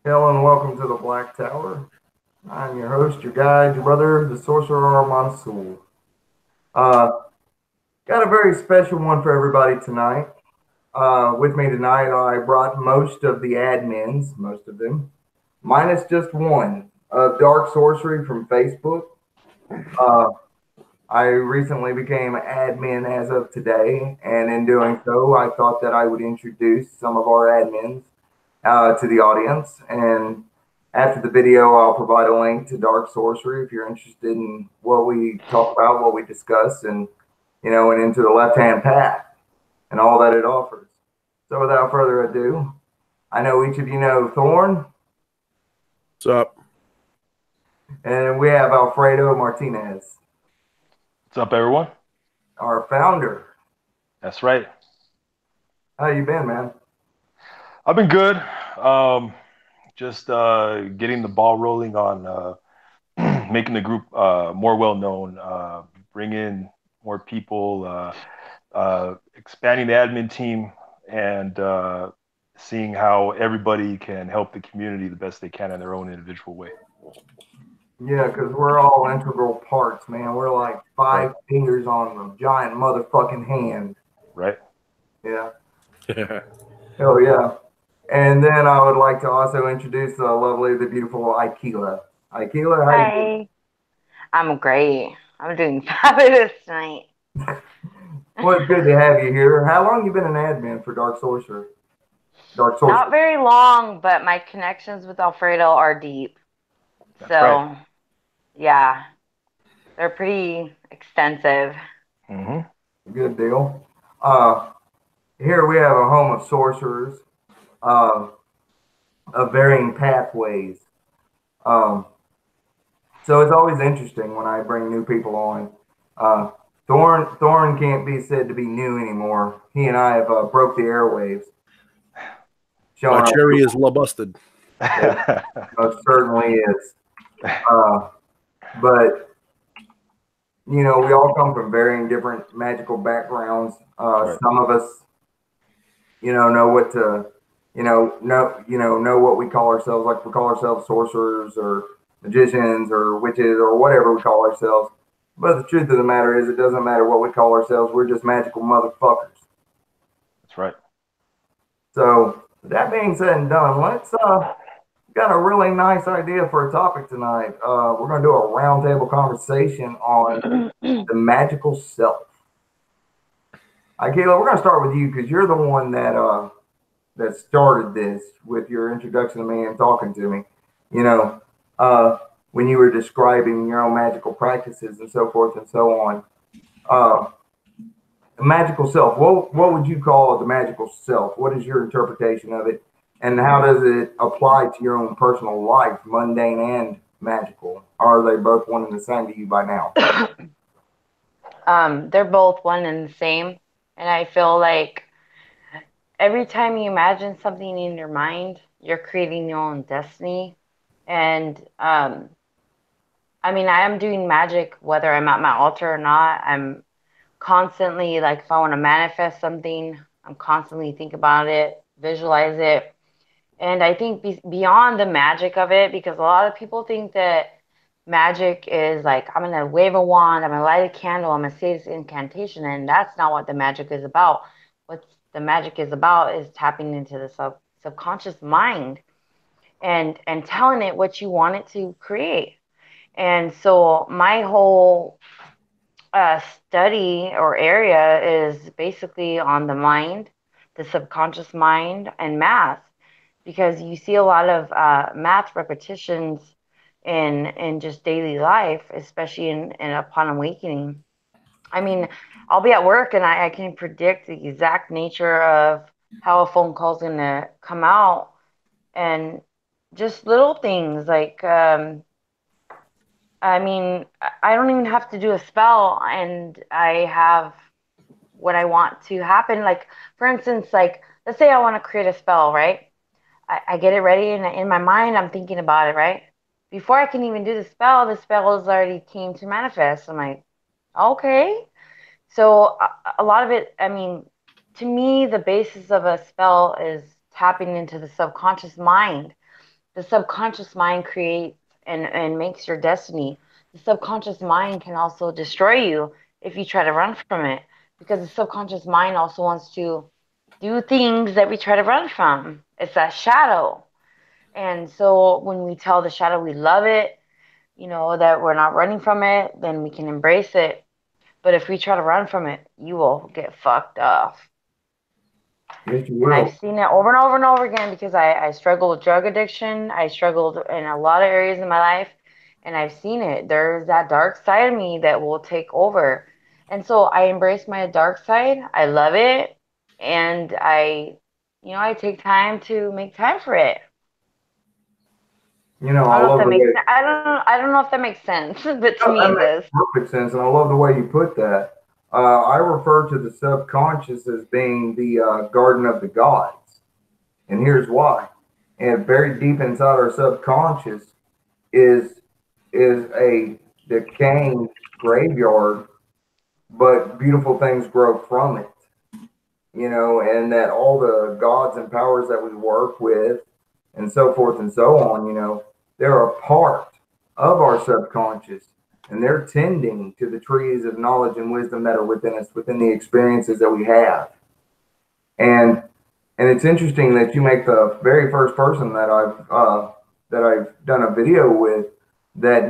Hello and welcome to the Black Tower. I'm your host, your guide, your brother, the Sorcerer Mansul. Uh, got a very special one for everybody tonight. With me tonight, I brought most of the admins, most of them, minus just one of Dark Sorcery from Facebook. Uh, I recently became admin as of today, and in doing so, I thought that I would introduce some of our admins to the audience. And after the video, I'll provide a link to Dark Sorcery if you're interested in what we talk about, what we discuss, and and into the left-hand path and all that it offers. So without further ado, I know each of you know Thorn, What's up? and we have Alfredo Martinez, What's up, everyone? our founder. That's right. How you been, man? I've been good. Just getting the ball rolling on making the group more well known, bringing more people, expanding the admin team, and seeing how everybody can help the community the best they can in their own individual way. Yeah, because we're all integral parts, man. We're like Right. five fingers on a giant motherfucking hand. Right. Yeah. Yeah. Oh yeah. And then I would like to also introduce the lovely, the beautiful Aikila. Aikila, how you doing? Hi, I'm great. I'm doing fabulous tonight. Well, it's good to have you here. How long you been an admin for Dark Sorcerer? Dark Not Sorcerer. very long, but my connections with Alfredo are deep. That's right. So, yeah, they're pretty extensive. Hmm. Good deal. Uh, Here we have a home of sorcerers, uh, of varying pathways. Um, so it's always interesting when I bring new people on. Uh, Thorn can't be said to be new anymore. He and I have broke the airwaves, My showing cherry our is busted. it most certainly is. Uh, but we all come from varying different magical backgrounds. Right. Some of us, know what to, know what we call ourselves. Like we call ourselves sorcerers or magicians or witches or whatever we call ourselves. But the truth of the matter is, it doesn't matter what we call ourselves. We're just magical motherfuckers. That's right. So that being said and done, let's got a really nice idea for a topic tonight. We're going to do a roundtable conversation on the magical self. Kayla, we're going to start with you because you're the one that started this with your introduction to me and talking to me. You know, when you were describing your own magical practices and so forth and so on. Uh, the magical self. What would you call the magical self? What is your interpretation of it, and how does it apply to your own personal life, mundane and magical? Are they both one and the same to you by now? They're both one and the same. And I feel like every time you imagine something in your mind, you're creating your own destiny. And I mean, I am doing magic whether I'm at my altar or not. I'm constantly like if I want to manifest something, I'm constantly think about it, visualize it. And I think beyond the magic of it, because a lot of people think that magic is like I'm gonna wave a wand, I'm gonna light a candle, I'm gonna say this incantation, and that's not what the magic is about. What the magic is about is tapping into the subconscious mind and telling it what you want it to create. And so my whole study or area is basically on the mind, the subconscious mind, and math, because you see a lot of math repetitions in just daily life, especially in upon awakening. I mean, I'll be at work and I can predict the exact nature of how a phone call is going to come out, and just little things like I mean, I don't even have to do a spell, and I have what I want to happen. Like, for instance, like, let's say I want to create a spell, right? I get it ready, and in my mind, I'm thinking about it, right? Before I can even do the spell has already came to manifest. I'm like, okay. So a lot of it, I mean, to me, the basis of a spell is tapping into the subconscious mind the subconscious mind creates and makes your destiny. The subconscious mind can also destroy you if you try to run from it, because the subconscious mind also wants to do things that we try to run from. It's that shadow. And so when we tell the shadow we love it, that we're not running from it, then we can embrace it. But if we try to run from it, you will get fucked up. Yes, you And I've will. seen it over and over and over again because I struggle with drug addiction. I struggled in a lot of areas in my life, and I've seen it. There's that dark side of me that will take over. And so I embrace my dark side. I love it. And I take time to make time for it. I I don't know if love that the makes way sense. I don't know if that makes sense, but to me that it makes does. perfect sense, and I love the way you put that. I refer to the subconscious as being the garden of the gods, and here's why. And very deep inside our subconscious is a decaying graveyard, but beautiful things grow from it. And that all the gods and powers that we work with, and so forth and so on, they're a part of our subconscious, and they're tending to the trees of knowledge and wisdom that are within us, within the experiences that we have. And it's interesting that you make the very first person that I've done a video with that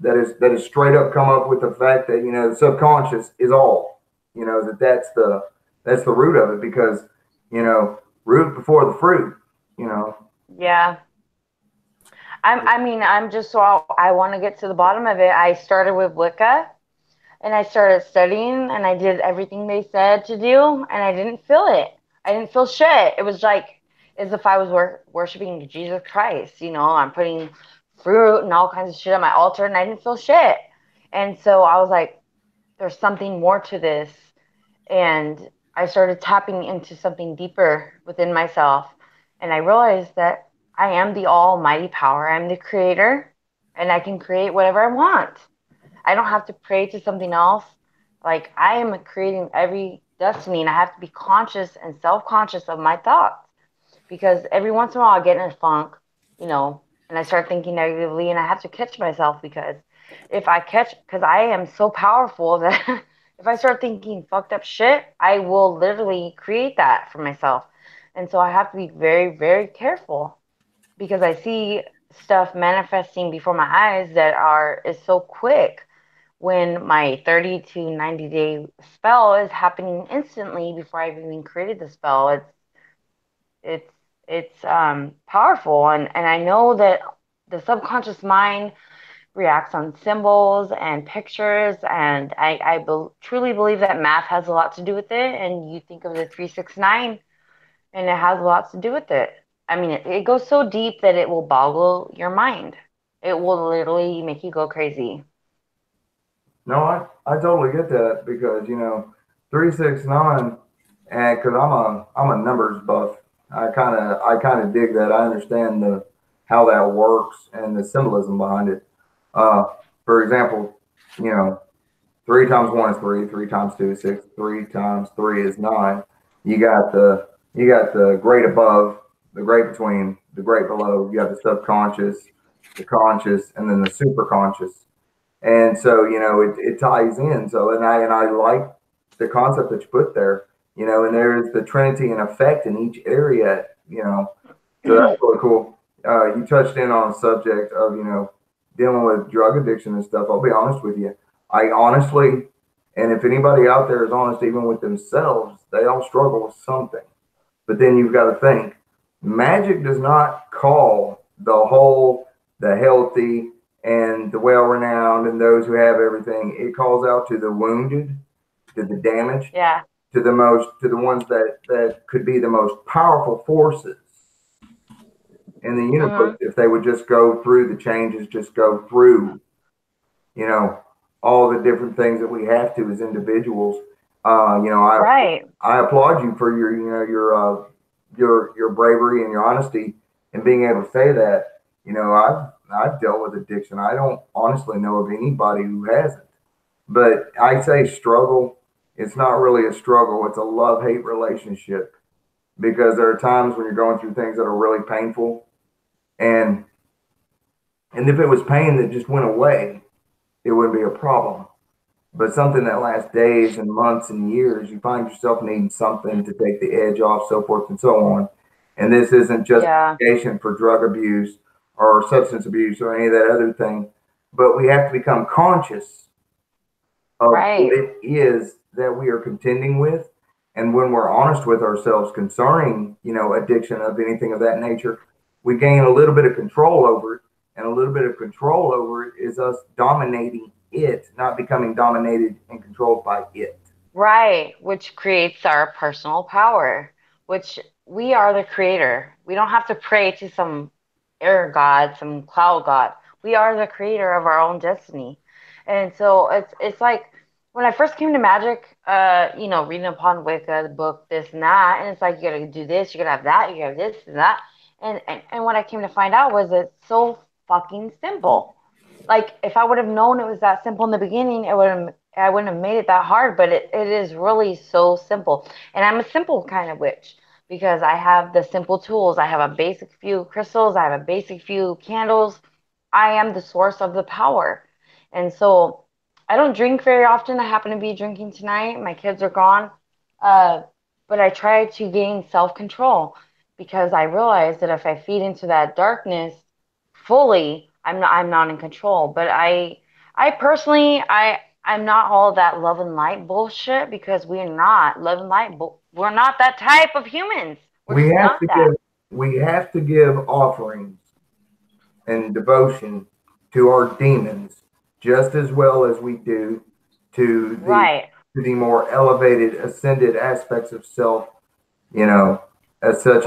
that is straight up come up with the fact that the subconscious is all, that's the root of it, because root before the fruit. you know Yeah. I'm just so I want to get to the bottom of it. I started with Wicca and I started studying and I did everything they said to do and I didn't feel it. I didn't feel shit. It was like as if I was worshiping Jesus Christ. I'm putting fruit and all kinds of shit on my altar and I didn't feel shit. And so I was like, there's something more to this. And I started tapping into something deeper within myself. And I realized that I am the almighty power. I'm the creator and I can create whatever I want. I don't have to pray to something else. Like I am creating every destiny and I have to be conscious and self-conscious of my thoughts because every once in a while I get in a funk, and I start thinking negatively and I have to catch myself because because I am so powerful that if I start thinking fucked up shit, I will literally create that for myself. And so I have to be very, very careful because I see stuff manifesting before my eyes is so quick when my 30 to 90-day spell is happening instantly before I've even created the spell. It's it's powerful and I know that the subconscious mind reacts on symbols and pictures and truly believe that math has a lot to do with it and you think of the 369 and it has a lot to do with it. I mean it goes so deep that it will boggle your mind. It will literally make you go crazy. No, I totally get that, because 369, and because I'm a numbers buff. I kind of dig that. I understand the how that works and the symbolism behind it. Uh, for example, you know, 3 times 1 is 3, 3 times 2 is 6, 3 times 3 is 9. You got the great above, the great between, the great below. You got the subconscious, the conscious, and then the super conscious. And so it ties in. So and I like the concept that you put there. And there's the trinity and effect in each area. So that's really cool. You touched in on a subject of dealing with drug addiction and stuff. I'll be honest with you. I honestly, and if anybody out there is honest even with themselves, they all struggle with something. But then you've got to think, magic does not call the whole, the healthy, and the well renowned and those who have everything. It calls out to the wounded, to the damaged, Yeah. to the ones that could be the most powerful forces in the universe Mhm. if they would just go through the changes, just go through, you know, all the different things that we have to as individuals. I Right. I applaud you for your bravery and your honesty and being able to say that. I've dealt with addiction. I don't honestly know of anybody who hasn't. But I say struggle. It's not really a struggle. It's a love-hate relationship, because there are times when you're going through things that are really painful, And if it was pain that just went away, it wouldn't be a problem. But something that lasts days and months and years, you find yourself needing something to take the edge off, so forth and so on. And this isn't justification for drug abuse or substance abuse or any of that other thing, but we have to become conscious of what it is that we are contending with. And when we're honest with ourselves concerning, addiction of anything of that nature, we gain a little bit of control over it. And a little bit of control over it is us dominating it, not becoming dominated and controlled by it. Right, which creates our personal power, which we are the creator. We don't have to pray to some air god, some cloud god. We are the creator of our own destiny. And so it's like when I first came to magic, reading upon Wicca, the book, this and that, and it's like you gotta do this, you gotta have that, you gotta have this and that. And what I came to find out was it's so fucking simple. Like if I would have known it was that simple in the beginning, I wouldn't have made it that hard, but it is really so simple. And I'm a simple kind of witch because I have the simple tools. I have a basic few crystals, I have a basic few candles. I am the source of the power. And so I don't drink very often. I happen to be drinking tonight. My kids are gone. Uh, but I try to gain self-control because I realize that if I feed into that darkness fully, I'm not in control. But I personally I'm not all that love and light bullshit because we're not love and light. We're not that type of humans. We're We just have not to that. give offerings and devotion to our demons just as well as we do to Right. the more elevated, ascended aspects of self, as such as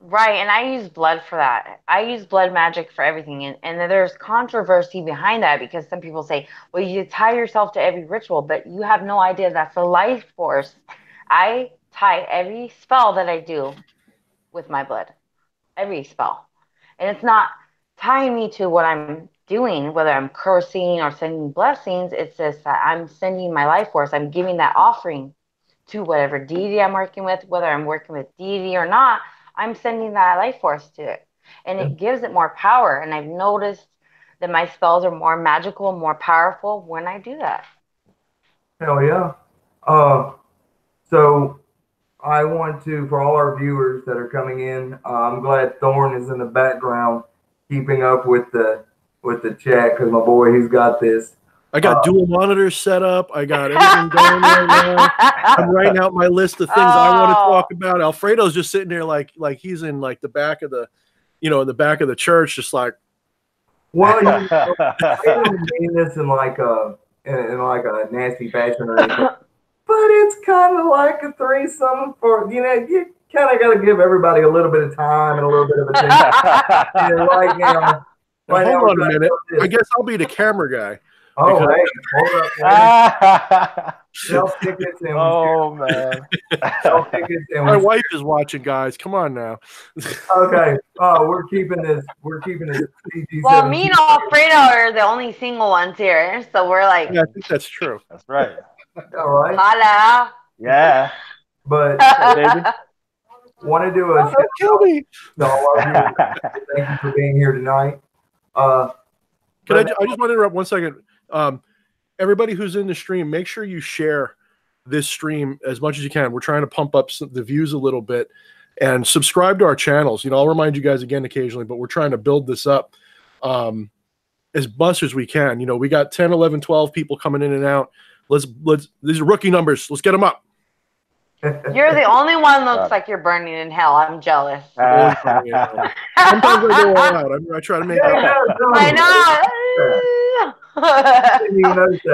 Right. And I use blood for that. I use blood magic for everything. And there's controversy behind that because some people say, well, you tie yourself to every ritual, but you have no idea that's a life force. I tie every spell that I do with my blood, every spell. And it's not tying me to what I'm doing, whether I'm cursing or sending blessings. It's just that I'm sending my life force. I'm giving that offering to whatever deity I'm working with, whether I'm working with deity or not, I'm sending that life force to it. And it gives it more power. And I've noticed that my spells are more magical, more powerful when I do that. hell yeah. Uh, so I want to, for all our viewers that are coming in, I'm glad Thorn is in the background, keeping up with the chat because my boy, he's got this. I got dual monitors set up. I got everything going right now. I'm writing out my list of things I want to talk about. Alfredo's just sitting there like he's in like the back of the, in the back of the church, just like. Well, I don't mean this in like a nasty fashion or anything, but it's kind of like a threesome for you kind of got to give everybody a little bit of time and a little bit of attention. And right now, hold on a minute. I guess I'll be the camera guy. Oh, hey, hold up. Sell tickets and man. Sell tickets and my wife is watching, guys. Come on now. Okay. We're keeping this PG-17. Well, me and Alfredo are the only single ones here. So we're like, yeah, I think that's true. That's right. All right. Holla. Yeah. But want to do a kill me. Thank you for being here tonight. I just want to interrupt 1 second. Everybody who's in the stream, make sure you share this stream as much as you can. We're trying to pump up the views a little bit, and subscribe to our channels. I'll remind you guys again occasionally, but we're trying to build this up as much as we can. We got 10, 11, 12 people coming in and out. Let's these are rookie numbers. Let's get them up. You're the only one that looks like you're burning in hell. I'm jealous. Sometimes I go all out. I try to make it. I know.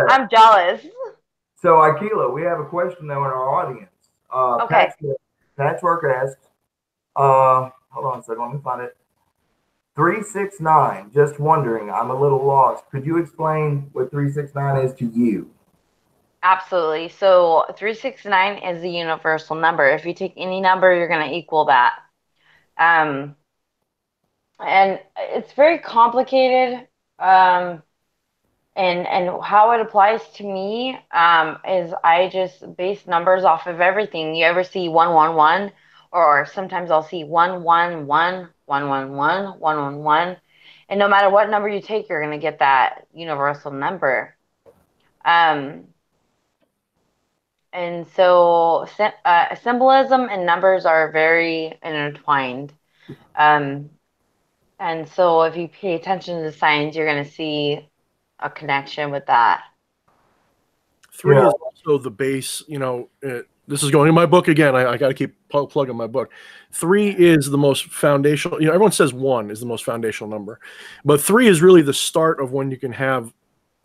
I'm jealous. So, Akila, we have a question though in our audience. Okay. Patchwork asks, hold on a second, let me find it. 369, just wondering, I'm a little lost. Could you explain what 369 is to you? Absolutely. So 369 is the universal number. If you take any number, you're going to equal that. And it's very complicated. And how it applies to me is I just base numbers off of everything. You ever see 111 or sometimes I'll see 111, 111, 111. And no matter what number you take, you're going to get that universal number. And so symbolism and numbers are very intertwined. And so if you pay attention to the signs, you're going to see a connection with that. 3 is also the base, this is going in my book again. I got to keep plugging my book. 3 is the most foundational. Everyone says 1 is the most foundational number, but 3 is really the start of when you can have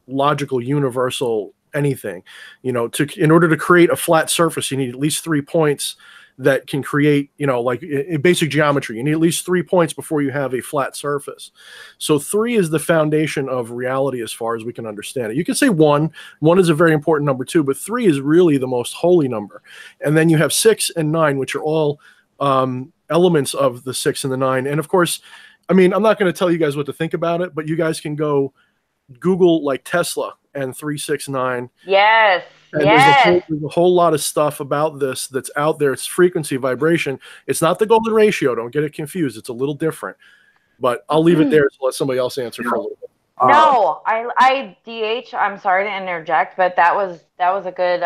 logical, universal anything. In order to create a flat surface, you need at least 3 points that can create, like in basic geometry, you need at least 3 points before you have a flat surface. So 3 is the foundation of reality as far as we can understand it. You can say 1 is a very important number too, but 3 is really the most holy number. And then you have 6 and 9, which are all elements of the 6 and the 9. And of course, I'm not going to tell you guys what to think about it, but you guys can go Google like Tesla and 369. Yes. And yes. there's a whole lot of stuff about this that's out there. It's frequency, vibration. It's not the golden ratio. Don't get it confused. It's a little different. But I'll leave it there to let somebody else answer for a little bit. No, I DH. I'm sorry to interject, but that was a good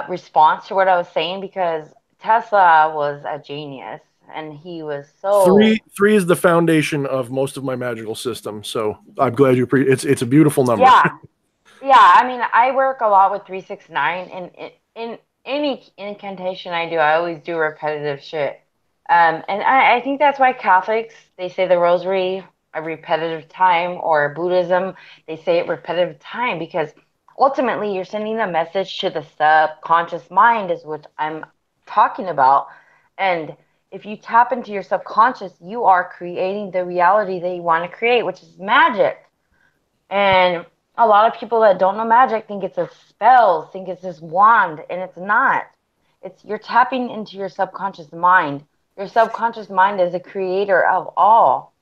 response to what I was saying, because Tesla was a genius. And he was so... 3 is the foundation of most of my magical system. So I'm glad you it's a beautiful number. Yeah. I work a lot with 369, and in any incantation I do, I always do repetitive shit. And I think that's why Catholics, they say the rosary a repetitive time, or Buddhism, they say it repetitive time, because ultimately you're sending a message to the subconscious mind, is what I'm talking about. And if you tap into your subconscious, you are creating the reality that you want to create, which is magic. And a lot of people that don't know magic think it's a spell, think it's this wand, and it's not. You're tapping into your subconscious mind. Your subconscious mind is the creator of all.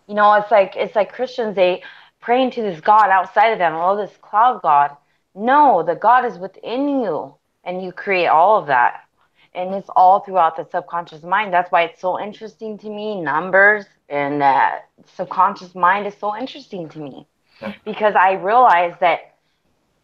It's like Christians, they praying to this God outside of them, this cloud God. No, the God is within you, and you create all of that. And it's all throughout the subconscious mind. That's why it's so interesting to me. Numbers and subconscious mind is so interesting to me, because I realize that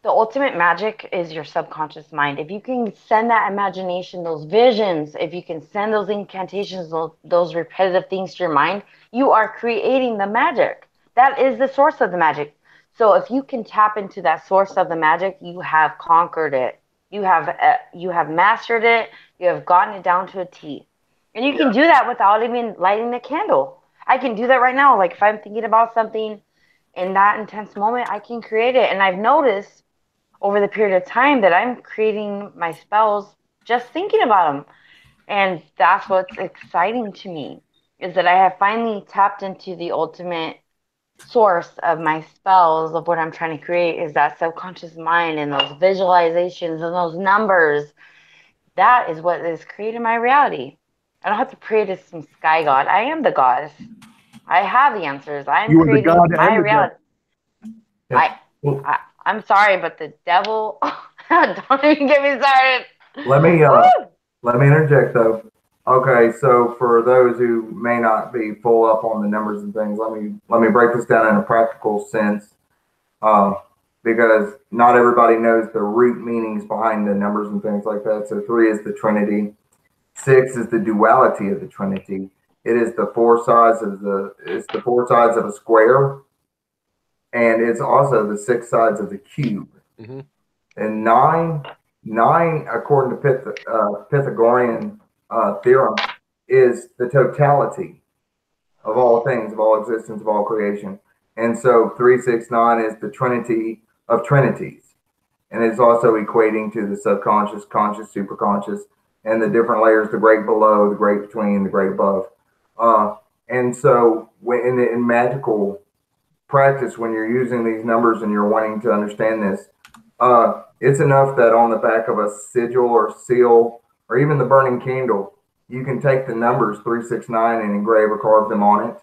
the ultimate magic is your subconscious mind. If you can send that imagination, those visions, if you can send those incantations, those repetitive things to your mind, you are creating the magic. That is the source of the magic. So if you can tap into that source of the magic, you have conquered it. You have mastered it. You have gotten it down to a T. And you can do that without even lighting a candle. I can do that right now. Like if I'm thinking about something in that intense moment, I can create it. And I've noticed over the period of time that I'm creating my spells just thinking about them. And that's what's exciting to me, is that I have finally tapped into the ultimate source of my spells, of what I'm trying to create, is that subconscious mind and those visualizations and those numbers. That is what is creating my reality. I don't have to pray to some sky god. I am the goddess. I have the answers. I'm creating my reality. I'm sorry, but the devil, don't even get me started. Let me interject though. Okay, so for those who may not be full up on the numbers and things, let me break this down in a practical sense, because not everybody knows the root meanings behind the numbers and things like that. So 3 is the Trinity, 6 is the duality of the Trinity. It is the four sides of a square, and it's also the 6 sides of the cube. Mm-hmm. And nine, according to Pythagorean theorem, is the totality of all things, of all existence, of all creation. And so 369 is the Trinity of Trinities. And it's also equating to the subconscious, conscious, superconscious, and the different layers, the great below, the great between, the great above. And so in magical practice, when you're using these numbers and you're wanting to understand this, it's enough that on the back of a sigil or seal, or even the burning candle, you can take the numbers 369 and engrave or carve them on it.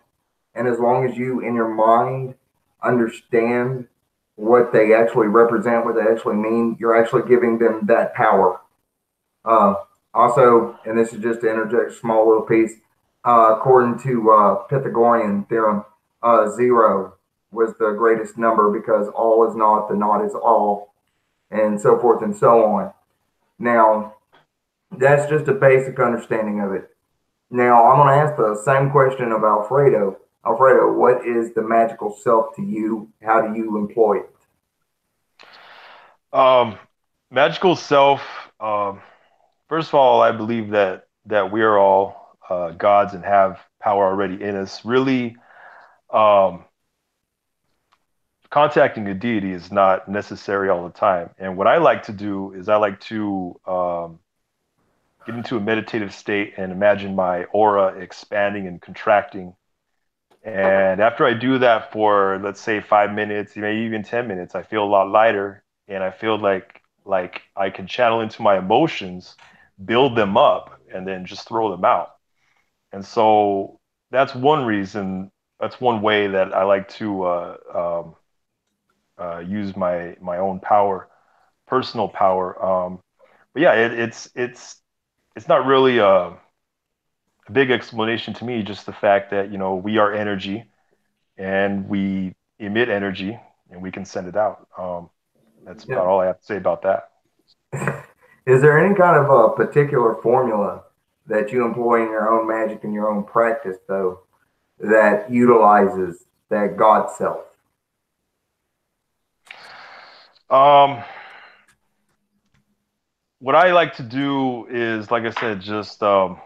And as long as you, in your mind, understand what they actually represent, what they actually mean, you're actually giving them that power. Also, and this is just to interject a small little piece, according to Pythagorean theorem, zero was the greatest number because all is naught, the naught is all, and so forth and so on. Now, that's just a basic understanding of it. Now, I'm going to ask the same question of Alfredo. Alfredo, what is the magical self to you? How do you employ it? Um, Magical self. First of all, I believe that we are all gods and have power already in us. Really, um, contacting a deity is not necessary all the time. And what I like to do is I like to get into a meditative state and imagine my aura expanding and contracting. And after I do that for, let's say, 5 minutes, maybe even 10 minutes, I feel a lot lighter, and I feel like I can channel into my emotions, build them up, and then just throw them out. And so that's one reason. That's one way that I like to use my own power, personal power. But yeah, it's not really a big explanation to me. Just the fact that we are energy and we emit energy and we can send it out. That's Yeah. about all I have to say about that. Is there any kind of a particular formula that you employ in your own magic and your own practice, though, that utilizes that God self? Um, what I like to do is, like I said, just channel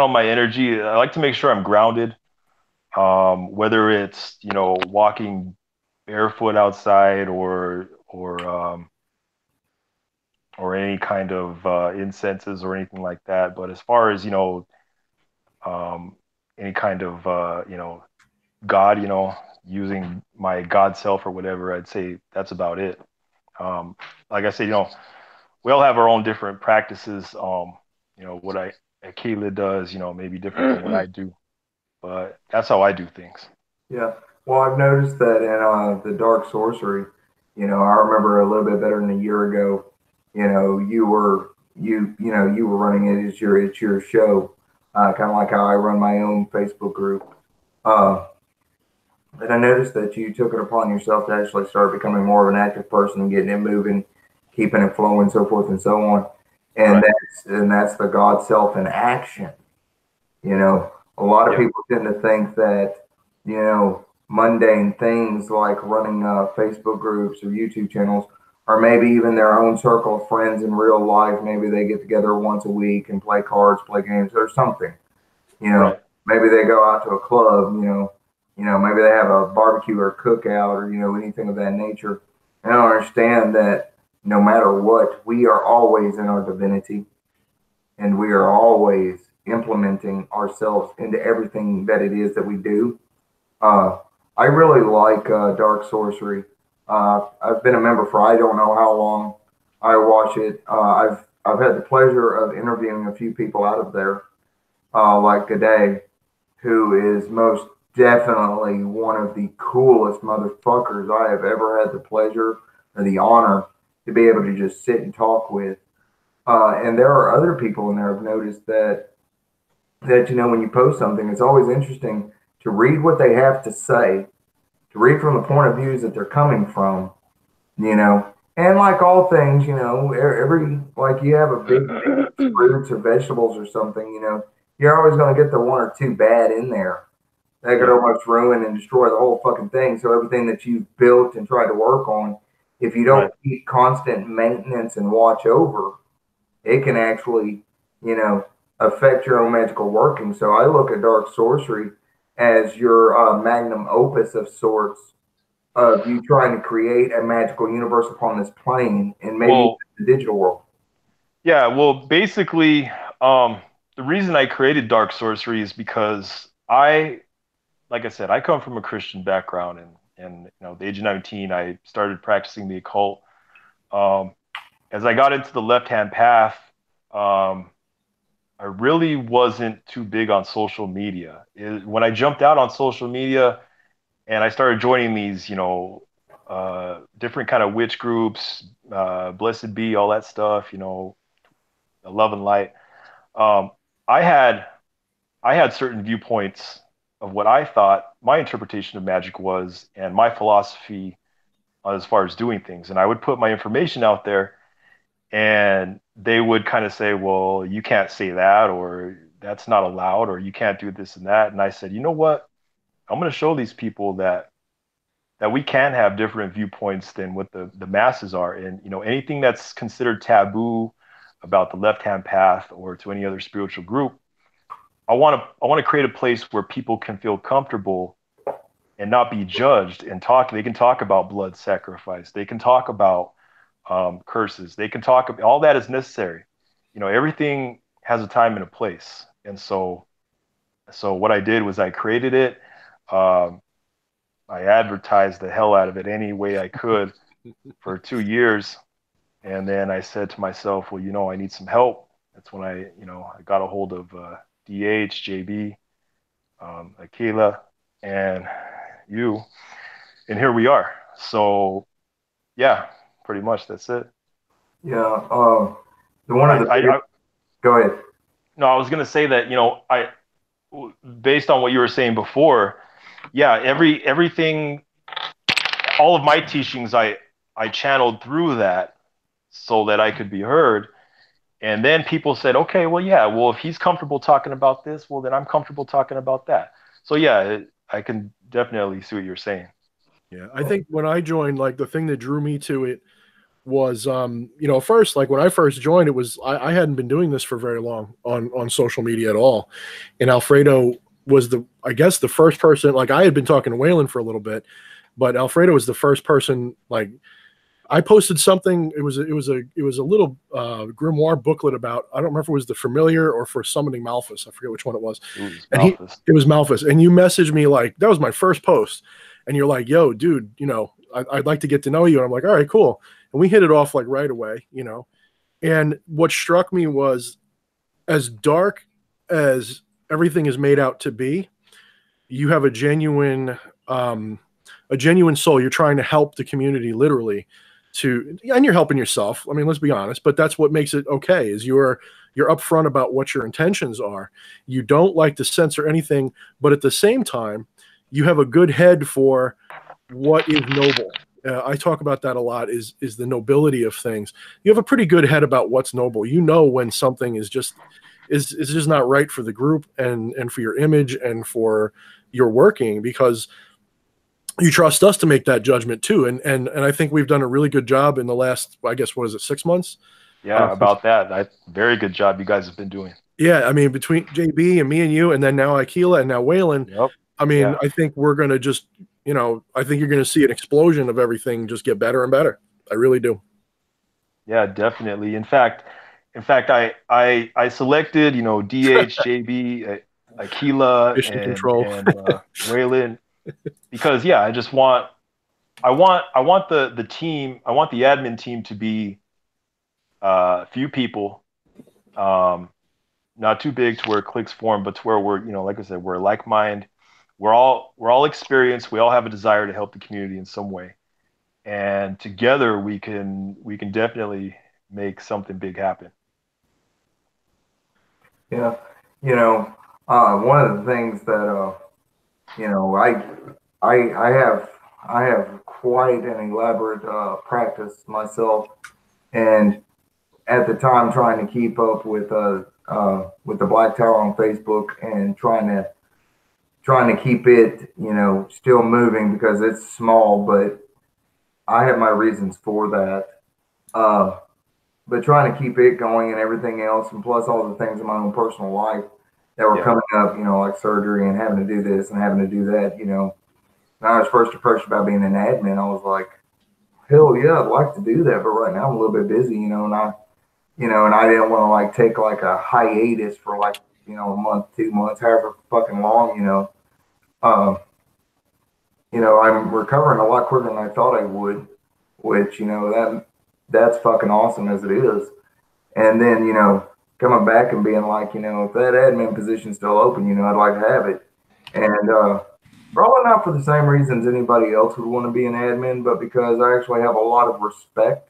my energy. I like to make sure I'm grounded. Whether it's walking barefoot outside or any kind of incenses or anything like that. But as far as um, any kind of God, using my God self or whatever, I'd say that's about it. Like I said, we all have our own different practices. What Kayla does, maybe different from what I do, but that's how I do things. Yeah. Well, I've noticed that in the Dark Sorcery, I remember a little bit better than a year ago. You were running it as your show, kind of like how I run my own Facebook group. Uh, and I noticed that you took it upon yourself to actually start becoming more of an active person, getting it moving, keeping it flowing, so forth and so on. And Right. that's the God self in action. A lot of Yeah. people tend to think that, mundane things like running Facebook groups or YouTube channels, or maybe even their own circle of friends in real life. Maybe they get together once a week and play cards, play games, or something. You know, Right. maybe they go out to a club. Maybe they have a barbecue or cookout or anything of that nature. And I don't understand that no matter what, we are always in our divinity and we are always implementing ourselves into everything that it is that we do. Uh, I really like Dark Sorcery. I've been a member for I don't know how long. I watch it. I've had the pleasure of interviewing a few people out of there, like G'day, who is most definitely one of the coolest motherfuckers I have ever had the pleasure or the honor to be able to just sit and talk with. And there are other people in there I've noticed that when you post something, it's always interesting to read what they have to say, to read from the point of views that they're coming from, you know. And like all things, every like you have a big fruits or vegetables or something, you're always going to get the one or two bad in there that could Yeah. almost ruin and destroy the whole fucking thing. So everything that you've built and tried to work on, if you Right. don't keep constant maintenance and watch over, it can actually, you know, affect your own magical working. So I look at Dark Sorcery as your magnum opus of sorts of you trying to create a magical universe upon this plane and maybe Well, the digital world. yeah. Well, basically, the reason I created Dark Sorcery is because like I said, I come from a Christian background, and at the age of 19, I started practicing the occult. Um, as I got into the left-hand path, um, I really wasn't too big on social media. When I jumped out on social media and I started joining these, different kind of witch groups, Blessed Be, all that stuff, love and light. Um, I had certain viewpoints of what I thought my interpretation of magic was, and my philosophy as far as doing things. And I would put my information out there, and they would kind of say, "Well, you can't say that, or that's not allowed, or you can't do this and that." And I said, "You know what? I'm going to show these people that we can have different viewpoints than what the masses are. And anything that's considered taboo about the left hand path or to any other spiritual group, I want to create a place where people can feel comfortable and not be judged and talk. They can talk about blood sacrifice. They can talk about curses. They can talk about all that is necessary. Everything has a time and a place. And so what I did was I created it. Um, I advertised the hell out of it any way I could for 2 years. And then I said to myself, well, I need some help. That's when I got a hold of DH, JB, Akila, and you. And here we are. So, yeah, pretty much that's it. Yeah. The one of the biggest, go ahead. No, I was going to say that, based on what you were saying before, yeah, everything, all of my teachings, I channeled through that so that I could be heard. And then people said, okay, well, yeah, well, if he's comfortable talking about this, well, then I'm comfortable talking about that. So yeah, I can definitely see what you're saying. Yeah, I think when I joined, like the thing that drew me to it was, first, like when I first joined, it was I hadn't been doing this for very long on social media at all, and Alfredo was I guess the first person. Like I had been talking to Waylon for a little bit, but Alfredo was the first person. Like I posted something. It was a little grimoire booklet about, I don't remember if it was the Familiar or for Summoning Malthus. I forget which one it was. It was Malthus, and you messaged me like that was my first post, and you're like, "Yo, dude, I'd like to get to know you." And I'm like, "All right, cool." And we hit it off like right away, And what struck me was, as dark as everything is made out to be, you have a genuine soul. You're trying to help the community, literally, and you're helping yourself. I mean, let's be honest. But that's what makes it okay. Is you're upfront about what your intentions are. You don't like to censor anything, but at the same time, you have a good head for what is noble. I talk about that a lot. Is the nobility of things. You have a pretty good head about what's noble. You know when something is just not right for the group and for your image and for your working, because you trust us to make that judgment too. And I think we've done a really good job in the last, I guess, what is it, 6 months? Yeah, about that. Very good job you guys have been doing. Yeah, I mean, between JB and me and you, and then now Akila and now Waylon, yep. I mean, yeah. I think we're going to just, I think you're going to see an explosion of everything just get better and better. I really do. Yeah, definitely. In fact, I selected, DH, JB, Akila, and Waylon, because yeah, I just want the team, I want the admin team to be a few people, not too big to where cliques form, but to where we're, like I said, we're like mind. We're all experienced. We all have a desire to help the community in some way, and together we can definitely make something big happen. Yeah, one of the things that I have quite an elaborate practice myself, and at the time trying to keep up with the Black Tower on Facebook and trying to keep it, still moving because it's small, but I have my reasons for that. But trying to keep it going and everything else, and plus all the things in my own personal life that were coming up, like surgery and having to do this and having to do that, When I was first approached about being an admin, I was like, hell yeah, I'd like to do that, but right now I'm a little bit busy, and I didn't want to take a hiatus for a month, 2 months, however fucking long, I'm recovering a lot quicker than I thought I would, which, that's fucking awesome as it is. And then, coming back and being like, if that admin position's still open, I'd like to have it. And probably not for the same reasons anybody else would want to be an admin, but because I actually have a lot of respect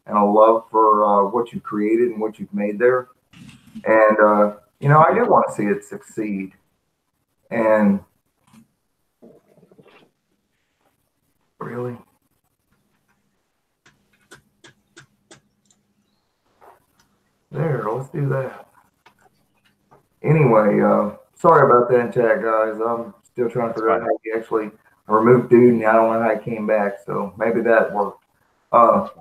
and a love for what you created and what you've made there. And I do want to see it succeed. And really, there, let's do that. Anyway, sorry about that in chat, guys. I'm still trying to figure out how he actually removed dude, and I don't know how he came back. So maybe that worked. But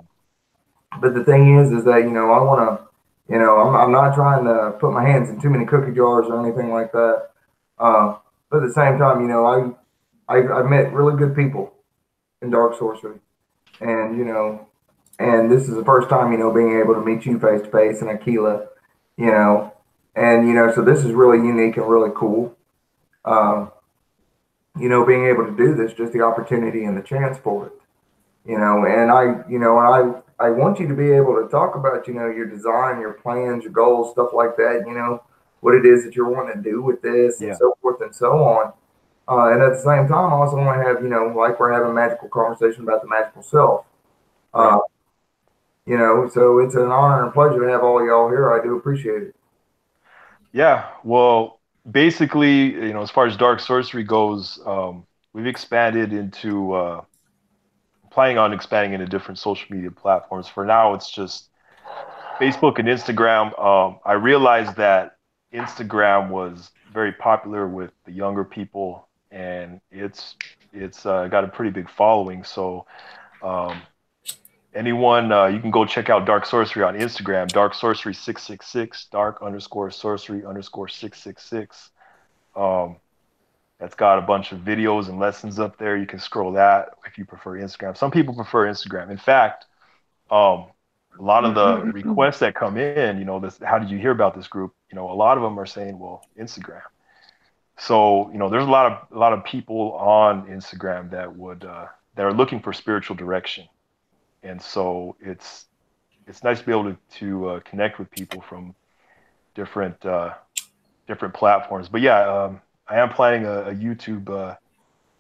the thing is that I want to, I'm not trying to put my hands in too many cookie jars or anything like that. But at the same time, I met really good people in Dark Sorcery, and and this is the first time being able to meet you face to face in Aquila, and so this is really unique and really cool. Being able to do this, just the opportunity and the chance for it, and I want you to be able to talk about, your design, your plans, your goals, stuff like that, what it is that you're wanting to do with this and so forth and so on. And at the same time, I also want to have, like we're having a magical conversation about the magical self. So it's an honor and pleasure to have all y'all here. I do appreciate it. Yeah, well, basically, as far as Dark Sorcery goes, we've expanded into planning on expanding into different social media platforms. For now, it's just Facebook and Instagram. I realized that Instagram was very popular with the younger people, and it's got a pretty big following. So anyone, you can go check out Dark Sorcery on Instagram, Dark Sorcery 666, Dark_Sorcery_666. That's got a bunch of videos and lessons up there. You can scroll that if you prefer Instagram. Some people prefer Instagram. In fact, a lot of the requests that come in, how did you hear about this group? A lot of them are saying, well, Instagram. So, there's a lot of people on Instagram that that are looking for spiritual direction. And so it's nice to be able to connect with people from different platforms. But yeah, I am planning a YouTube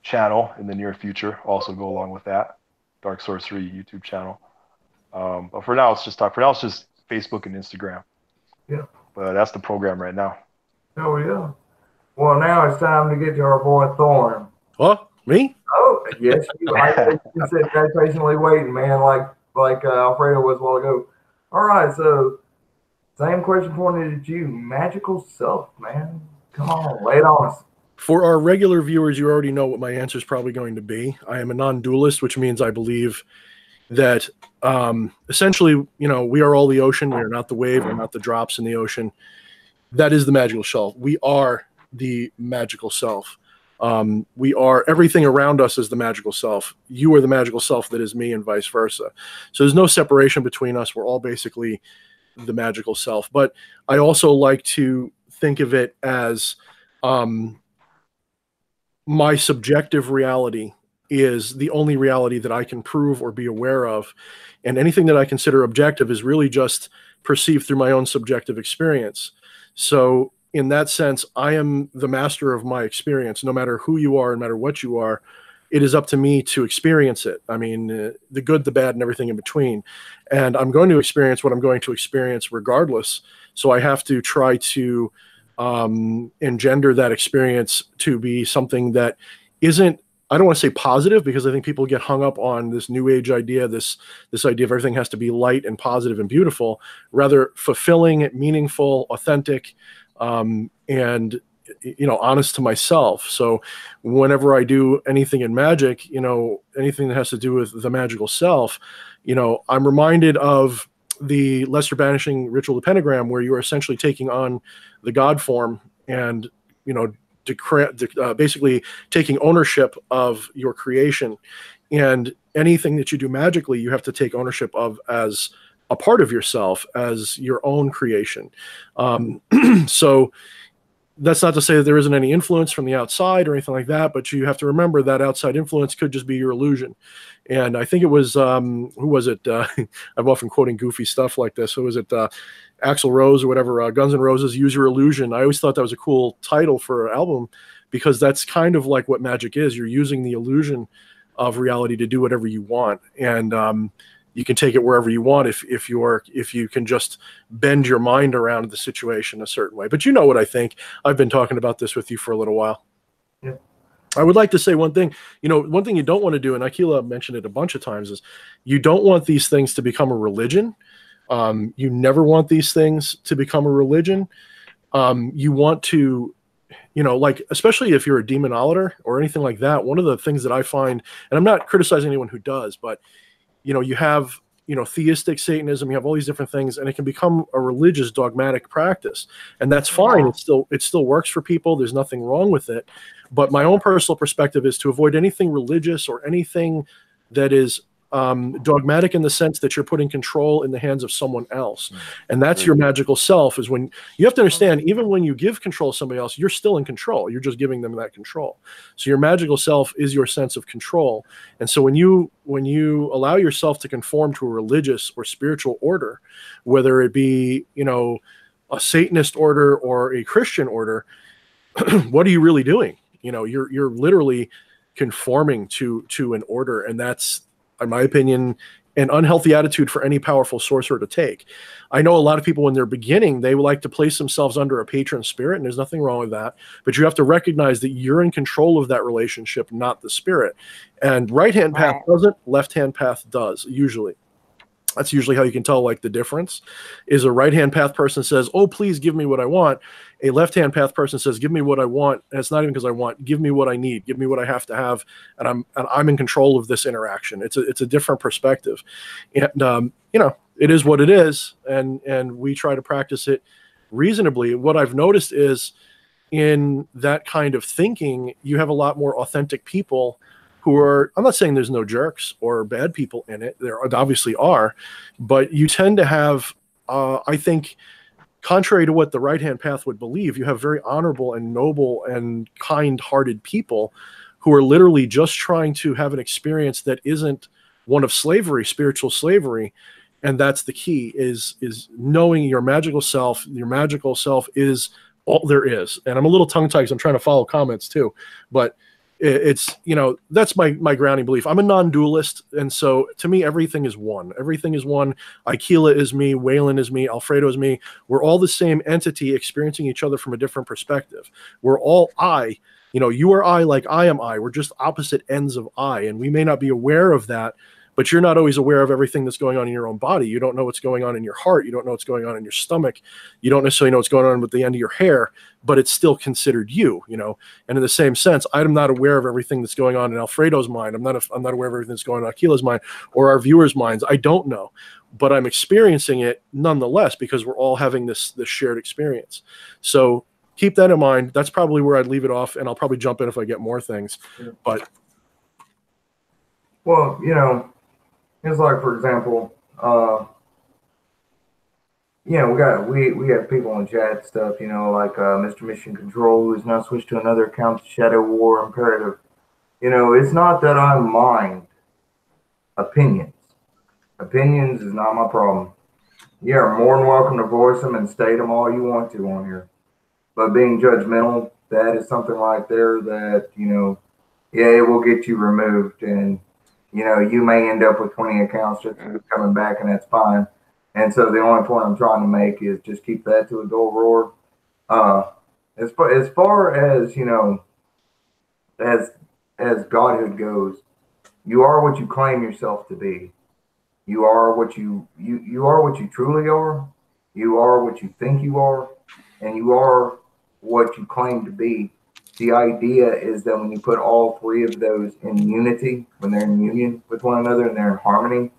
channel in the near future. Also go along with that, Dark Sorcery YouTube channel. But for now, it's just Facebook and Instagram. Yeah. But that's the program right now. Oh yeah. Well, now it's time to get to our boy Thorn. What? Me? Oh yes, you. I sit there patiently waiting, man, like Alfredo was a while ago. All right, so same question pointed at you. Magical self, man. Come on, lay it on us. For our regular viewers, you already know what my answer is probably going to be. I am a non-dualist, which means I believe that essentially, we are all the ocean. We are not the wave. We're not the drops in the ocean. That is the magical self. We are the magical self. We are, everything around us is the magical self. You are the magical self that is me, and vice versa. So there's no separation between us. We're all basically the magical self. But I also like to think of it as my subjective reality is the only reality that I can prove or be aware of. And anything that I consider objective is really just perceived through my own subjective experience. So in that sense, I am the master of my experience. No matter who you are, no matter what you are, it is up to me to experience it. I mean, the good, the bad, and everything in between. And I'm going to experience what I'm going to experience regardless. So I have to try to engender that experience to be something that isn't, I don't want to say positive, because I think people get hung up on this new age idea, this idea of everything has to be light and positive and beautiful, rather fulfilling, meaningful, authentic, and honest to myself. So whenever I do anything in magic, anything that has to do with the magical self, I'm reminded of the Lesser Banishing Ritual of the Pentagram, where you are essentially taking on the God form and, basically taking ownership of your creation. And anything that you do magically, you have to take ownership of as a part of yourself, as your own creation. So that's not to say that there isn't any influence from the outside or anything like that, but you have to remember that outside influence could just be your illusion. And I think it was, who was it? I'm often quoting goofy stuff like this. Who was it? Axl Rose or whatever, Guns N' Roses, Use Your Illusion. I always thought that was a cool title for an album, because that's kind of like what magic is. You're using the illusion of reality to do whatever you want. And you can take it wherever you want if you can just bend your mind around the situation a certain way. But you know what I think. I've been talking about this with you for a little while. Yeah. I would like to say one thing. One thing you don't want to do, and Akila mentioned it a bunch of times, is you don't want these things to become a religion. You never want these things to become a religion. You want to, like, especially if you're a demonologist or anything like that, one of the things that I find, and I'm not criticizing anyone who does, but, you have, theistic Satanism, you have all these different things, and it can become a religious dogmatic practice. And that's fine. Yeah. It still works for people. There's nothing wrong with it. But my own personal perspective is to avoid anything religious or anything that is dogmatic in the sense that you're putting control in the hands of someone else. And that's your magical self. Is when you have to understand, even when you give control to somebody else, you're still in control. You're just giving them that control. So your magical self is your sense of control. And so when you allow yourself to conform to a religious or spiritual order, whether it be, a Satanist order or a Christian order, what are you really doing? You're literally conforming to an order, and that's, in my opinion, an unhealthy attitude for any powerful sorcerer to take. I know a lot of people, when they're beginning, they would like to place themselves under a patron spirit, and there's nothing wrong with that. But you have to recognize that you're in control of that relationship, not the spirit. And right-hand path doesn't, left-hand path does, usually. That's usually how you can tell, like, the difference is a right-hand path person says, oh, please give me what I want. A left-hand path person says, give me what I want. And it's not even because I want, give me what I need, give me what I have to have. And I'm in control of this interaction. It's a different perspective. And, it is what it is. And we try to practice it reasonably. What I've noticed is in that kind of thinking, you have a lot more authentic people who are, I'm not saying there's no jerks or bad people in it. There obviously are, but you tend to have, I think, contrary to what the right-hand path would believe, you have very honorable and noble and kind-hearted people who are literally just trying to have an experience that isn't one of slavery, spiritual slavery. And that's the key, is knowing your magical self. Your magical self is all there is. And I'm a little tongue-tied because I'm trying to follow comments too, but it's, that's my grounding belief. I'm a non-dualist, and so to me, everything is one. Everything is one. Aquila is me, Waylon is me, Alfredo is me. We're all the same entity experiencing each other from a different perspective. We're all I. You are I like I am I. We're just opposite ends of I, and we may not be aware of that, but you're not always aware of everything that's going on in your own body. You don't know what's going on in your heart. You don't know what's going on in your stomach. You don't necessarily know what's going on with the end of your hair, but it's still considered you, And in the same sense, I'm not aware of everything that's going on in Alfredo's mind. I'm not aware of everything that's going on in Aquila's mind or our viewers' minds. I don't know, but I'm experiencing it nonetheless because we're all having this shared experience. So keep that in mind. That's probably where I'd leave it off, and I'll probably jump in if I get more things. But well, it's like, for example, we have people in chat stuff, like Mr. Mission Control, who has now switched to another account, Shadow War Imperative. It's not that I mind opinions. Opinions is not my problem. You're more than welcome to voice them and state them all you want to on here. But being judgmental, that is something right there that, it will get you removed, and you may end up with 20 accounts just coming back, and that's fine. And so the only point I'm trying to make is just keep that to a dull roar. As far as, as Godhood goes, you are what you claim yourself to be. You are what you are what you truly are. You are what you think you are, and you are what you claim to be. The idea is that when you put all three of those in unity, when they're in union with one another and they're in harmony,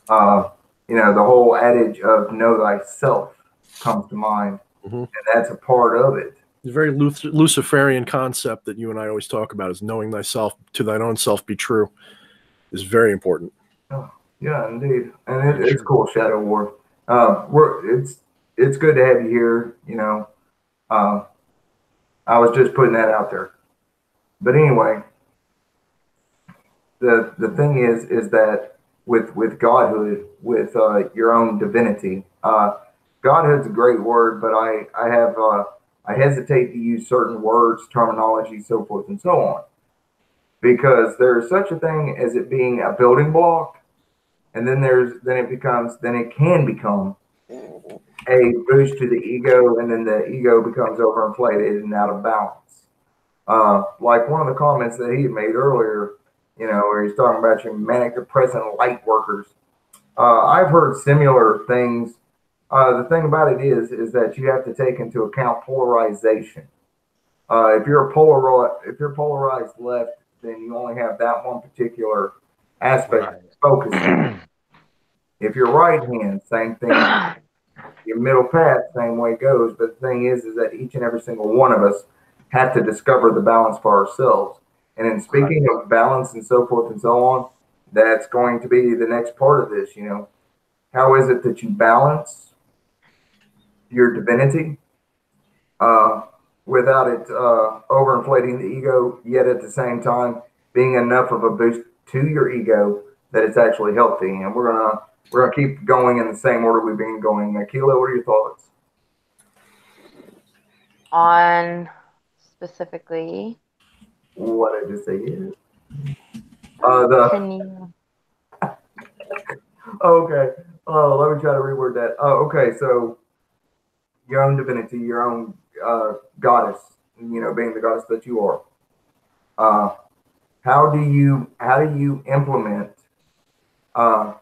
the whole adage of know thyself comes to mind, and that's a part of it. It's a very Luciferian concept that you and I always talk about, is knowing thyself, to thine own self be true, is very important. Oh, yeah, indeed. And it's cool, Shadow War. It's good to have you here, I was just putting that out there. But anyway, the thing is that with Godhood, with your own divinity, Godhood's a great word, but I hesitate to use certain words, terminology, so forth and so on, because there's such a thing as it being a building block, and then it can become a boost to the ego, and then the ego becomes overinflated and out of balance. Like one of the comments that he had made earlier, where he's talking about your manic depressant light workers. I've heard similar things. The thing about it is that you have to take into account polarization. If you're polarized left, then you only have that one particular aspect to focus on. If you're right hand, same thing. Your middle path, same way it goes. But the thing is that each and every single one of us have to discover the balance for ourselves. And in speaking of balance and so forth and so on, that's going to be the next part of this. How is it that you balance your divinity without it overinflating the ego, yet at the same time being enough of a boost to your ego that it's actually healthy? And we're gonna keep going in the same order we've been going. Akila, what are your thoughts? On specifically, What I just say is can you? okay. Let me try to reword that. Okay, so your own divinity, your own goddess, being the goddess that you are. Uh, how do you implement uh,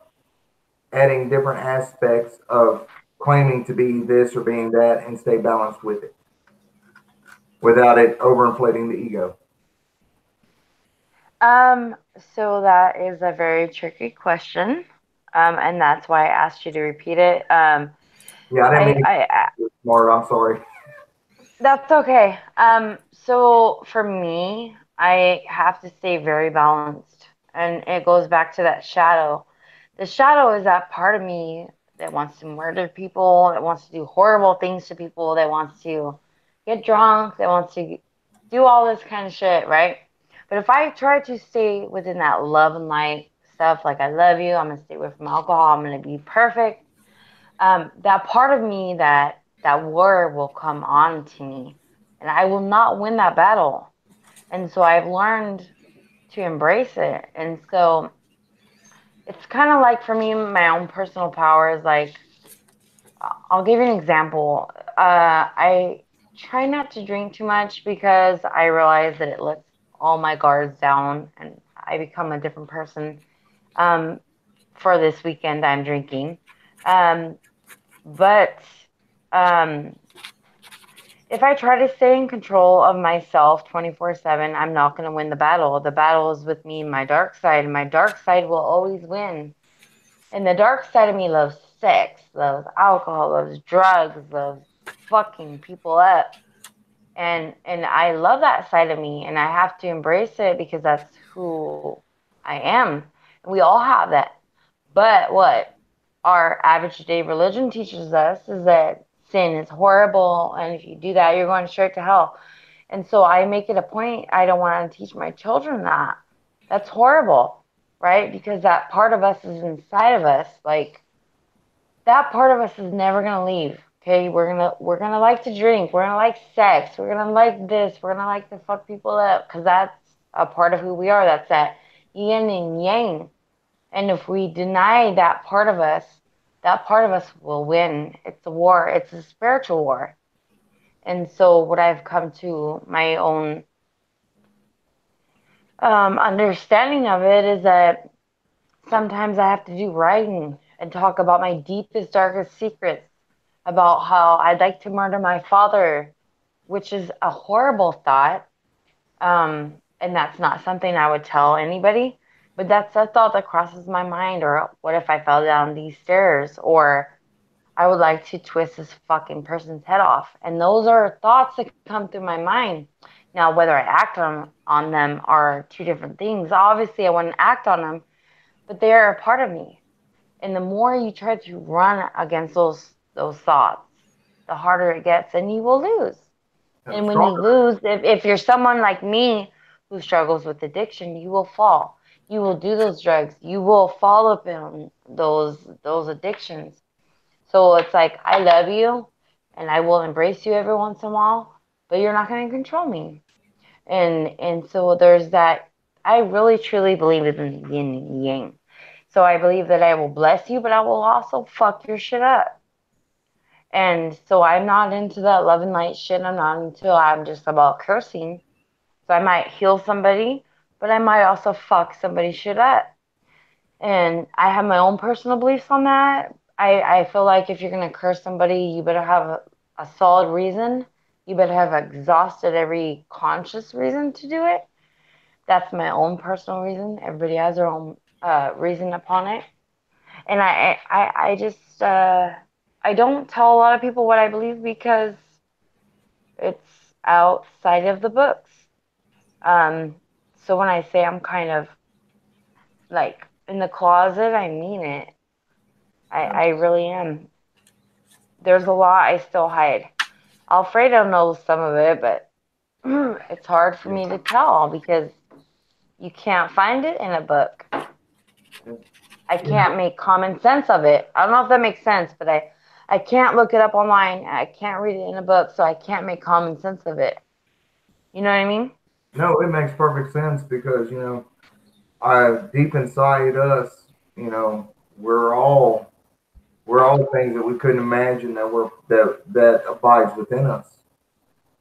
adding different aspects of claiming to be this or being that and stay balanced with it without it overinflating the ego? So that is a very tricky question. And that's why I asked you to repeat it. Yeah, I didn't mean I to be smart. I'm sorry. That's okay. So for me, I have to stay very balanced. And it goes back to that shadow. The shadow is that part of me that wants to murder people, that wants to do horrible things to people, that wants to get drunk, that wants to do all this kind of shit, right? But if I try to stay within that love and light stuff, like I love you, I'm gonna stay away from alcohol, I'm gonna be perfect. That part of me that war will come on to me, and I will not win that battle. And so I've learned to embrace it. And so it's kind of like for me, my own personal power is like, I'll give you an example. I try not to drink too much because I realize that it lets all my guards down and I become a different person. Um, for this weekend, I'm drinking. Um, but um, if I try to stay in control of myself 24/7, I'm not going to win the battle. The battle is with me and my dark side, and my dark side will always win. And the dark side of me loves sex, loves alcohol, loves drugs, loves fucking people up. And I love that side of me, and I have to embrace it because that's who I am. And we all have that. But what our average day religion teaches us is that sin is horrible, and if you do that, you're going straight to hell. And so I make it a point, I don't want to teach my children that. That's horrible, right? Because that part of us is inside of us. Like that part of us is never gonna leave. Okay, we're gonna like to drink, we're gonna like sex, we're gonna like this, we're gonna like to fuck people up, because that's a part of who we are. That's that yin and yang. And if we deny that part of us will win. It's a war. It's a spiritual war. And so what I've come to my own understanding of it is that sometimes I have to do writing and talk about my deepest, darkest secrets, about how I'd like to murder my father, which is a horrible thought. And that's not something I would tell anybody, but that's a thought that crosses my mind. Or what if I fell down these stairs? Or I would like to twist this fucking person's head off. And those are thoughts that come through my mind. Now, whether I act on them are two different things. Obviously, I wouldn't act on them, but they are a part of me. And the more you try to run against those thoughts, the harder it gets, and you will lose. I'm And when you stronger. lose, if you're someone like me who struggles with addiction, you will fall. You will do those drugs. You will fall up in those addictions. So it's like I love you, and I will embrace you every once in a while, but you're not going to control me. And so there's that. I really truly believe in yin and yang. So I believe that I will bless you, but I will also fuck your shit up. And so I'm not into that love and light shit. I'm just about cursing. So I might heal somebody, but I might also fuck somebody's shit up. And I have my own personal beliefs on that. I feel like if you're going to curse somebody, you better have a solid reason. You better have exhausted every conscious reason to do it. That's my own personal reason. Everybody has their own reason upon it. And I just, I don't tell a lot of people what I believe because it's outside of the books. Um, so when I say I'm kind of like in the closet, I mean it. I really am. There's a lot I still hide. Alfredo knows some of it, but it's hard for me to tell because you can't find it in a book. I can't make common sense of it. I don't know if that makes sense, but I can't look it up online. I can't read it in a book, so I can't make common sense of it. You know what I mean? No, it makes perfect sense because, deep inside us, we're all things that we couldn't imagine that abides within us,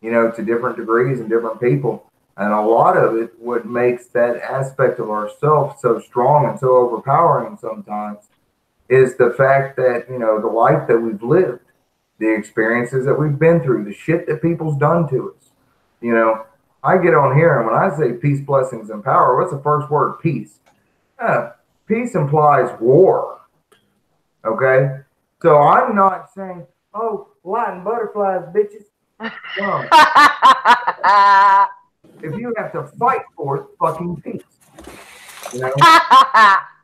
to different degrees and different people. And a lot of it, what makes that aspect of ourself so strong and so overpowering sometimes is the fact that, the life that we've lived, the experiences that we've been through, the shit that people's done to us. I get on here and when I say peace, blessings, and power, what's the first word? Peace. Peace implies war. Okay? So I'm not saying, oh, light and butterflies, bitches. No. If you have to fight for it, fucking peace.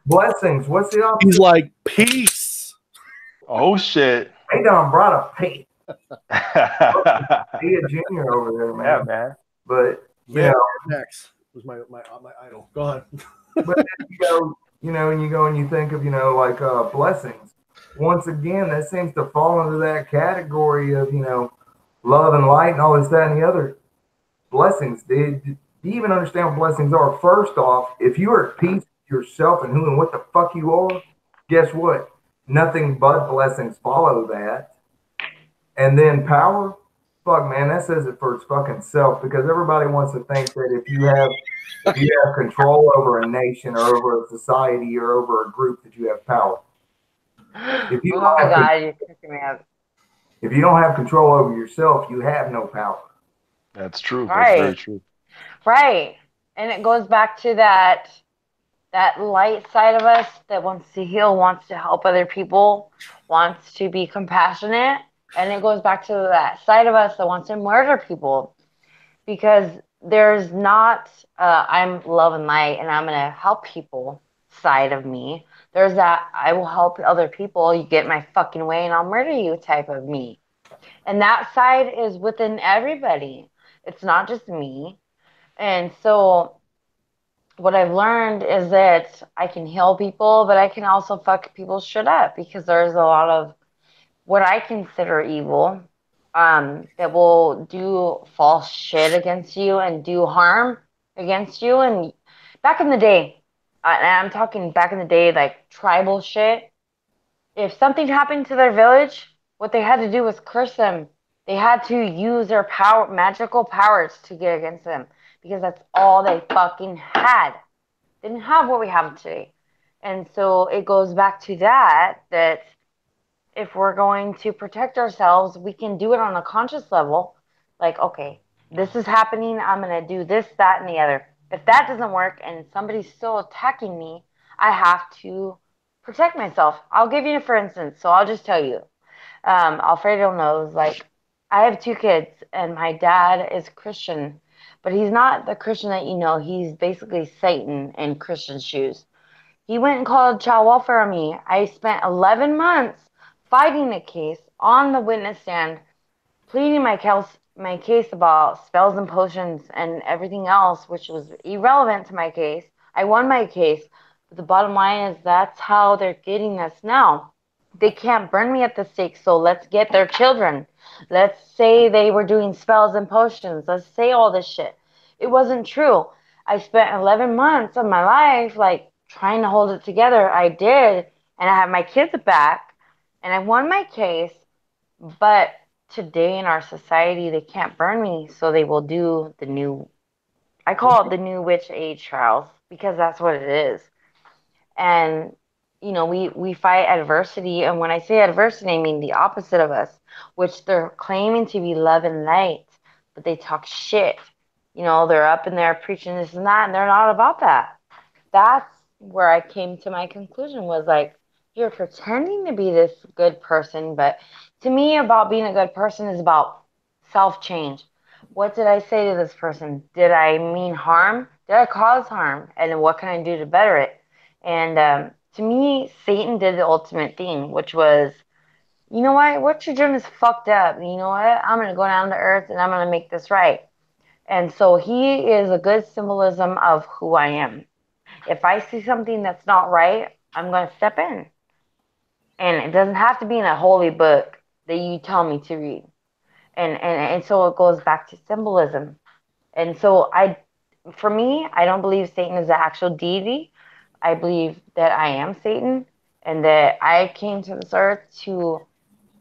Blessings. What's the opposite? He's like, peace. Oh, shit. They done brought a peace. Be a junior over there, man. Yeah, man. But, next was my idol. Go ahead. But and you go and you think of, like blessings. Once again, that seems to fall into that category of, love and light and all this, that, and the other. Blessings. Do you even understand what blessings are? First off, if you are at peace with yourself and who and what the fuck you are, guess what? Nothing but blessings follow that. And then power, fuck, man, that says it for its fucking self because everybody wants to think that if you have control over a nation or over a society or over a group that you have power. If you oh my God, you're kicking me up. If you don't have control over yourself, you have no power. That's true. Right. That's very true. Right. And it goes back to that light side of us that wants to heal, wants to help other people, wants to be compassionate. And it goes back to that side of us that wants to murder people. Because there's not, I'm love and light and I'm going to help people side of me. There's that, I will help other people. You get my fucking way and I'll murder you type of me. And that side is within everybody. It's not just me. And so what I've learned is that I can heal people, but I can also fuck people's shit up because there's a lot of what I consider evil that will do false shit against you and do harm against you. And back in the day, and I'm talking back in the day, like tribal shit, if something happened to their village, what they had to do was curse them. They had to use their power, magical powers to get against them because that's all they fucking had. They didn't have what we have today. And so it goes back to that if we're going to protect ourselves, we can do it on a conscious level. Like, okay, this is happening. I'm going to do this, that, and the other. If that doesn't work and somebody's still attacking me, I have to protect myself. I'll give you, for instance, so I'll just tell you. Alfredo knows, like, I have 2 kids, and my dad is Christian, but he's not the Christian that you know. He's basically Satan in Christian shoes. He went and called child welfare on me. I spent 11 months fighting the case on the witness stand, pleading my case about spells and potions and everything else, which was irrelevant to my case. I won my case, but the bottom line is that's how they're getting us now. They can't burn me at the stake, so let's get their children. Let's say they were doing spells and potions. Let's say all this shit. It wasn't true. I spent 11 months of my life, like, trying to hold it together. I did, and I have my kids back, and I won my case. But today in our society, they can't burn me, so they will do the new. I call it the new witch age trials because that's what it is. And we fight adversity, and when I say adversity, I mean the opposite of us, which they're claiming to be love and light, but they talk shit. They're up in there preaching this and that, and they're not about that. That's where I came to my conclusion, was like, you're pretending to be this good person, but to me, about being a good person is about self change. What did I say to this person? Did I mean harm? Did I cause harm? And then what can I do to better it? And to me, Satan did the ultimate thing, which was, you know what you're doing is fucked up. You know what? I'm going to go down to earth and I'm going to make this right. And so he is a good symbolism of who I am. If I see something that's not right, I'm going to step in. And it doesn't have to be in a holy book that you tell me to read. And so it goes back to symbolism. And so for me, I don't believe Satan is the actual deity. I believe that I am Satan and that I came to this earth to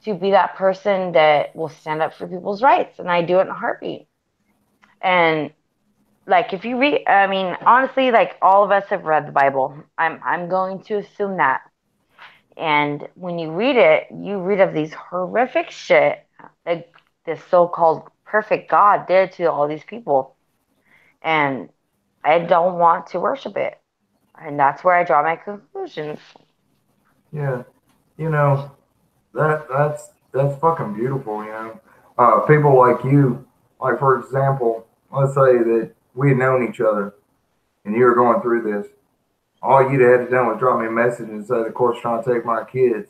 be that person that will stand up for people's rights, and I do it in a heartbeat. And like, if you read, I mean, honestly, like, all of us have read the Bible. I'm going to assume that. And when you read it, you read of these horrific shit that this so-called perfect God did to all these people. And I don't want to worship it. And that's where I draw my conclusions. Yeah, you know that's fucking beautiful. People like you, like for example, let's say that we had known each other and you were going through this. All you'd have had to do was drop me a message and say, "The court's trying to take my kids."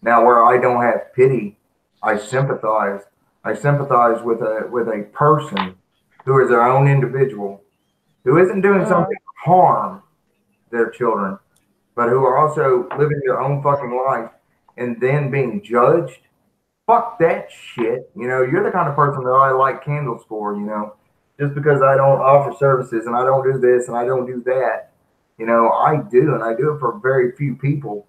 Now, where I don't have pity, I sympathize. I sympathize with a person who is their own individual, who isn't doing something to harm their children, but who are also living their own fucking life and then being judged. Fuck that shit. You're the kind of person that I light candles for, just because I don't offer services and I don't do this and I don't do that. I do, and I do it for very few people,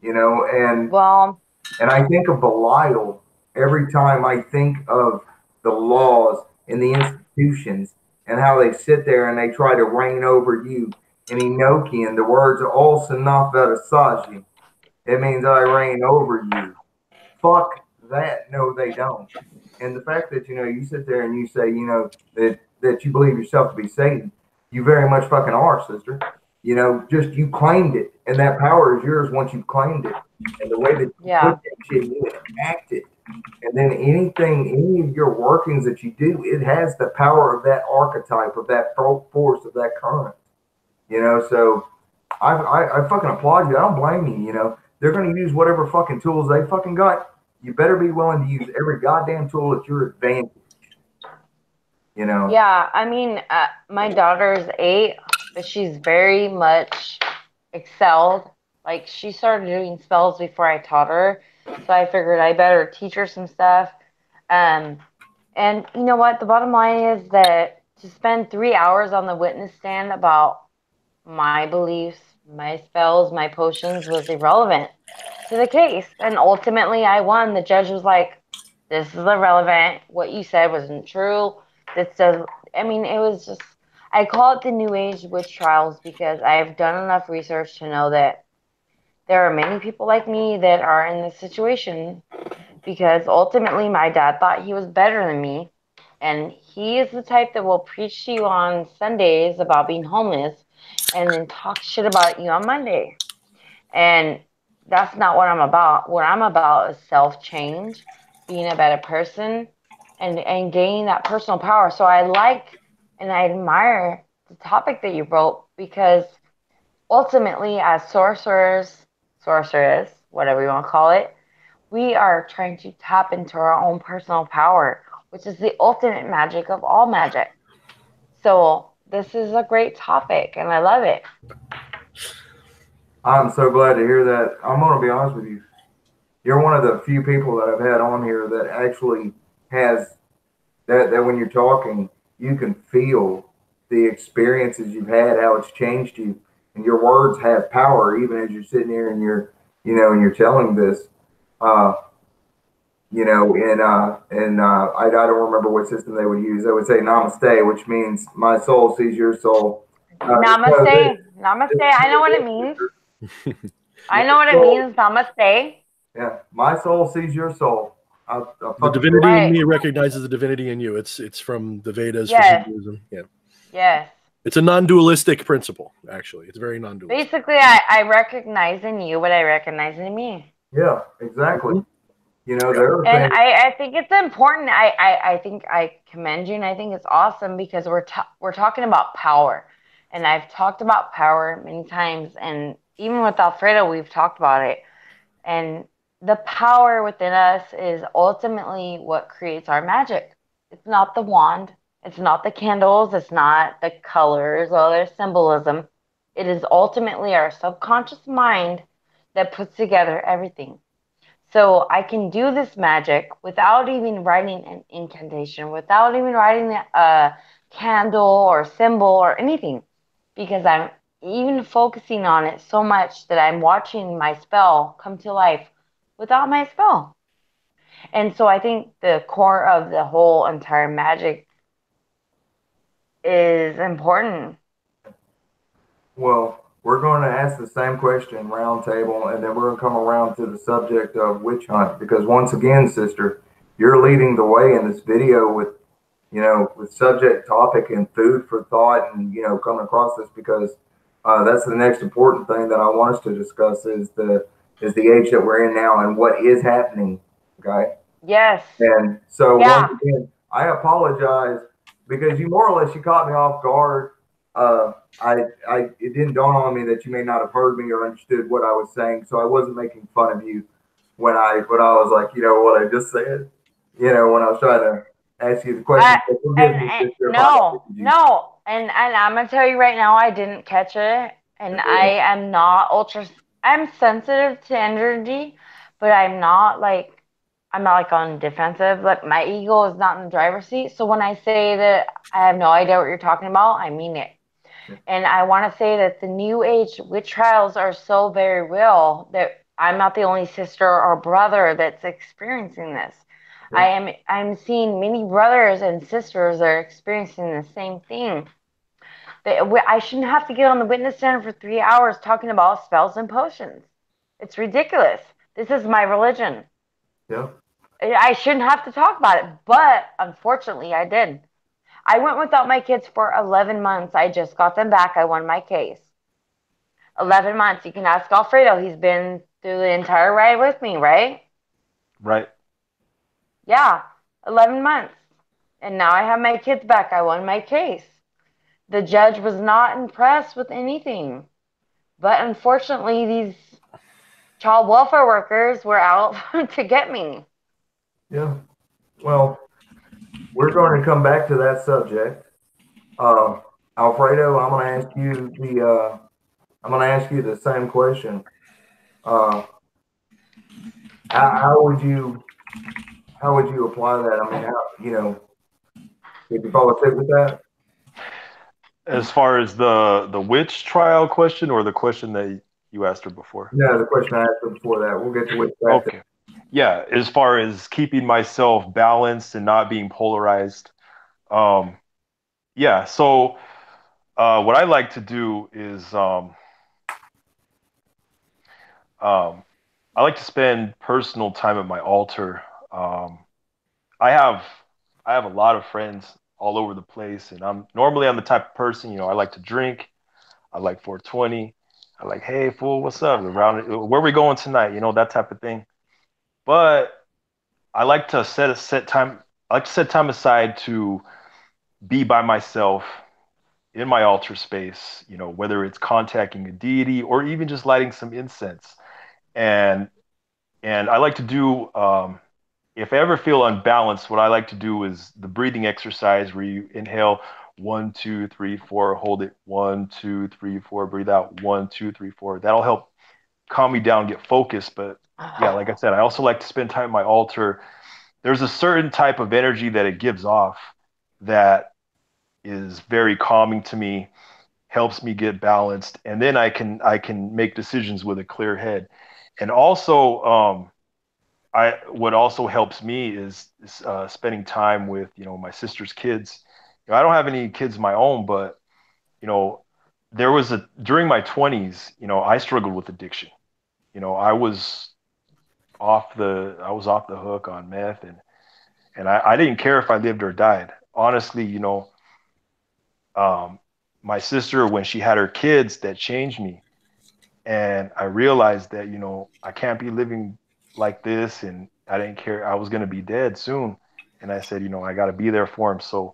and Well, I think of Belial every time I think of the laws and the institutions and how they sit there and they try to reign over you. In Enochian, the words are all sanaf verasaji. It means I reign over you. Fuck that. No, they don't. And the fact that, you sit there and you say, that you believe yourself to be Satan, you very much fucking are, sister. Just you claimed it. And that power is yours once you've claimed it. And the way that you put yeah. that shit in you and enact it. And then any of your workings that you do, it has the power of that archetype, of that force, of that current. So I fucking applaud you. I don't blame you. They're going to use whatever fucking tools they fucking got. You better be willing to use every goddamn tool at your advantage. Yeah, I mean, my daughter's 8, but she's very much excelled. Like, she started doing spells before I taught her, so I figured I better teach her some stuff. Um, and you know what? The bottom line is that to spend 3 hours on the witness stand about my beliefs, my spells, my potions was irrelevant to the case. And ultimately, I won. The judge was like, "This is irrelevant. What you said wasn't true. This does." I mean, it was just. I call it the New Age witch trials because I have done enough research to know that there are many people like me that are in this situation, because ultimately my dad thought he was better than me, and he is the type that will preach to you on Sundays about being homeless and then talk shit about you on Monday. And that's not what I'm about. What I'm about is self change, being a better person, and gaining that personal power. So I like and I admire the topic that you wrote, because ultimately, as sorcerers, whatever you want to call it, we are trying to tap into our own personal power, which is the ultimate magic of all magic. So this is a great topic, and I love it. I'm so glad to hear that. I'm going to be honest with you. You're one of the few people that I've had on here that actually has that when you're talking, you can feel the experiences you've had, how it's changed you. and your words have power, even as you're sitting here and and you're telling this. Uh, I don't remember what system they would use. They would say namaste, which means my soul sees your soul. Namaste. Namaste. I know what it means. I know what it means. Namaste. Yeah, my soul sees your soul. The divinity in Right. me recognizes the divinity in you. It's from the Vedas, from Yes. Hinduism. Yeah. Yes. It's a non-dualistic principle, actually. It's very non-dualistic. Basically, I recognize in you what I recognize in me. Yeah, exactly. There are And things. I think it's important. I think I commend you, and I think it's awesome because we're talking about power, and I've talked about power many times, and even with Alfredo, we've talked about it. And the power within us is ultimately what creates our magic. It's not the wand, it's not the candles, it's not the colors or their symbolism. It is ultimately our subconscious mind that puts together everything. So I can do this magic without even writing an incantation, without even writing a candle or symbol or anything, because I'm even focusing on it so much that I'm watching my spell come to life without my spell. And so I think the core of the whole entire magic is important. Well, we're going to ask the same question round table, and then we're going to come around to the subject of witch hunt. Because once again, sister, you're leading the way in this video with with subject, topic, and food for thought, and coming across this because that's the next important thing that I want us to discuss is the age that we're in now and what is happening. Okay. Yes. And so Yeah. once again, I apologize because you more or less you caught me off guard. It didn't dawn on me that you may not have heard me or understood what I was saying, so I wasn't making fun of you when I was like, what I just said. When I was trying to ask you the question. So forgive me, sister, if I No, offended you. no, and I'm gonna tell you right now, I didn't catch it, and I am not ultra. I'm sensitive to energy, but I'm not like on defensive. Like my ego is not in the driver's seat. So when I say that I have no idea what you're talking about, I mean it. And I want to say that the new age witch trials are so very real that I'm not the only sister or brother that's experiencing this. I'm seeing many brothers and sisters that are experiencing the same thing. I shouldn't have to get on the witness stand for 3 hours talking about spells and potions. It's ridiculous. This is my religion. Yeah. I shouldn't have to talk about it, but unfortunately, I did. I went without my kids for 11 months. I just got them back. I won my case. 11 months. You can ask Alfredo. He's been through the entire ride with me, right? Right. Yeah, 11 months. And now I have my kids back. I won my case. The judge was not impressed with anything. But unfortunately, these child welfare workers were out to get me. Yeah. Well, we're going to come back to that subject. Alfredo, I'm going to ask you the same question. How would you apply that? I mean, did you follow suit with that? As far as the witch trial question or the question that you asked her before? No, the question I asked her before that. We'll get to which. Okay. Yeah, as far as keeping myself balanced and not being polarized. Um, yeah, so what I like to do is um, I like to spend personal time at my altar. Um, I have I have a lot of friends all over the place, and I'm the type of person, I like to drink. I like 420. I like, hey, fool, what's up? Where we going tonight? That type of thing. But I like to set time. I like to set time aside to be by myself in my altar space. Whether it's contacting a deity or even just lighting some incense. And I like to do. If I ever feel unbalanced, what I like to do is the breathing exercise where you inhale 1, 2, 3, 4, hold it 1, 2, 3, 4, breathe out 1, 2, 3, 4. That'll help calm me down, get focused. But yeah, like I said, I also like to spend time at my altar. There's a certain type of energy that it gives off that is very calming to me, helps me get balanced, and then I can make decisions with a clear head. And also, what also helps me is spending time with my sister's kids. I don't have any kids of my own, but you know there was a during my 20s, I struggled with addiction. I was off the hook on meth, and I didn't care if I lived or died. Honestly, um, my sister, when she had her kids, that changed me. And I realized that, I can't be living like this. And I didn't care. I was going to be dead soon. And I said, I got to be there for him. So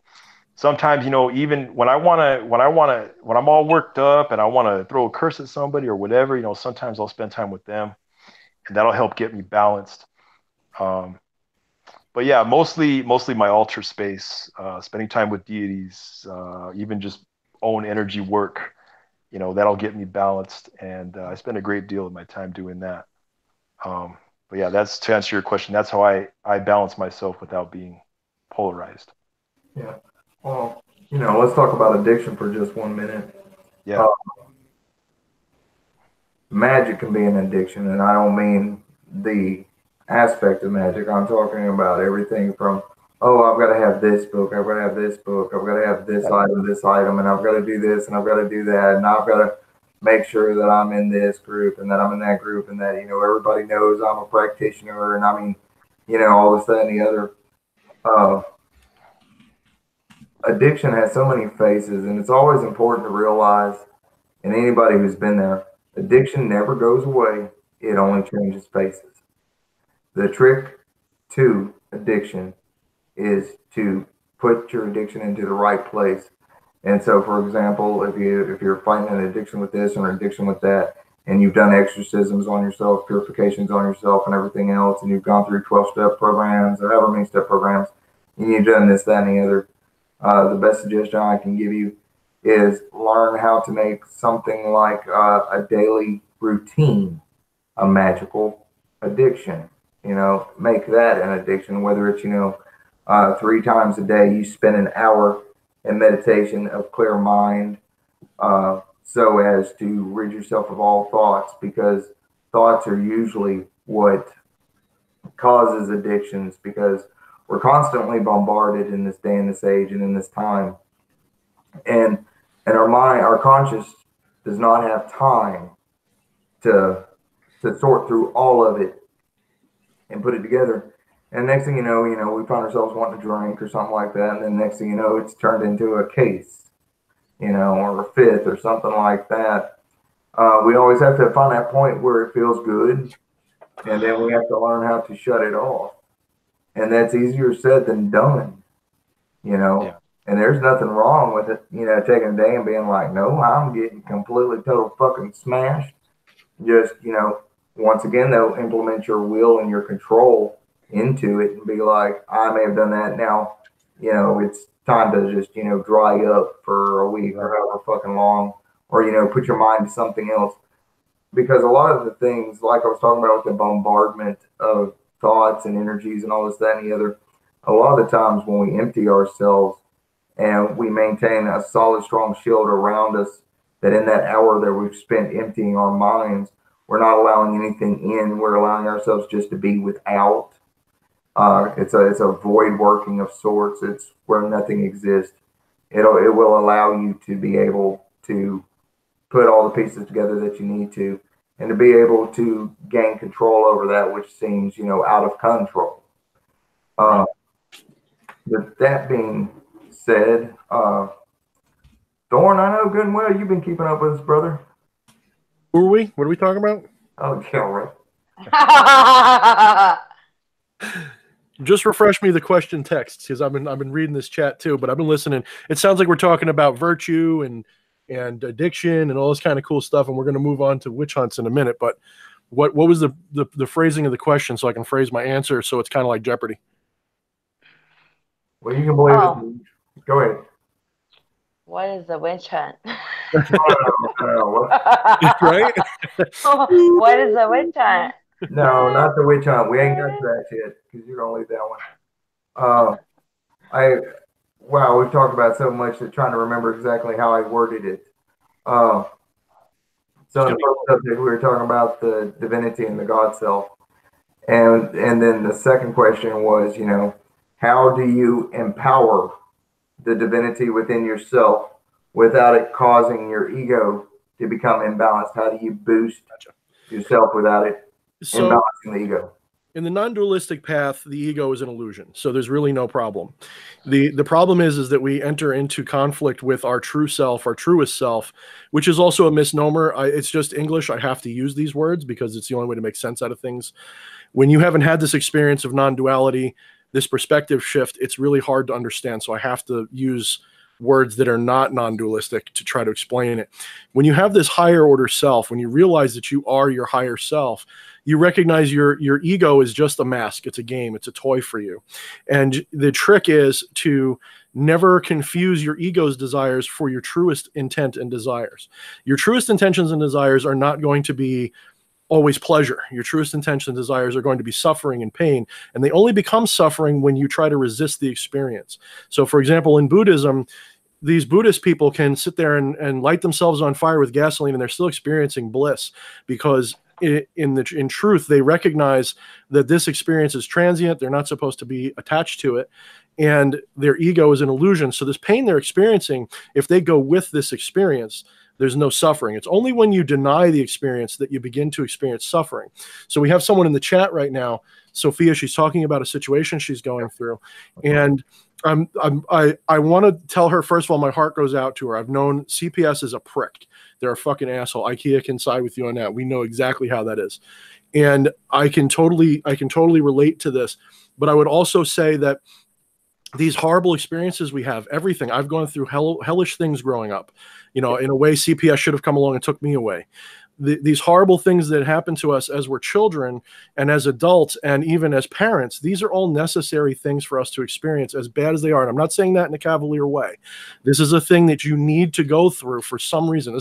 sometimes, even when I'm all worked up and I want to throw a curse at somebody or whatever, sometimes I'll spend time with them, and that'll help get me balanced. Um, but yeah, mostly my altar space, spending time with deities, even just own energy work, that'll get me balanced. And I spend a great deal of my time doing that. Um, but yeah, that's to answer your question. That's how I balance myself without being polarized. Yeah. Well, let's talk about addiction for just 1 minute. Yeah. Magic can be an addiction, and I don't mean the aspect of magic. I'm talking about everything from, oh, I've got to have this book, I've got to have this book, I've got to have this item, and I've got to do this, and I've got to do that, and I've got to make sure that I'm in this group and that I'm in that group, and that everybody knows I'm a practitioner, and I mean, all this, that, and the other. Addiction has so many faces, and it's always important to realize, and anybody who's been there, addiction never goes away. It only changes faces. The trick to addiction is to put your addiction into the right place. And so, for example, if you're fighting an addiction with this or an addiction with that, and you've done exorcisms on yourself, purifications on yourself, and everything else, and you've gone through 12-step programs or however many step programs, and you've done this, that, and the other, the best suggestion I can give you is learn how to make something like a daily routine a magical addiction. Make that an addiction, whether it's, 3 times a day, you spend an hour in meditation of clear mind, so as to rid yourself of all thoughts, because thoughts are usually what causes addictions, because we're constantly bombarded in this day and this age and in this time. And our mind, our conscious does not have time to sort through all of it and put it together. And next thing you know, we find ourselves wanting to drink or something like that. And then next thing you know, it's turned into a case, or a fifth or something like that. We always have to find that point where it feels good. And then we have to learn how to shut it off. And that's easier said than done, Yeah. And there's nothing wrong with it, taking a day and being like, no, I'm getting completely total fucking smashed. Just, once again, though, implement your will and your control into it and be like, I may have done that. Now, it's time to just, dry up for a week or however fucking long, or, put your mind to something else. Because a lot of the things, like I was talking about with the bombardment of thoughts and energies and all this, that, and the other, a lot of the times when we empty ourselves and we maintain a solid, strong shield around us, that in that hour that we've spent emptying our minds, we're not allowing anything in. We're allowing ourselves just to be without. It's a void working of sorts. It's where nothing exists. It will allow you to be able to put all the pieces together that you need to, and to be able to gain control over that which seems, out of control. With that being said, Thorn, I know good and well you've been keeping up with us, brother. Who are we? What are we talking about? Oh, yeah, right. Just refresh me the question text, because I've been reading this chat too, but I've been listening. It sounds like we're talking about virtue and addiction and all this kind of cool stuff, and we're going to move on to witch hunts in a minute. But what was the phrasing of the question, so I can phrase my answer so it's kind of like Jeopardy? Well, you can believe it. Go ahead. What is a witch hunt? Right? What is a witch hunt? No, not the witch hunt. We ain't got to that yet, because you're gonna leave that one. Wow, we've talked about so much that trying to remember exactly how I worded it. Uh, so in the first subject, we were talking about the divinity and the God self. And then the second question was, how do you empower the divinity within yourself without it causing your ego to become imbalanced? How do you boost yourself without it imbalancing the ego? In the non-dualistic path, the ego is an illusion, so there's really no problem. The problem is that we enter into conflict with our true self, our truest self, which is also a misnomer. It's just English. I have to use these words because it's the only way to make sense out of things. When you haven't had this experience of non-duality, this perspective shift, it's really hard to understand. So I have to use words that are not non-dualistic to try to explain it. When you have this higher order self, when you realize that you are your higher self, you recognize your ego is just a mask. It's a game. It's a toy for you. And the trick is to never confuse your ego's desires for your truest intent and desires. Your truest intentions and desires are not going to be always pleasure. Your truest intentions and desires are going to be suffering and pain, and they only become suffering when you try to resist the experience. So, for example, in Buddhism, these Buddhist people can sit there and light themselves on fire with gasoline, and they're still experiencing bliss because in truth, they recognize that this experience is transient. They're not supposed to be attached to it, and their ego is an illusion. So this pain they're experiencing, if they go with this experience, there's no suffering. It's only when you deny the experience that you begin to experience suffering. So we have someone in the chat right now, Sophia. She's talking about a situation she's going through, and I want to tell her, first of all, my heart goes out to her. I've known CPS is a prick. They're a fucking asshole. IKEA can side with you on that. We know exactly how that is, and I can totally relate to this. But I would also say that these horrible experiences we have, everything. I've gone through hellish things growing up. In a way, CPS should have come along and took me away. These horrible things that happen to us as we're children and as adults and even as parents, these are all necessary things for us to experience, as bad as they are. And I'm not saying that in a cavalier way. This is a thing that you need to go through for some reason.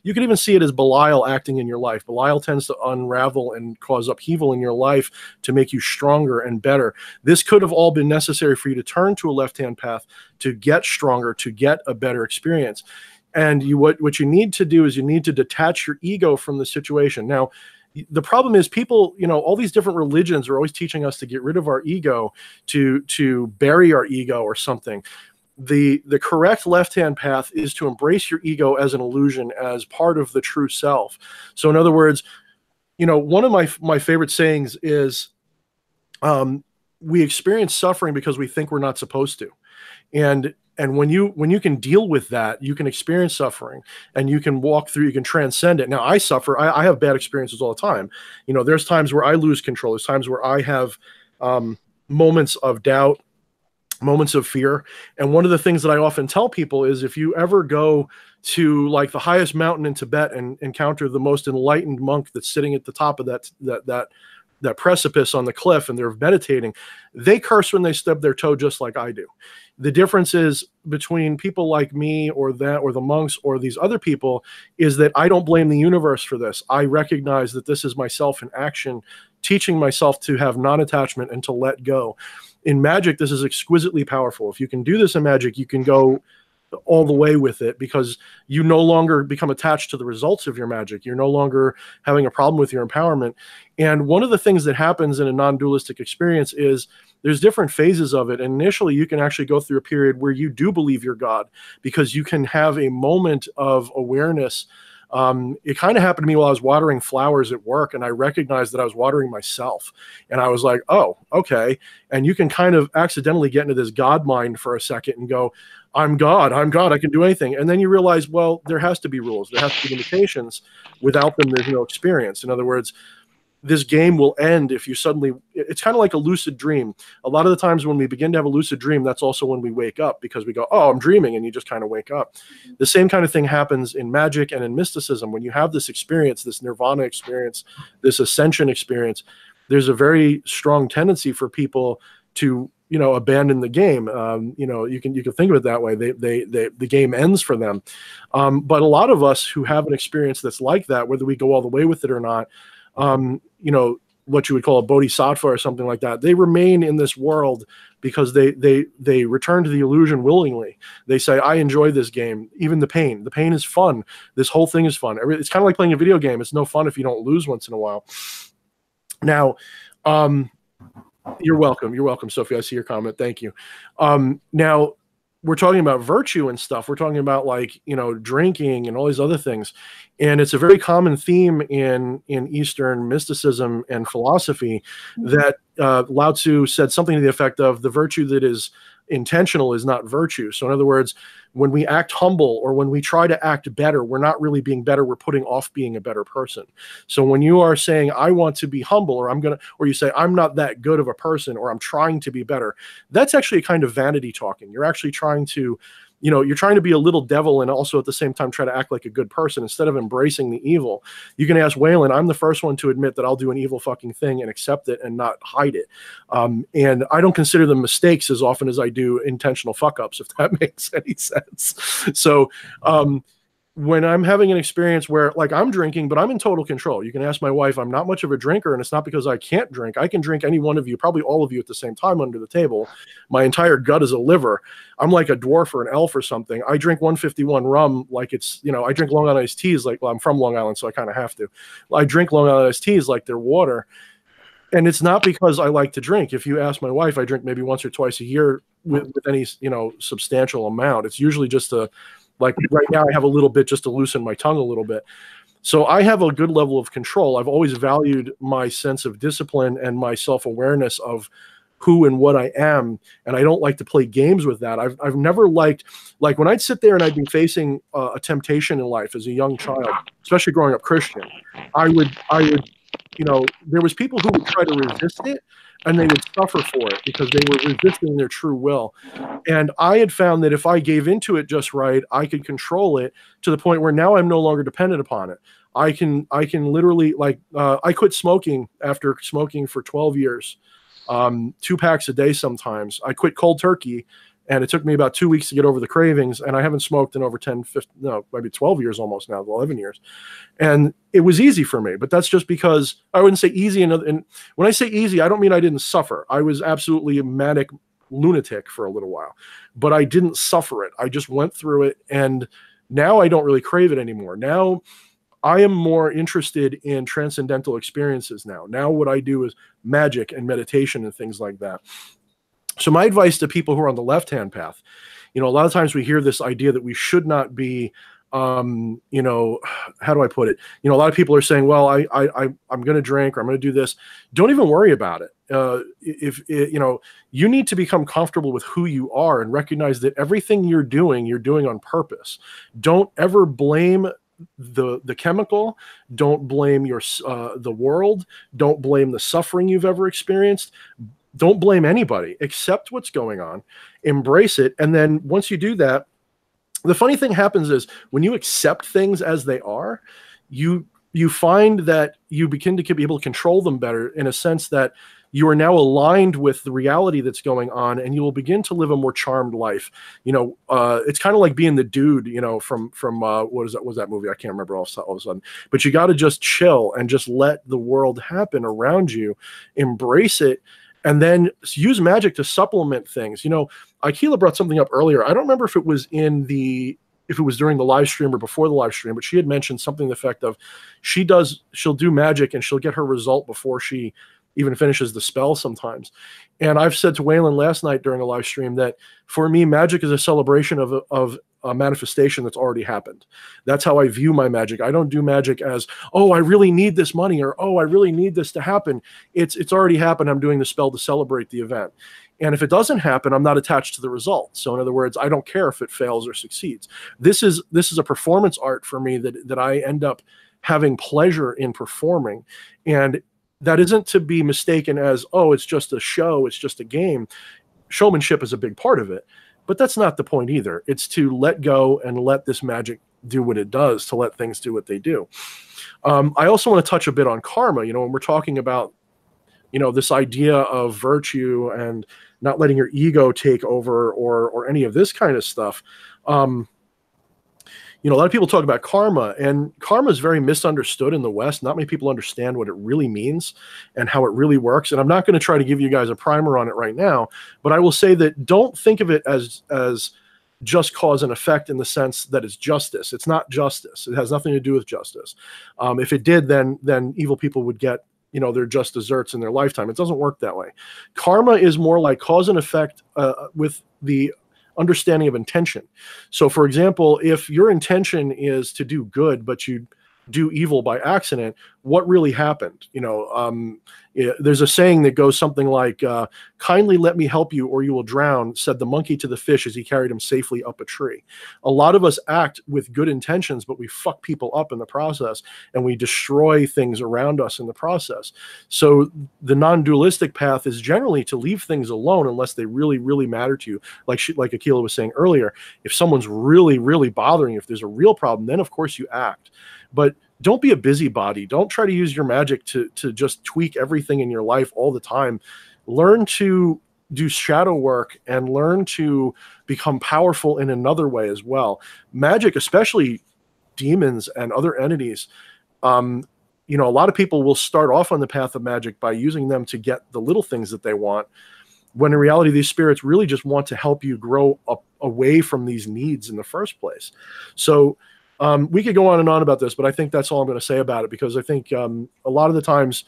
You can even see it as Belial acting in your life. Belial tends to unravel and cause upheaval in your life to make you stronger and better. This could have all been necessary for you to turn to a left-hand path, to get stronger, to get a better experience. And what you need to do is you need to detach your ego from the situation. Now, the problem is people, all these different religions are always teaching us to get rid of our ego, to bury our ego or something. The correct left-hand path is to embrace your ego as an illusion, as part of the true self. So in other words, one of my favorite sayings is, we experience suffering because we think we're not supposed to. And when you can deal with that, you can experience suffering and you can walk through, you can transcend it. Now, I suffer. I have bad experiences all the time. There's times where I lose control. There's times where I have moments of doubt, moments of fear. And one of the things that I often tell people is, if you ever go to like the highest mountain in Tibet and encounter the most enlightened monk that's sitting at the top of that precipice on the cliff and they're meditating, they curse when they stub their toe just like I do. The difference is between people like me or the monks or these other people is that I don't blame the universe for this. I recognize that this is myself in action, teaching myself to have non-attachment and to let go. In magic, this is exquisitely powerful. If you can do this in magic, you can go all the way with it because you no longer become attached to the results of your magic. You're no longer having a problem with your empowerment. And one of the things that happens in a non-dualistic experience is there's different phases of it. And initially, you can actually go through a period where you do believe you're God, because you can have a moment of awareness. It kind of happened to me while I was watering flowers at work, and I recognized that I was watering myself. And I was like, oh, okay. And you can kind of accidentally get into this God mind for a second and go, I'm God, I can do anything. And then you realize, well, there has to be rules. There has to be limitations. Without them, there's no experience. In other words, this game will end if you it's kind of like a lucid dream. A lot of the times when we begin to have a lucid dream, that's also when we wake up, because we go, oh, I'm dreaming, and you just kind of wake up. The same kind of thing happens in magic and in mysticism. When you have this experience, this nirvana experience, this ascension experience, there's a very strong tendency for people to abandon the game. You can think of it that way. The game ends for them. But a lot of us who have an experience that's like that, whether we go all the way with it or not, what you would call a bodhisattva or something like that. They remain in this world because they return to the illusion willingly. They say, I enjoy this game, even the pain. The pain is fun. This whole thing is fun. It's kind of like playing a video game. It's no fun if you don't lose once in a while. Now, you're welcome. You're welcome, Sophie. I see your comment. Thank you. Now, we're talking about virtue and stuff. We're talking about, like, you know, drinking and all these other things. And it's a very common theme in Eastern mysticism and philosophy that Lao Tzu said something to the effect of, the virtue that is intentional is not virtue. So in other words, when we act humble or when we try to act better, we're not really being better. We're putting off being a better person. So when you are saying, I want to be humble, or you say, I'm not that good of a person, or I'm trying to be better, that's actually a kind of vanity talking. You're actually trying to, you know, you're trying to be a little devil and also at the same time try to act like a good person instead of embracing the evil. You can ask Waylon, I'm the first one to admit that I'll do an evil fucking thing and accept it and not hide it. And I don't consider them mistakes as often as I do intentional fuck ups, if that makes any sense. So, when I'm having an experience where, like, I'm drinking, but I'm in total control. You can ask my wife, I'm not much of a drinker, and it's not because I can't drink. I can drink any one of you, probably all of you at the same time under the table. My entire gut is a liver. I'm like a dwarf or an elf or something. I drink 151 rum like it's, you know, I drink Long Island iced teas like, well, I'm from Long Island, so I kind of have to. I drink Long Island iced teas like they're water. And it's not because I like to drink. If you ask my wife, I drink maybe once or twice a year with any, you know, substantial amount. It's usually just like right now I have a little bit just to loosen my tongue a little bit. So I have a good level of control. I've always valued my sense of discipline and my self-awareness of who and what I am. And I don't like to play games with that. I've never liked, like when I'd sit there and I'd be facing a temptation in life as a young child, especially growing up Christian, I would, you know, there was people who would try to resist it and they would suffer for it because they were resisting their true will. And I had found that if I gave into it just right, I could control it to the point where now I'm no longer dependent upon it. I can literally, like, I quit smoking after smoking for 12 years, 2 packs a day sometimes. I quit cold turkey, and it took me about 2 weeks to get over the cravings, and I haven't smoked in over 10, 15, no, maybe 12 years almost now, 11 years. And it was easy for me, but that's just because I wouldn't say easy. And when I say easy, I don't mean I didn't suffer. I was absolutely a manic lunatic for a little while, but I didn't suffer it. I just went through it, and now I don't really crave it anymore. Now I am more interested in transcendental experiences now. Now what I do is magic and meditation and things like that. So my advice to people who are on the left-hand path, you know, a lot of times we hear this idea that we should not be, you know, how do I put it? You know, a lot of people are saying, well, I'm going to drink or I'm going to do this. Don't even worry about it. You know, you need to become comfortable with who you are and recognize that everything you're doing on purpose. Don't ever blame the chemical. Don't blame the world. Don't blame the suffering you've ever experienced. Don't blame anybody. Accept what's going on, embrace it. And then once you do that, the funny thing happens is when you accept things as they are, you find that you begin to be able to control them better, in a sense that you are now aligned with the reality that's going on, and you will begin to live a more charmed life. You know, it's kind of like being the dude, you know, from what was that movie? I can't remember all of a sudden. But you got to just chill and just let the world happen around you, embrace it, and then use magic to supplement things. You know, Akila brought something up earlier. I don't remember if it was during the live stream or before the live stream, but she had mentioned something to the effect of she'll do magic and she'll get her result before she even finishes the spell sometimes. And I've said to Waylon last night during a live stream that for me, magic is a celebration of a manifestation that's already happened. That's how I view my magic. I don't do magic as, oh, I really need this money, or, oh, I really need this to happen. It's already happened. I'm doing the spell to celebrate the event. And if it doesn't happen, I'm not attached to the result. So in other words, I don't care if it fails or succeeds. This is a performance art for me that I end up having pleasure in performing. And that isn't to be mistaken as, oh, it's just a show, it's just a game. Showmanship is a big part of it, but that's not the point either. It's to let go and let this magic do what it does, to let things do what they do. I also want to touch a bit on karma. You know, when we're talking about, you know, this idea of virtue and not letting your ego take over or any of this kind of stuff. You you know, a lot of people talk about karma, and karma is very misunderstood in the West. Not many people understand what it really means and how it really works. And I'm not going to try to give you guys a primer on it right now, but I will say that don't think of it as just cause and effect in the sense that it's justice. It's not justice. It has nothing to do with justice. If it did, then evil people would get, you know, their just desserts in their lifetime. It doesn't work that way. Karma is more like cause and effect with the understanding of intention. So, for example, if your intention is to do good, but you do evil by accident, what really happened? You know, there's a saying that goes something like, kindly let me help you or you will drown, said the monkey to the fish as he carried him safely up a tree. A lot of us act with good intentions, but we fuck people up in the process and we destroy things around us in the process. So the non-dualistic path is generally to leave things alone unless they really, really matter to you. Like Akila was saying earlier, if someone's really, really bothering you, if there's a real problem, then of course you act. But don't be a busybody. Don't try to use your magic to just tweak everything in your life all the time. Learn to do shadow work and learn to become powerful in another way as well. Magic, especially demons and other entities, you know, a lot of people will start off on the path of magic by using them to get the little things that they want, when in reality, these spirits really just want to help you grow up away from these needs in the first place. So we could go on and on about this, but I think that's all I'm going to say about it, because I think a lot of the times,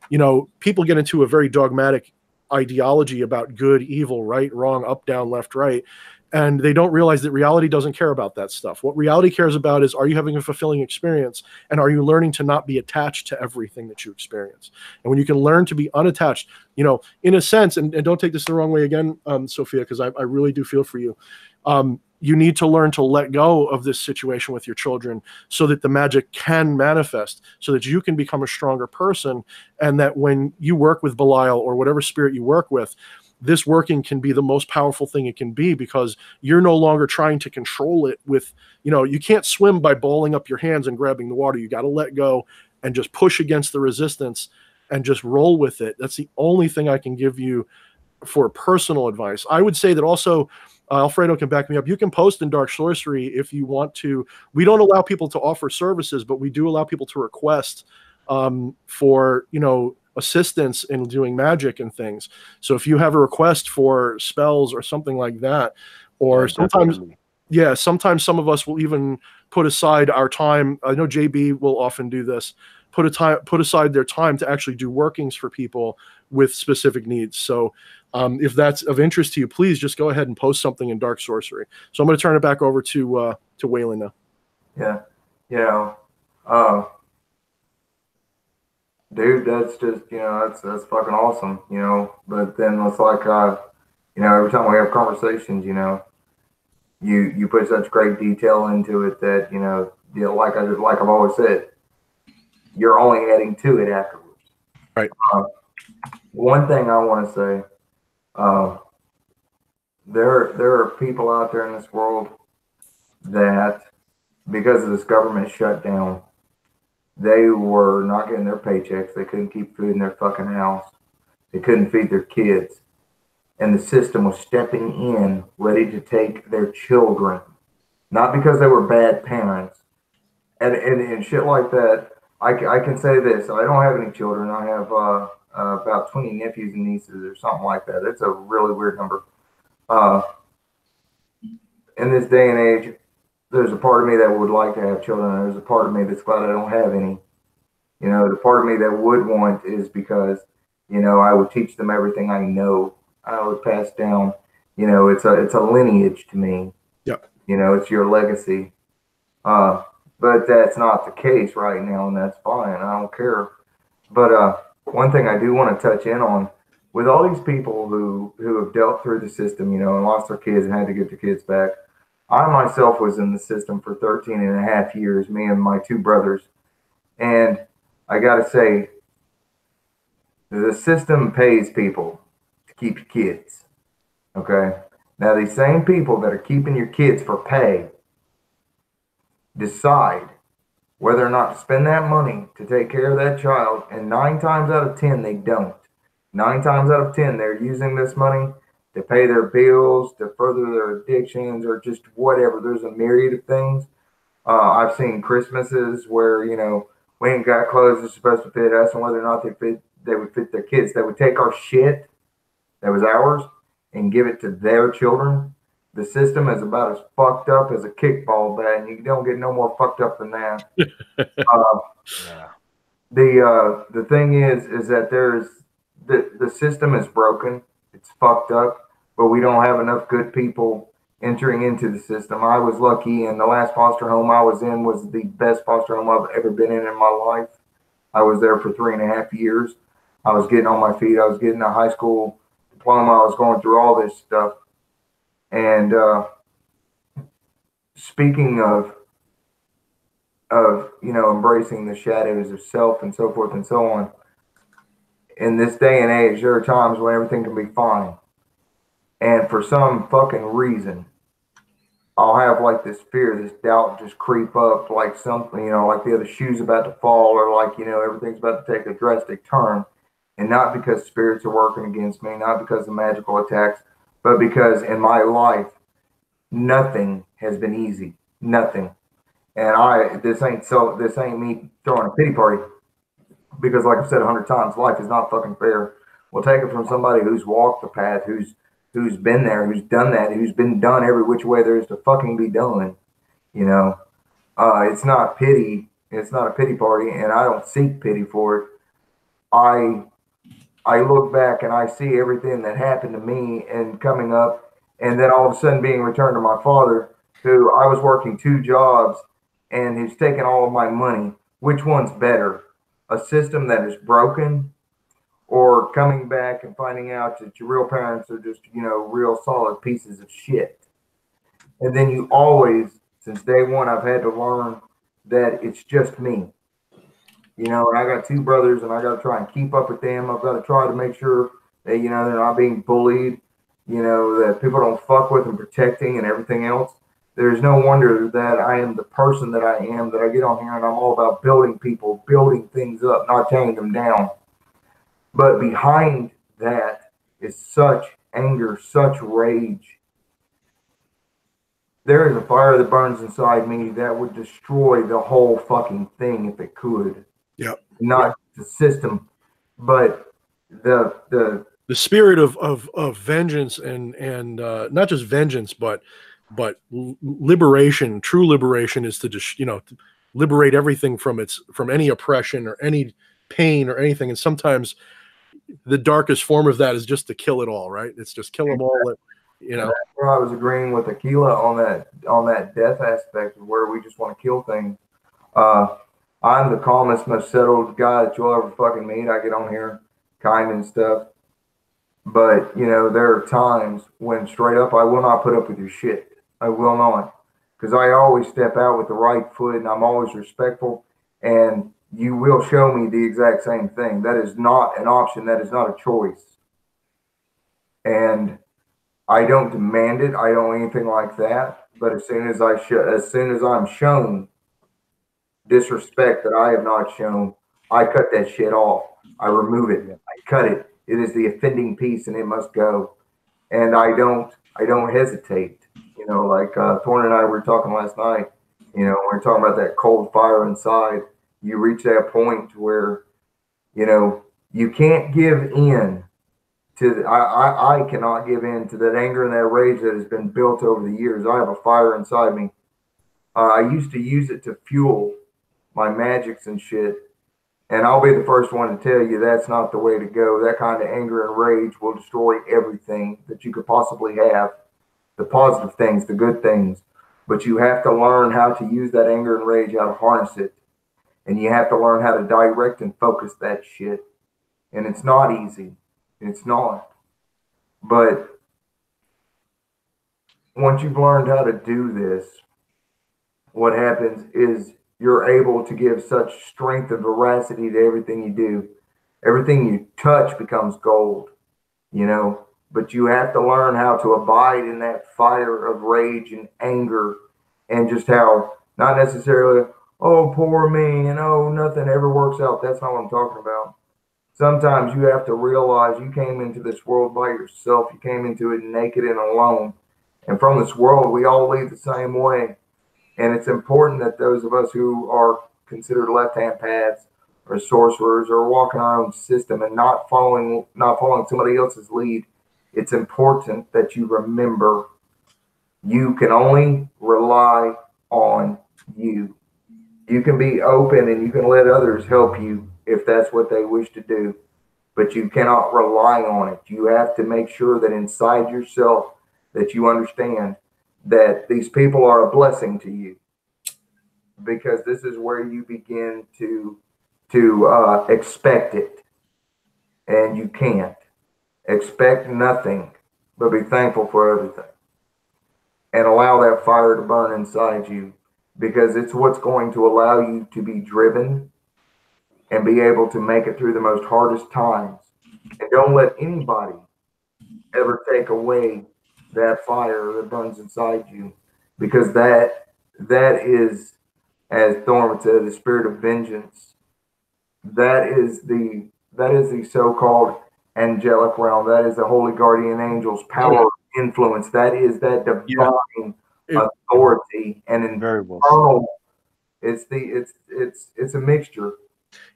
you know, people get into a very dogmatic ideology about good, evil, right, wrong, up, down, left, right, and they don't realize that reality doesn't care about that stuff. What reality cares about is, are you having a fulfilling experience, and are you learning to not be attached to everything that you experience? And when you can learn to be unattached, you know, in a sense, and don't take this the wrong way again, Sophia, because I really do feel for you. You need to learn to let go of this situation with your children so that the magic can manifest, so that you can become a stronger person, and that when you work with Belial or whatever spirit you work with, this working can be the most powerful thing it can be, because you're no longer trying to control it with, you know, you can't swim by balling up your hands and grabbing the water. You got to let go and just push against the resistance and just roll with it. That's the only thing I can give you for personal advice. I would say that also, Alfredo can back me up, you can post in Dark Sorcery if you want to. We don't allow people to offer services, but we do allow people to request for, you know, assistance in doing magic and things. So if you have a request for spells or something like that, or sometimes, yeah, sometimes some of us will even put aside our time. I know JB will often do this, put aside their time to actually do workings for people with specific needs. So if that's of interest to you, please just go ahead and post something in Dark Sorcery. So I'm going to turn it back over to Waylon now. Yeah, you know, dude, that's just, you know, that's fucking awesome, you know. But then it's like, you know, every time we have conversations, you know, you put such great detail into it that, you know, like I've always said, you're only adding to it afterwards. Right. One thing I want to say, there are people out there in this world that, because of this government shutdown, they were not getting their paychecks. They couldn't keep food in their fucking house. They couldn't feed their kids. And the system was stepping in, ready to take their children. Not because they were bad parents. And shit like that. I can say this. I don't have any children. I have about 20 nephews and nieces or something like that. It's a really weird number. In this day and age, there's a part of me that would like to have children. There's a part of me that's glad I don't have any. You know, the part of me that would want is because, you know, I would teach them everything I know. I would pass down, you know, it's a lineage to me. Yep. You know, it's your legacy. But that's not the case right now, and that's fine. I don't care. But one thing I do want to touch in on, with all these people who have dealt through the system, you know, and lost their kids and had to get their kids back. I myself was in the system for 13 and a half years, me and my two brothers. And I got to say, the system pays people to keep your kids. Okay? Now, these same people that are keeping your kids for pay decide whether or not to spend that money to take care of that child. And 9 times out of 10, they don't. 9 times out of 10, they're using this money to pay their bills, to further their addictions, or just whatever. There's a myriad of things. I've seen Christmases where, you know, we ain't got clothes that's supposed to fit us, and whether or not they would fit their kids. They would take our shit that was ours and give it to their children. The system is about as fucked up as a kickball bat, and you don't get no more fucked up than that. Yeah. The thing is that the system is broken. It's fucked up, but we don't have enough good people entering into the system. I was lucky, and the last foster home I was in was the best foster home I've ever been in my life. I was there for 3.5 years. I was getting on my feet. I was getting a high school diploma. I was going through all this stuff. And speaking of you know, embracing the shadows of self and so forth and so on, in this day and age, there are times when everything can be fine, and for some fucking reason, I'll have like this fear, this doubt just creep up, like something, you know, like the other shoe's about to fall, or like, you know, everything's about to take a drastic turn. And not because spirits are working against me, not because of magical attacks, but because in my life, nothing has been easy. Nothing. And this ain't me throwing a pity party, because like I've said 100 times, life is not fucking fair. We'll take it from somebody who's walked the path, who's been there, who's done that, who's been done every which way there is to fucking be done. You know, it's not pity. It's not a pity party, and I don't seek pity for it. I I look back and I see everything that happened to me and coming up, and then all of a sudden being returned to my father, who I was working 2 jobs, and he's taking all of my money. Which one's better? A system that is broken, or coming back and finding out that your real parents are just, you know, real solid pieces of shit? And then you always, since day one, I've had to learn that it's just me. You know, and I got 2 brothers, and I got to try and keep up with them. I've got to try to make sure that, you know, they're not being bullied, you know, that people don't fuck with them, protecting and everything else. There's no wonder that I am the person that I am, that I get on here and I'm all about building people, building things up, not tearing them down. But behind that is such anger, such rage. There is a fire that burns inside me that would destroy the whole fucking thing if it could. Yep. Not the system, but the spirit of vengeance, and not just vengeance, but liberation. True liberation is to just, you know, to liberate everything from any oppression or any pain or anything. And sometimes the darkest form of that is just to kill it all, right? It's just kill them all. You know, that's where I was agreeing with Aquila on that death aspect, of where we just want to kill things. I'm the calmest, most settled guy that you'll ever fucking meet. I get on here kind and stuff. But, you know, there are times when straight up I will not put up with your shit. I will not. Because I always step out with the right foot, and I'm always respectful. And you will show me the exact same thing. That is not an option. That is not a choice. And I don't demand it. I don't anything like that. But as soon as I'm shown disrespect that I have not shown, I cut that shit off. I remove it. I cut it. It is the offending piece, and it must go. And I don't hesitate. You know, like Thorne and I were talking last night. You know, we we're talking about that cold fire inside. You reach that point where, you know, you can't give in to. I cannot give in to that anger and that rage that has been built over the years. I have a fire inside me. I used to use it to fuel my magics and shit. And I'll be the first one to tell you that's not the way to go. That kind of anger and rage will destroy everything that you could possibly have, the positive things, the good things. But you have to learn how to use that anger and rage, how to harness it. And you have to learn how to direct and focus that shit. And it's not easy. It's not. But once you've learned how to do this, what happens is you're able to give such strength and veracity to everything you do. Everything you touch becomes gold, you know, but you have to learn how to abide in that fire of rage and anger, and just how, not necessarily, oh, poor me, and oh, nothing ever works out. That's not what I'm talking about. Sometimes you have to realize you came into this world by yourself. You came into it naked and alone. And from this world, we all leave the same way. And it's important that those of us who are considered left-hand paths or sorcerers or walking our own system and not following somebody else's lead, it's important that you remember you can only rely on you. You can be open and you can let others help you if that's what they wish to do, but you cannot rely on it. You have to make sure that inside yourself that you understand that these people are a blessing to you, because this is where you begin to expect it, and you can't expect nothing but be thankful for everything and allow that fire to burn inside you, because it's what's going to allow you to be driven and be able to make it through the most hardest times. And don't let anybody ever take away that fire that burns inside you, because that is, as Thorne would say, the spirit of vengeance. That is the so-called angelic realm. That is the holy guardian angel's power, influence. That is that divine authority and infernal. It's a mixture.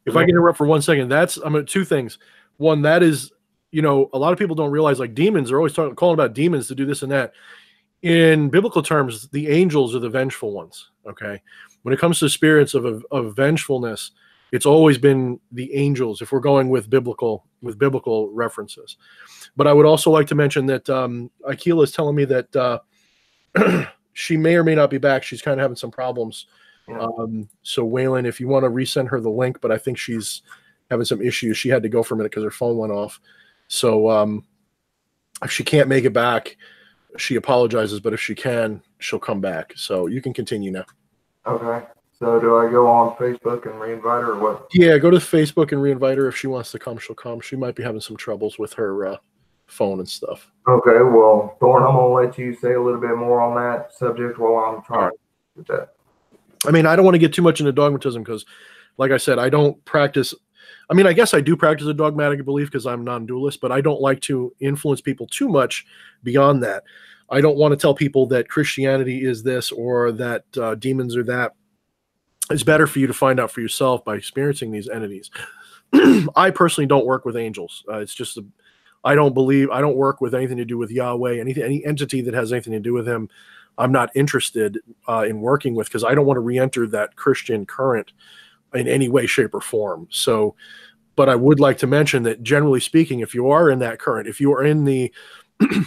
If I can interrupt for 1 second, two things. One, that is, a lot of people don't realize, like, demons are always calling about demons to do this and that. In biblical terms, the angels are the vengeful ones. Okay, when it comes to spirits of vengefulness, it's always been the angels, if we're going with biblical references. But I would also like to mention that Akila is telling me that she may or may not be back. She's kind of having some problems. Yeah. So Waylon, if you want to resend her the link, but I think she's having some issues. She had to go for a minute because her phone went off. So if she can't make it back, she apologizes, but if she can, she'll come back. So you can continue now. Okay. So do I go on Facebook and reinvite her or what? Yeah, go to Facebook and reinvite her. If she wants to come, she'll come. She might be having some troubles with her phone and stuff. Okay, well, Thorne, I'm going to let you say a little bit more on that subject while I'm trying to get that. I mean, I don't want to get too much into dogmatism because, like I said, I don't practice. I mean, I guess I do practice a dogmatic belief because I'm non-dualist, but I don't like to influence people too much beyond that. I don't want to tell people that Christianity is this or that demons are that. It's better for you to find out for yourself by experiencing these entities. I personally don't work with angels. It's just I don't work with anything to do with Yahweh, any entity that has anything to do with him. I'm not interested in working with, because I don't want to re-enter that Christian current in any way, shape, or form. So, but I would like to mention that generally speaking, if you are in that current, if you are in the,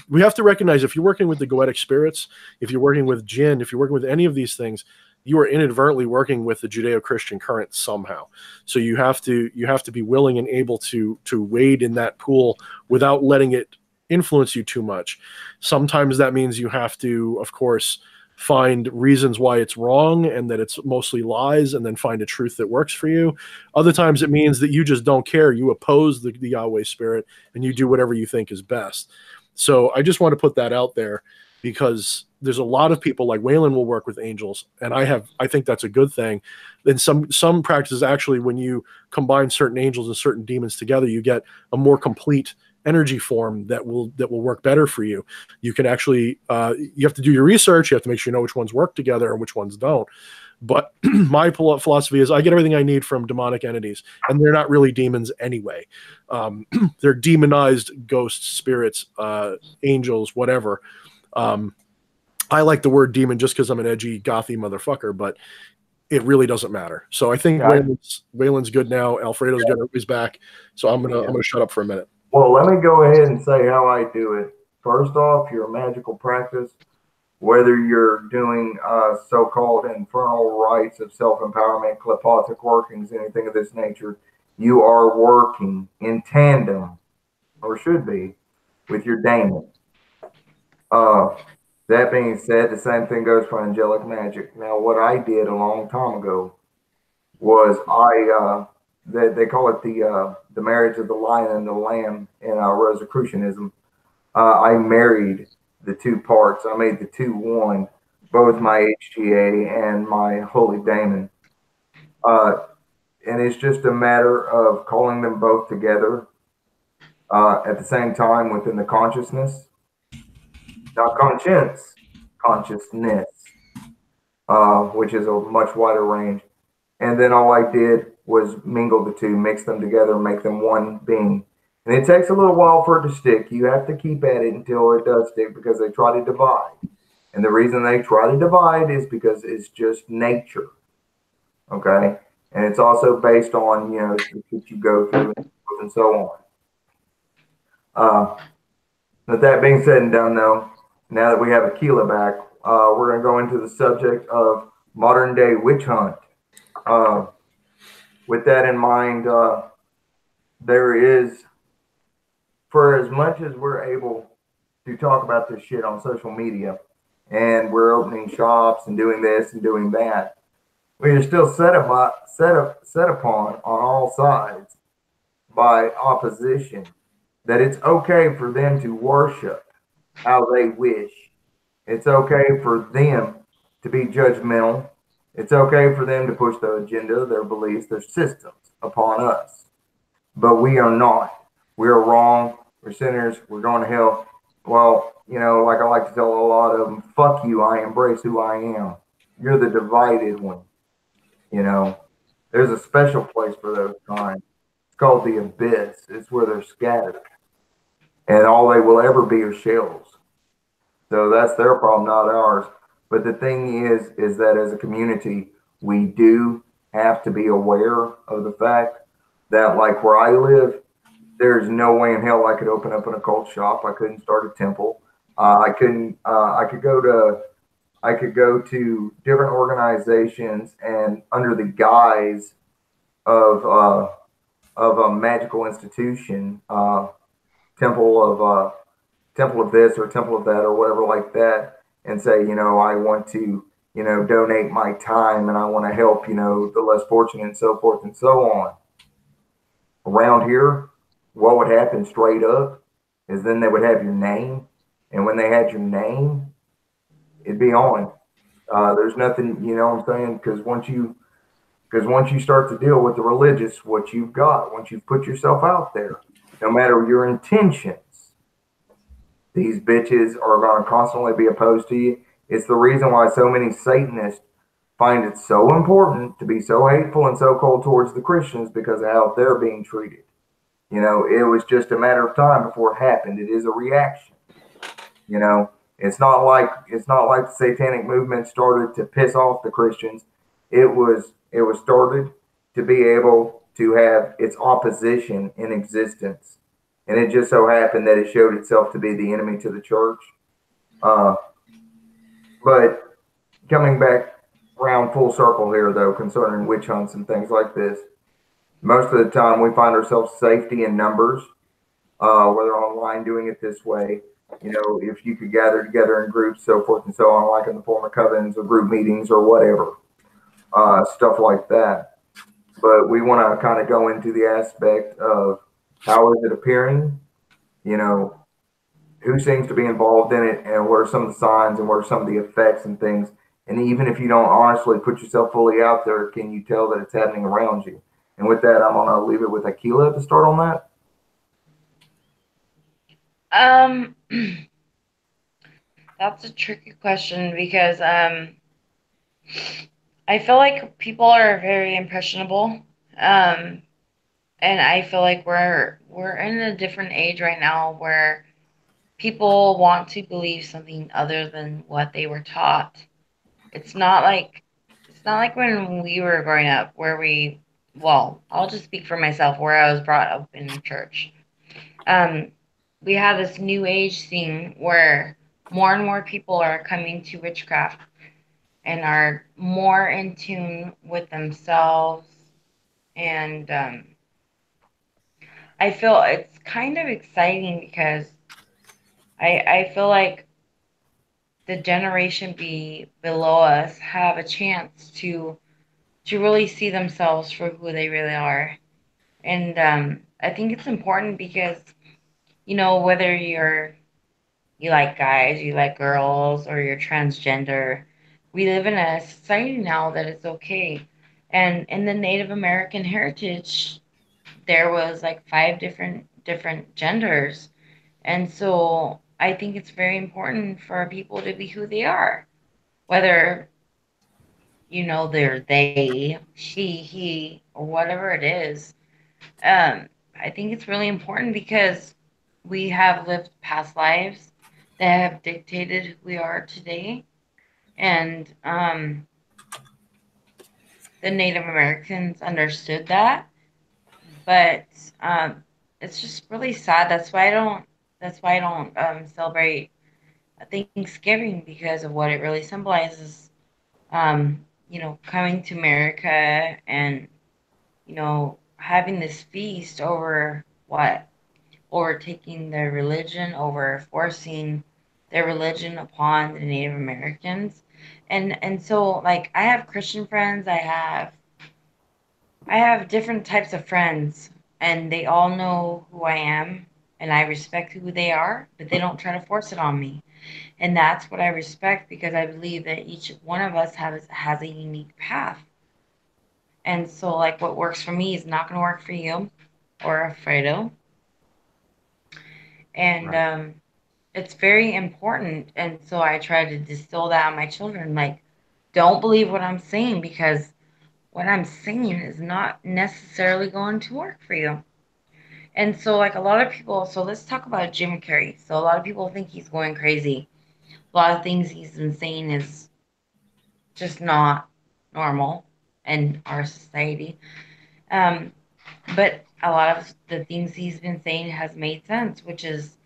we have to recognize if you're working with the goetic spirits, if you're working with jinn, if you're working with any of these things, you are inadvertently working with the Judeo-Christian current somehow. So you have to be willing and able to wade in that pool without letting it influence you too much. Sometimes that means you have to, of course, find reasons why it's wrong and that it's mostly lies, and then find a truth that works for you. Other times it means that you just don't care. You oppose the Yahweh spirit and you do whatever you think is best. So I just want to put that out there, because there's a lot of people, like Waylon will work with angels, and I think that's a good thing. Then some practices, actually, when you combine certain angels and certain demons together, you get a more complete energy form that will work better for you. You can actually you have to do your research. You have to make sure you know which ones work together and which ones don't. But my philosophy is I get everything I need from demonic entities, and they're not really demons anyway. They're demonized ghosts, spirits, angels, whatever. I like the word demon just because I'm an edgy, gothy motherfucker, but it really doesn't matter. So I think Waylon's good now. Alfredo's good. He's back. So I'm gonna shut up for a minute. Well, let me go ahead and say how I do it. First off, your magical practice, whether you're doing so-called infernal rites of self-empowerment, klepothic workings, anything of this nature, you are working in tandem, or should be, with your daemon. That being said, the same thing goes for angelic magic. Now, what I did a long time ago was they call it the marriage of the lion and the lamb in Rosicrucianism. I married the two parts. I made the two one, both my HGA and my holy daemon. And it's just a matter of calling them both together at the same time within the consciousness. Not conscience, consciousness. which is a much wider range. And then all I did was mingle the two, mix them together, make them one being. And it takes a little while for it to stick. You have to keep at it until it does stick because they try to divide. And the reason they try to divide is because it's just nature. Okay. And it's also based on, the shit you go through and so on. With that being said and done, though, now that we have Aquila back, we're going to go into the subject of modern day witch hunt. Uh, with that in mind, there is, for as much as we're able to talk about this shit on social media, and we're opening shops and doing this and doing that, we are still set upon on all sides by opposition that it's okay for them to worship how they wish. It's okay for them to be judgmental. It's okay for them to push their agenda, their beliefs, their systems upon us. But we are not. We are wrong. We're sinners. We're going to hell. Well, like I like to tell a lot of them, fuck you. I embrace who I am. You're the divided one. There's a special place for those kinds. It's called the abyss. It's where they're scattered. And all they will ever be are shells. So that's their problem, not ours. But the thing is that as a community, we do have to be aware of the fact that, like where I live, there's no way in hell I could open up an occult shop. I couldn't start a temple. I couldn't. I could go to different organizations and under the guise of a magical institution, temple of temple of this or temple of that or whatever like that, and say, I want to, donate my time and I want to help, the less fortunate and so forth and so on. Around here, what would happen straight up is then they would have your name, and when they had your name, it'd be on. There's nothing, what I'm saying, because once you start to deal with the religious, what you've got, once you've put yourself out there, no matter your intentions, these bitches are going to constantly be opposed to you. It's the reason why so many Satanists find it so important to be so hateful and so cold towards the Christians because of how they're being treated. It was just a matter of time before it happened. It is a reaction. It's not like the satanic movement started to piss off the Christians. It was started to be able to have its opposition in existence. And it just so happened that it showed itself to be the enemy to the church. But coming back around full circle here, though, concerning witch hunts and things like this, most of the time we find ourselves safety in numbers, whether online doing it this way. If you could gather together in groups, so forth and so on, like in the form of covens or group meetings or whatever, stuff like that. But we want to kind of go into the aspect of how is it appearing, who seems to be involved in it, and what are some of the signs and what are some of the effects and things. And even if you don't honestly put yourself fully out there, can you tell that it's happening around you? And with that, I'm going to leave it with Aquila to start on that. That's a tricky question because I feel like people are very impressionable. And I feel like we're in a different age right now where people want to believe something other than what they were taught. It's not like when we were growing up where I'll just speak for myself where I was brought up in church. Um, we have this new age thing where more and more people are coming to witchcraft and are more in tune with themselves. And I feel it's kind of exciting because I feel like the generation below us have a chance to really see themselves for who they really are. And I think it's important because whether you like guys, you like girls, or you're transgender, we live in a society now that it's okay. And in the Native American heritage, there was like five different genders. And so I think it's very important for people to be who they are, whether they're they, she, he, or whatever it is. I think it's really important because we have lived past lives that have dictated who we are today. And the Native Americans understood that. But um, it's just really sad. That's why I don't celebrate Thanksgiving, because of what it really symbolizes. Coming to America and having this feast over what? Overtaking their religion, over forcing their religion upon the Native Americans. And so, like, I have Christian friends, I have different types of friends, and they all know who I am, and I respect who they are, but they don't try to force it on me. And that's what I respect, because I believe that each one of us has a unique path. And so, like, what works for me is not going to work for you or Alfredo. And Right. it's very important. And so I try to distill that on my children. Like, don't believe what I'm saying, because what I'm saying is not necessarily going to work for you. And so, like, a lot of people, so let's talk about Jim Carrey. So, a lot of people think he's going crazy. A lot of things he's been saying is just not normal in our society. Um, but a lot of the things he's been saying has made sense, which is,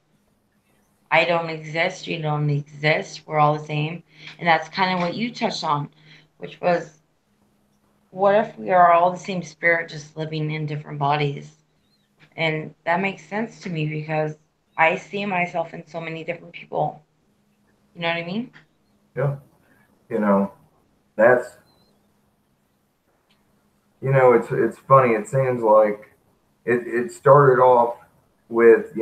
I don't exist, you don't exist, we're all the same. And that's kind of what you touched on, which was, what if we are all the same spirit just living in different bodies? And that makes sense to me, because I see myself in so many different people. You know what I mean? Yeah. You know, that's, it's funny. It seems like it started off with,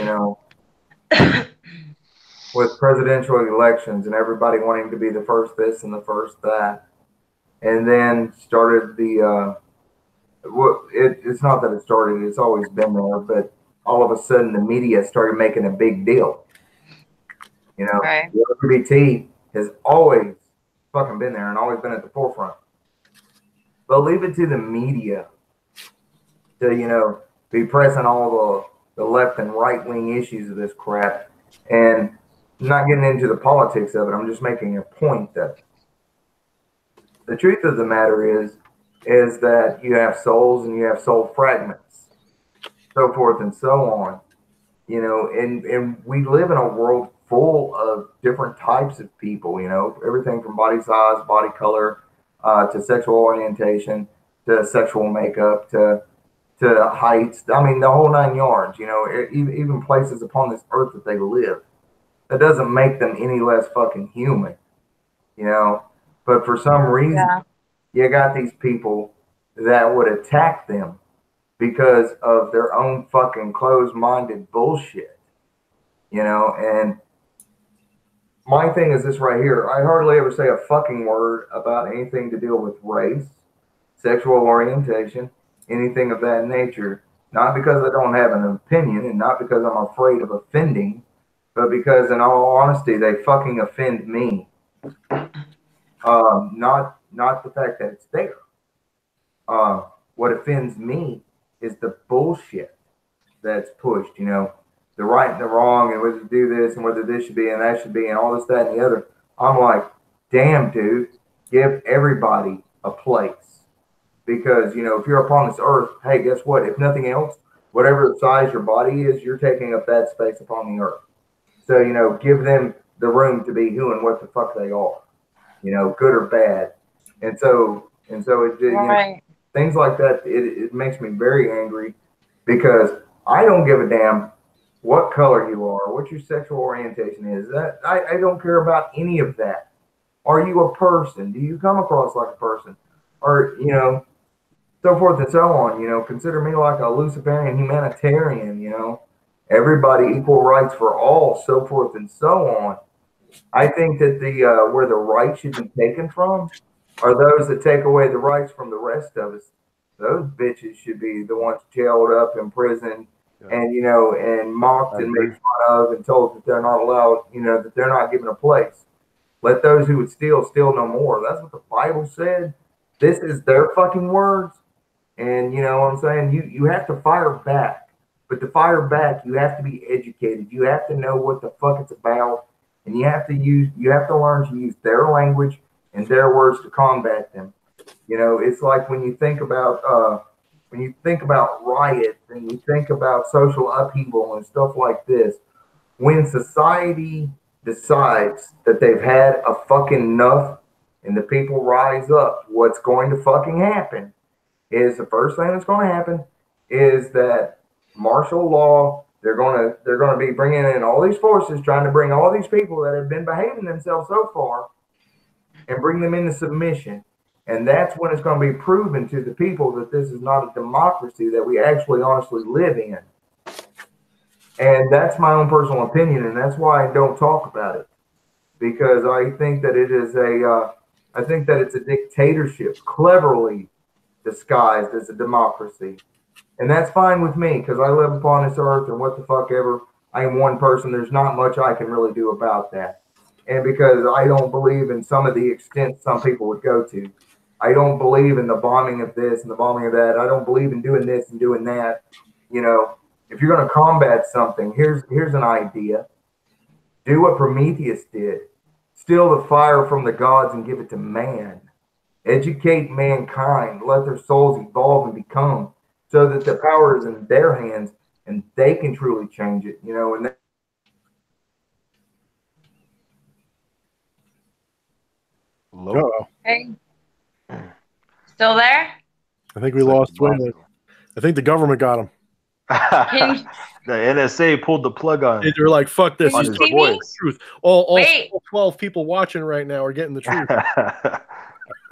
with presidential elections and everybody wanting to be the first this and the first that. And then started it's not that it started, it's always been there, but all of a sudden the media started making a big deal. Right. The LGBT has always fucking been there and always been at the forefront. But leave it to the media to, be pressing all the left and right wing issues of this crap. And I'm not getting into the politics of it. I'm just making a point that the truth of the matter is that you have souls and you have soul fragments, so forth and so on. And we live in a world full of different types of people, everything from body size, body color, to sexual orientation, to sexual makeup, to heights. I mean, the whole nine yards, even places upon this earth that they live. That doesn't make them any less fucking human, you know. But for some reason, Yeah. you got these people that would attack them because of their own fucking closed minded bullshit, And my thing is this right here. I hardly ever say a fucking word about anything to deal with race, sexual orientation, anything of that nature. Not because I don't have an opinion and not because I'm afraid of offending, but because, in all honesty, they fucking offend me. Not the fact that it's there. What offends me is the bullshit that's pushed. The right and the wrong, and whether to do this and whether this should be and that should be and all this, that, and the other. I'm like, damn, dude, give everybody a place. Because, if you're upon this earth, hey, guess what? If nothing else, whatever the size your body is, you're taking up that space upon the earth. So, give them the room to be who and what the fuck they are, good or bad. And so Right. things like that, it makes me very angry because I don't give a damn what color you are, what your sexual orientation is. That I don't care about any of that. Are you a person? Do you come across like a person? Or, so forth and so on. Consider me like a Luciferian humanitarian, everybody equal rights for all, so forth and so on. I think that the where the rights should be taken from are those that take away the rights from the rest of us. Those bitches should be the ones jailed up, imprisoned, Yeah, and and mocked I and made agree. fun of, and told that they're not allowed, that they're not given a place. Let those who would steal no more. That's what the Bible said. This is their fucking words. And you know what I'm saying? You have to fire back. But to fire back, you have to be educated. You have to know what the fuck it's about. And you have to learn to use their language and their words to combat them. You know, it's like when you think about riots and you think about social upheaval and stuff like this, when society decides that they've had a fucking enough and the people rise up, what's going to fucking happen is the first thing that's going to happen is that martial law. They're going to be bringing in all these forces, trying to bring all these people that have been behaving themselves so far, and bring them into submission. And that's when it's going to be proven to the people that this is not a democracy that we actually honestly live in. And that's my own personal opinion, and that's why I don't talk about it, because I think that it's a dictatorship, cleverly disguised as a democracy. And that's fine with me because I live upon this earth and what the fuck ever. I am one person. There's not much I can really do about that. And because I don't believe in some of the extent some people would go to. I don't believe in the bombing of this and the bombing of that. I don't believe in doing this and doing that. You know, if you're going to combat something, here's an idea. Do what Prometheus did. Steal the fire from the gods and give it to man. Educate mankind. Let their souls evolve and become, so that the power is in their hands and they can truly change it, you know. And Uh-oh. Hey, still there? I think we lost Wayland. I think the government got him. The NSA pulled the plug on. They were like, "Fuck this." On He's his telling voice. the truth. All 12 people watching right now are getting the truth.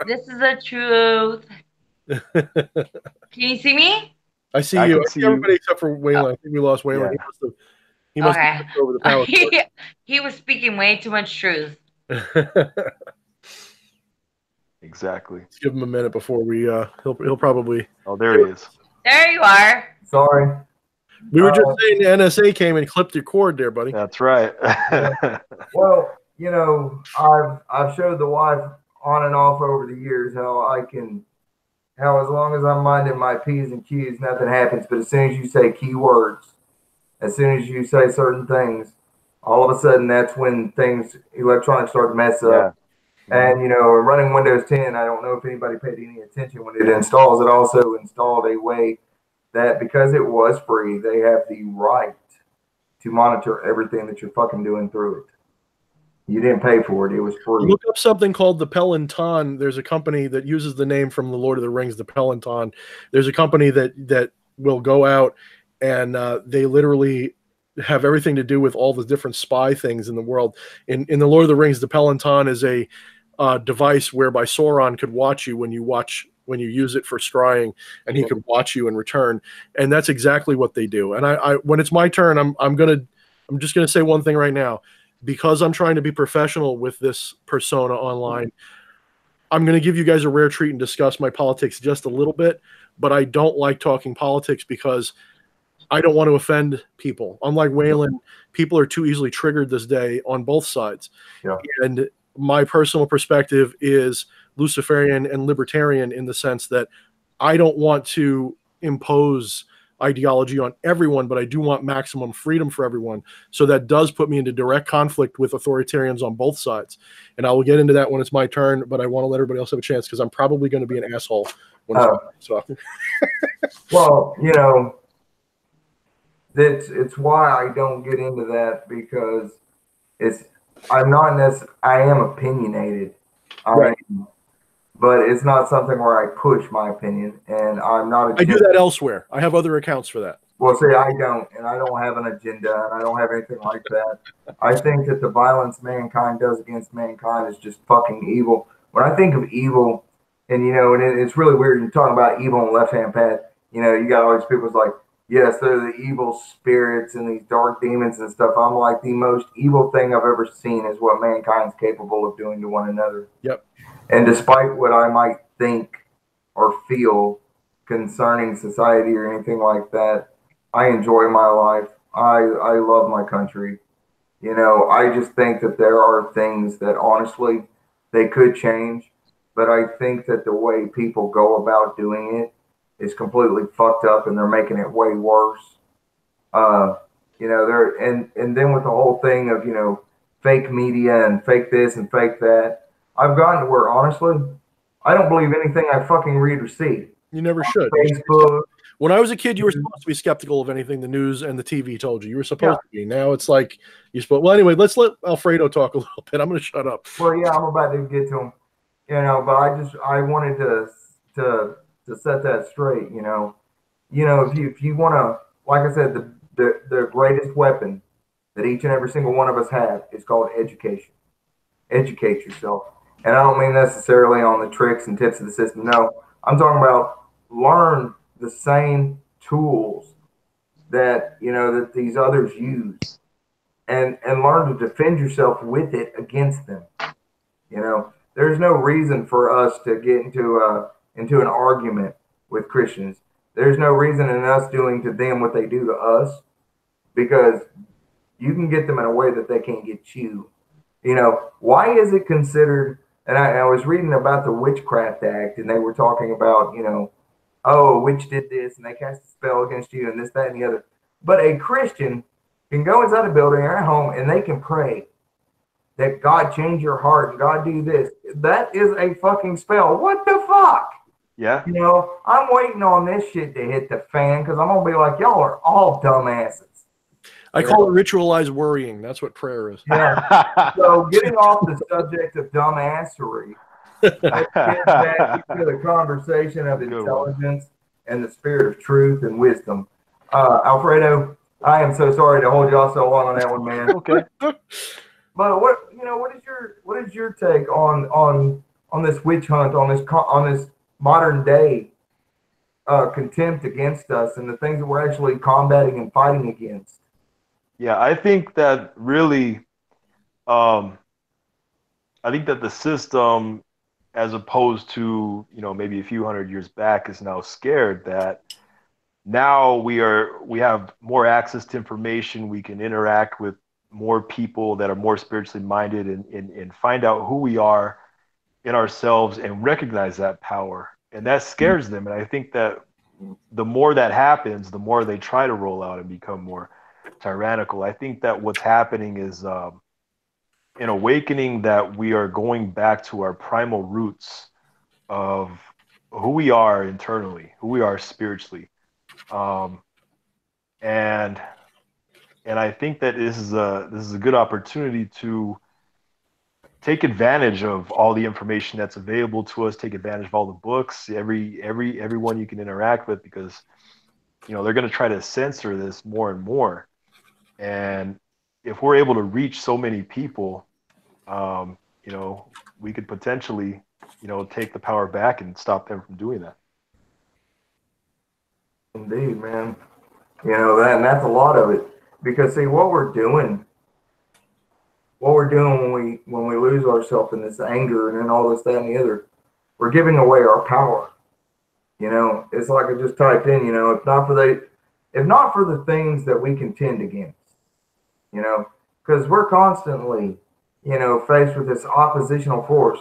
This is the truth. Can you see me? I see I you. can I see see everybody you. except for Wayland. I think we lost Wayland. Yeah. He must have Okay. flipped over the power cord. He was speaking way too much truth. Exactly. Let's give him a minute before we. He'll probably. Oh, there he is. There you are. sorry. We were just saying the NSA came and clipped your cord there, buddy. That's right. Well, you know, I've showed the wife on and off over the years how as long as I'm minding my P's and Q's, nothing happens. But as soon as you say keywords, as soon as you say certain things, all of a sudden that's when electronics start to mess up. Yeah. And, you know, running Windows 10, I don't know if anybody paid any attention when it installs. It also installed a way that because it was free, they have the right to monitor everything that you're fucking doing through it. You didn't pay for it. It was free. Look up something called the Peloton. There's a company that uses the name from the Lord of the Rings, the Peloton. There's a company that will go out and they literally have everything to do with all the different spy things in the world. In the Lord of the Rings, the Peloton is a device whereby Sauron could watch you when you use it for scrying, and he could watch you in return. And that's exactly what they do. And I when it's my turn, I'm just gonna say one thing right now. Because I'm trying to be professional with this persona online, I'm going to give you guys a rare treat and discuss my politics just a little bit, but I don't like talking politics because I don't want to offend people. Unlike Wayland, people are too easily triggered this day on both sides. Yeah. And my personal perspective is Luciferian and libertarian in the sense that I don't want to impose ideology on everyone, but I do want maximum freedom for everyone. So that does put me into direct conflict with authoritarians on both sides. And I will get into that when it's my turn, but I want to let everybody else have a chance because I'm probably going to be an asshole when it's my turn. Well, you know, it's why I don't get into that because I am opinionated. Right. But it's not something where I push my opinion, and I'm not. I do that elsewhere. I have other accounts for that. Well, see, I don't, and I don't have an agenda, and I don't have anything like that. I think that the violence mankind does against mankind is just fucking evil. When I think of evil, and you know, and it's really weird. You're talking about evil on the left-hand path. You know, you got all these people like, yes, they're the evil spirits and these dark demons and stuff. I'm like, the most evil thing I've ever seen is what mankind's capable of doing to one another. Yep. And despite what I might think or feel concerning society or anything like that, I enjoy my life. I love my country. You know, I just think that there are things that honestly they could change, but I think that the way people go about doing it is completely fucked up, and they're making it way worse. Uh, they're and then with the whole thing of fake media and fake this and fake that, I've gotten to where honestly, I don't believe anything I fucking read or see. You never should. Facebook. When I was a kid, you were supposed to be skeptical of anything the news and the TV told you. You were supposed to be. Now it's like you're supposed. Well, anyway, let's let Alfredo talk a little bit. I'm going to shut up. Well, yeah, I'm about to get to him. But I wanted to set that straight. If you want to, like I said, the greatest weapon that each and every single one of us have is called education. Educate yourself, and I don't mean necessarily on the tricks and tips of the system. No, I'm talking about learn the same tools that that these others use, and learn to defend yourself with it against them. There's no reason for us to get into an argument with Christians. There's no reason in us doing to them what they do to us, because you can get them in a way that they can't get you. Why is it considered? And I was reading about the Witchcraft Act, and they were talking about, oh, a witch did this, and they cast a spell against you, and this, that, and the other. But a Christian can go inside a building or at home, and they can pray that God change your heart and God do this. That is a fucking spell. What the fuck? Yeah. I'm waiting on this shit to hit the fan, because I'm going to be like, y'all are all dumbasses. I call it ritualized worrying. That's what prayer is. Yeah. So getting off the subject of dumbassery, let's get back to the conversation of intelligence and the spirit of truth and wisdom. Alfredo, I am so sorry to hold y'all so long on that one, man. Okay. But what is your take on this witch hunt, on this modern day contempt against us and the things that we're actually combating and fighting against? Yeah, I think that really, I think that the system, as opposed to, maybe a few hundred years back, is now scared that now we have more access to information. We can interact with more people that are more spiritually minded and find out who we are in ourselves and recognize that power. And that scares them. And I think that the more that happens, the more they try to roll out and become more tyrannical. I think that what's happening is an awakening that we are going back to our primal roots of who we are internally, who we are spiritually. And I think that this is a good opportunity to take advantage of all the information that's available to us, take advantage of all the books, everyone you can interact with, because they're going to try to censor this more and more. And if we're able to reach so many people, we could potentially, take the power back and stop them from doing that. Indeed, man. And that's a lot of it. Because see, what we're doing when we lose ourselves in this anger and then all this, that, and the other, we're giving away our power. It's like I just typed in, if not for the things that we contend against, because we're constantly, faced with this oppositional force.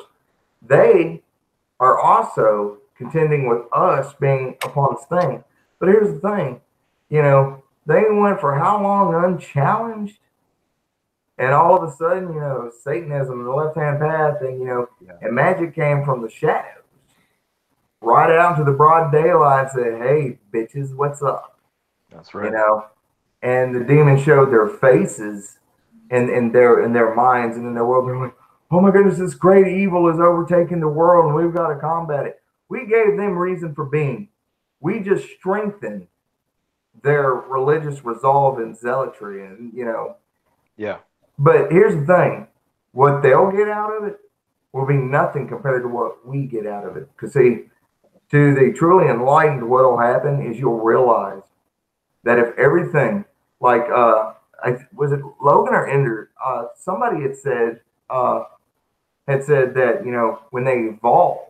They are also contending with us being upon this thing. But here's the thing, they went for how long unchallenged? And all of a sudden, Satanism, the left-hand path, and, and magic came from the shadows. Right out into the broad daylight and said, hey, bitches, what's up? That's right. And the demons showed their faces in their minds and in their world. They're like, oh my goodness, this great evil is overtaking the world and we've got to combat it. We gave them reason for being. We just strengthened their religious resolve and zealotry, and Yeah. But here's the thing, what they'll get out of it will be nothing compared to what we get out of it. Because see, to the truly enlightened, what'll happen is you'll realize that if everything, like was it Logan or Ender? Somebody had said that when they evolve.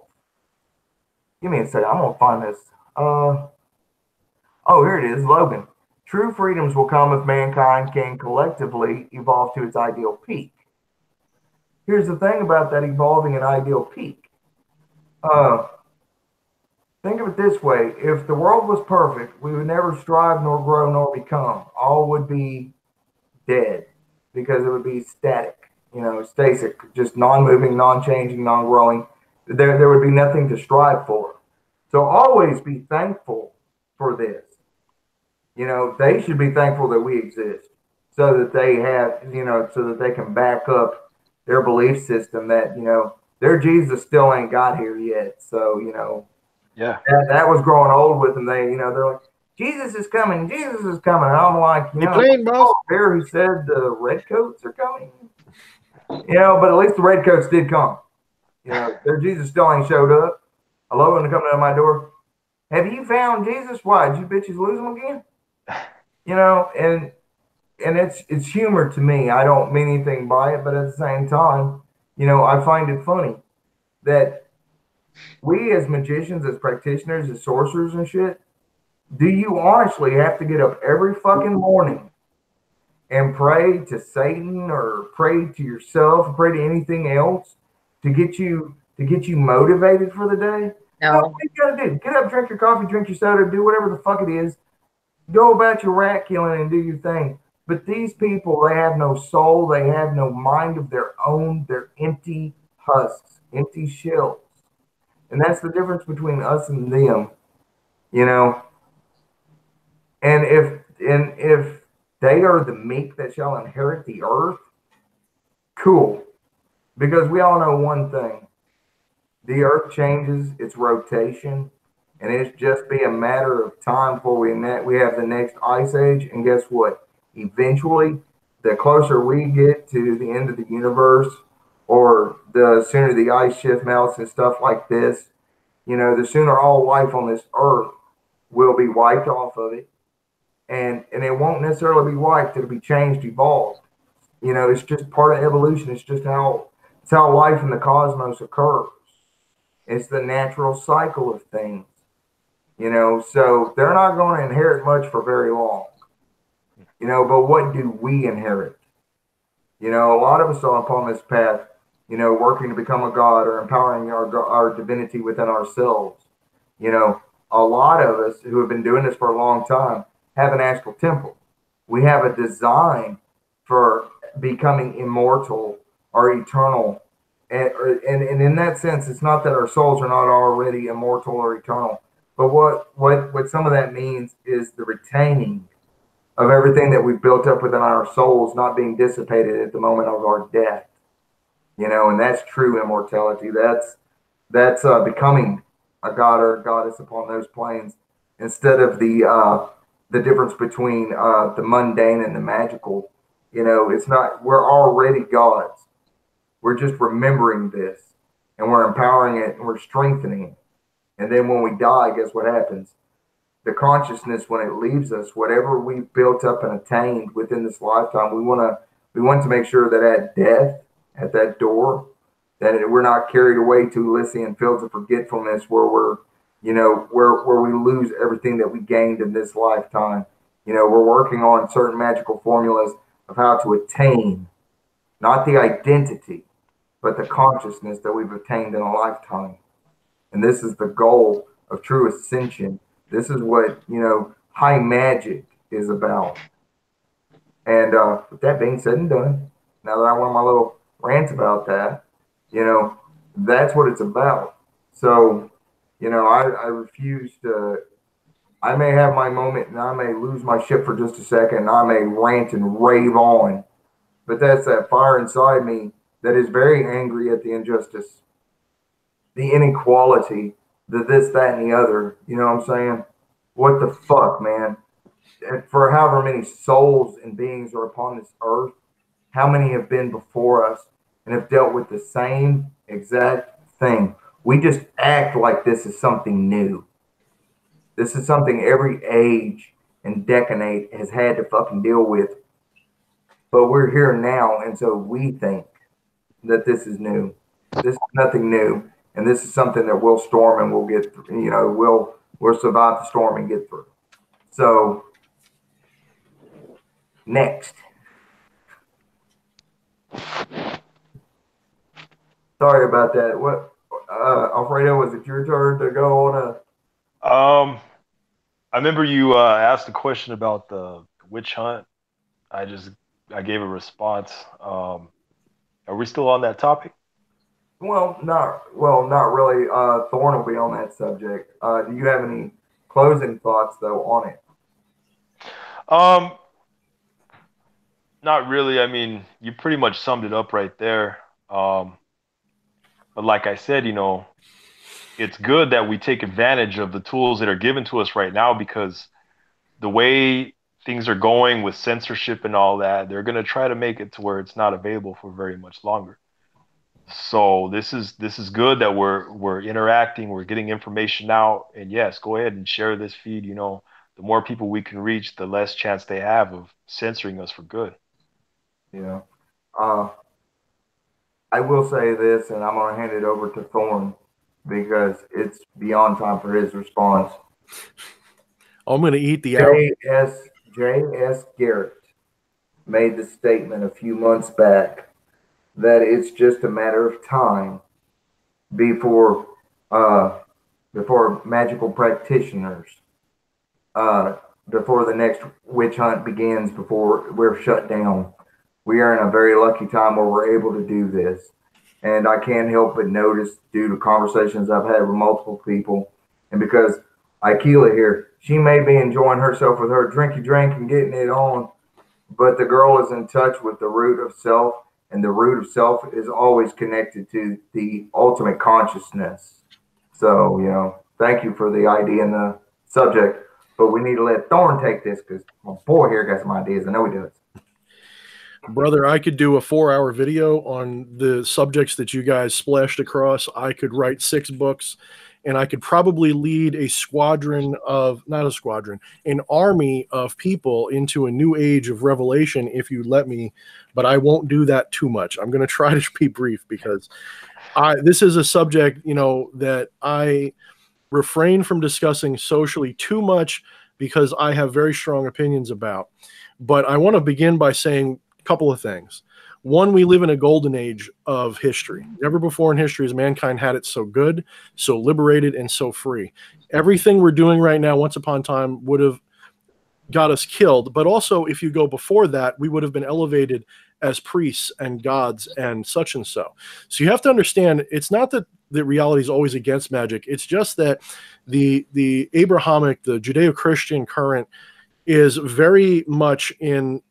Give me a second. I'm gonna find this. Oh, here it is, Logan. True freedoms will come if mankind can collectively evolve to its ideal peak. Here's the thing about that evolving an ideal peak. Uh, think of it this way: if the world was perfect, we would never strive, nor grow, nor become. All would be dead because it would be static, static, just non-moving, non-changing, non-growing. There would be nothing to strive for. So always be thankful for this. They should be thankful that we exist so that they have, so that they can back up their belief system that, their Jesus still ain't got here yet. So, Yeah. that was growing old with them. They're like, Jesus is coming. Jesus is coming. And I'm like, You playing, boss? there who said the redcoats are coming. But at least the redcoats did come. Their Jesus still ain't showed up. Hello, and they're coming to my door. Have you found Jesus? Why did you bitches lose him again? And it's humor to me. I don't mean anything by it, but at the same time, I find it funny that we as magicians, as practitioners, as sorcerers and shit, do you honestly have to get up every fucking morning and pray to Satan or pray to yourself or pray to anything else to get you motivated for the day? No, what you gotta do? Get up, drink your coffee, drink your soda, do whatever the fuck it is. Go about your rat killing and do your thing. But these people, they have no soul, they have no mind of their own, they're empty husks, empty shells. And that's the difference between us and them, you know. And if they are the meek that shall inherit the earth, cool. Because we all know one thing. The earth changes its rotation, and it's just be a matter of time before we have the next ice age. And guess what? Eventually, the closer we get to the end of the universe, or the sooner the ice shift melts and stuff like this, the sooner all life on this earth will be wiped off of it. And it won't necessarily be wiped, it'll be changed, evolved. It's just part of evolution. It's how life in the cosmos occurs. It's the natural cycle of things. So they're not going to inherit much for very long. But what do we inherit? A lot of us are upon this path, working to become a god or empowering our divinity within ourselves. A lot of us who have been doing this for a long time have an astral temple. We have a design for becoming immortal or eternal. And in that sense, it's not that our souls are not already immortal or eternal, but what some of that means is the retaining of everything that we've built up within our souls not being dissipated at the moment of our death. And that's true immortality. That's becoming a god or a goddess upon those planes instead of the difference between the mundane and the magical. It's not. We're already gods. We're just remembering this, and we're empowering it, and we're strengthening it. And then when we die, guess what happens? The consciousness, when it leaves us, whatever we've built up and attained within this lifetime, we want to make sure that at death, at that door, that we're not carried away to Elysian fields of forgetfulness, where where we lose everything that we gained in this lifetime. We're working on certain magical formulas of how to attain, not the identity, but the consciousness that we've attained in a lifetime. And this is the goal of true ascension. This is what, high magic is about. And with that being said and done, now that I went on my little rant about that, that's what it's about. So, I refuse to. I may have my moment and I may lose my shit for just a second and I may rant and rave on, but that's that fire inside me that is very angry at the injustice, the inequality, the this, that, and the other. You know what I'm saying? What the fuck, man? And for however many souls and beings are upon this earth, how many have been before us and have dealt with the same exact thing? We just act like this is something new. This is something every age and decade has had to fucking deal with. But we're here now, and so we think that this is new. This is nothing new, and this is something that we'll storm and we'll get through. We'll survive the storm and get through. So next, sorry about that. What Alfredo, is it your turn to go on a? I remember you asked a question about the witch hunt. I just I gave a response. Are we still on that topic? Not really. Thorn will be on that subject. Do you have any closing thoughts though on it? Um, Not really. I mean, you pretty much summed it up right there. Um, but like I said, it's good that we take advantage of the tools that are given to us right now because the way things are going with censorship and all that, they're going to try to make it to where it's not available for very much longer. So this is good that we're interacting, we're getting information out, and yes, go ahead and share this feed. The more people we can reach, the less chance they have of censoring us for good. Yeah. Uh, I will say this, and I'm going to hand it over to Thorn because it's beyond time for his response. I'm going to eat the arrow. J.S. Garrett made the statement a few months back that it's just a matter of time before before magical practitioners, uh, before the next witch hunt begins, before we're shut down. We are in a very lucky time where we're able to do this. And I can't help but notice, due to conversations I've had with multiple people, and because Aikila here, she may be enjoying herself with her drinky drink and getting it on, but the girl is in touch with the root of self, and the root of self is always connected to the ultimate consciousness. So, thank you for the idea and the subject, but we need to let Thorn take this because my boy here got some ideas. I know he does. Brother, I could do a 4-hour video on the subjects that you guys splashed across. I could write 6 books, and I could probably lead a squadron of, not a squadron, an army of people into a new age of revelation if you let me, but I won't do that too much. I'm going to try to be brief because this is a subject, that I refrain from discussing socially too much because I have very strong opinions about. But I want to begin by saying a couple of things. One, we live in a golden age of history. Never before in history has mankind had it so good, so liberated, and so free. Everything we're doing right now, once upon a time, would have got us killed. But also, if you go before that, we would have been elevated as priests and gods and such and so. So you have to understand, it's not that the reality is always against magic. It's just that the Abrahamic, the Judeo-Christian current is very much in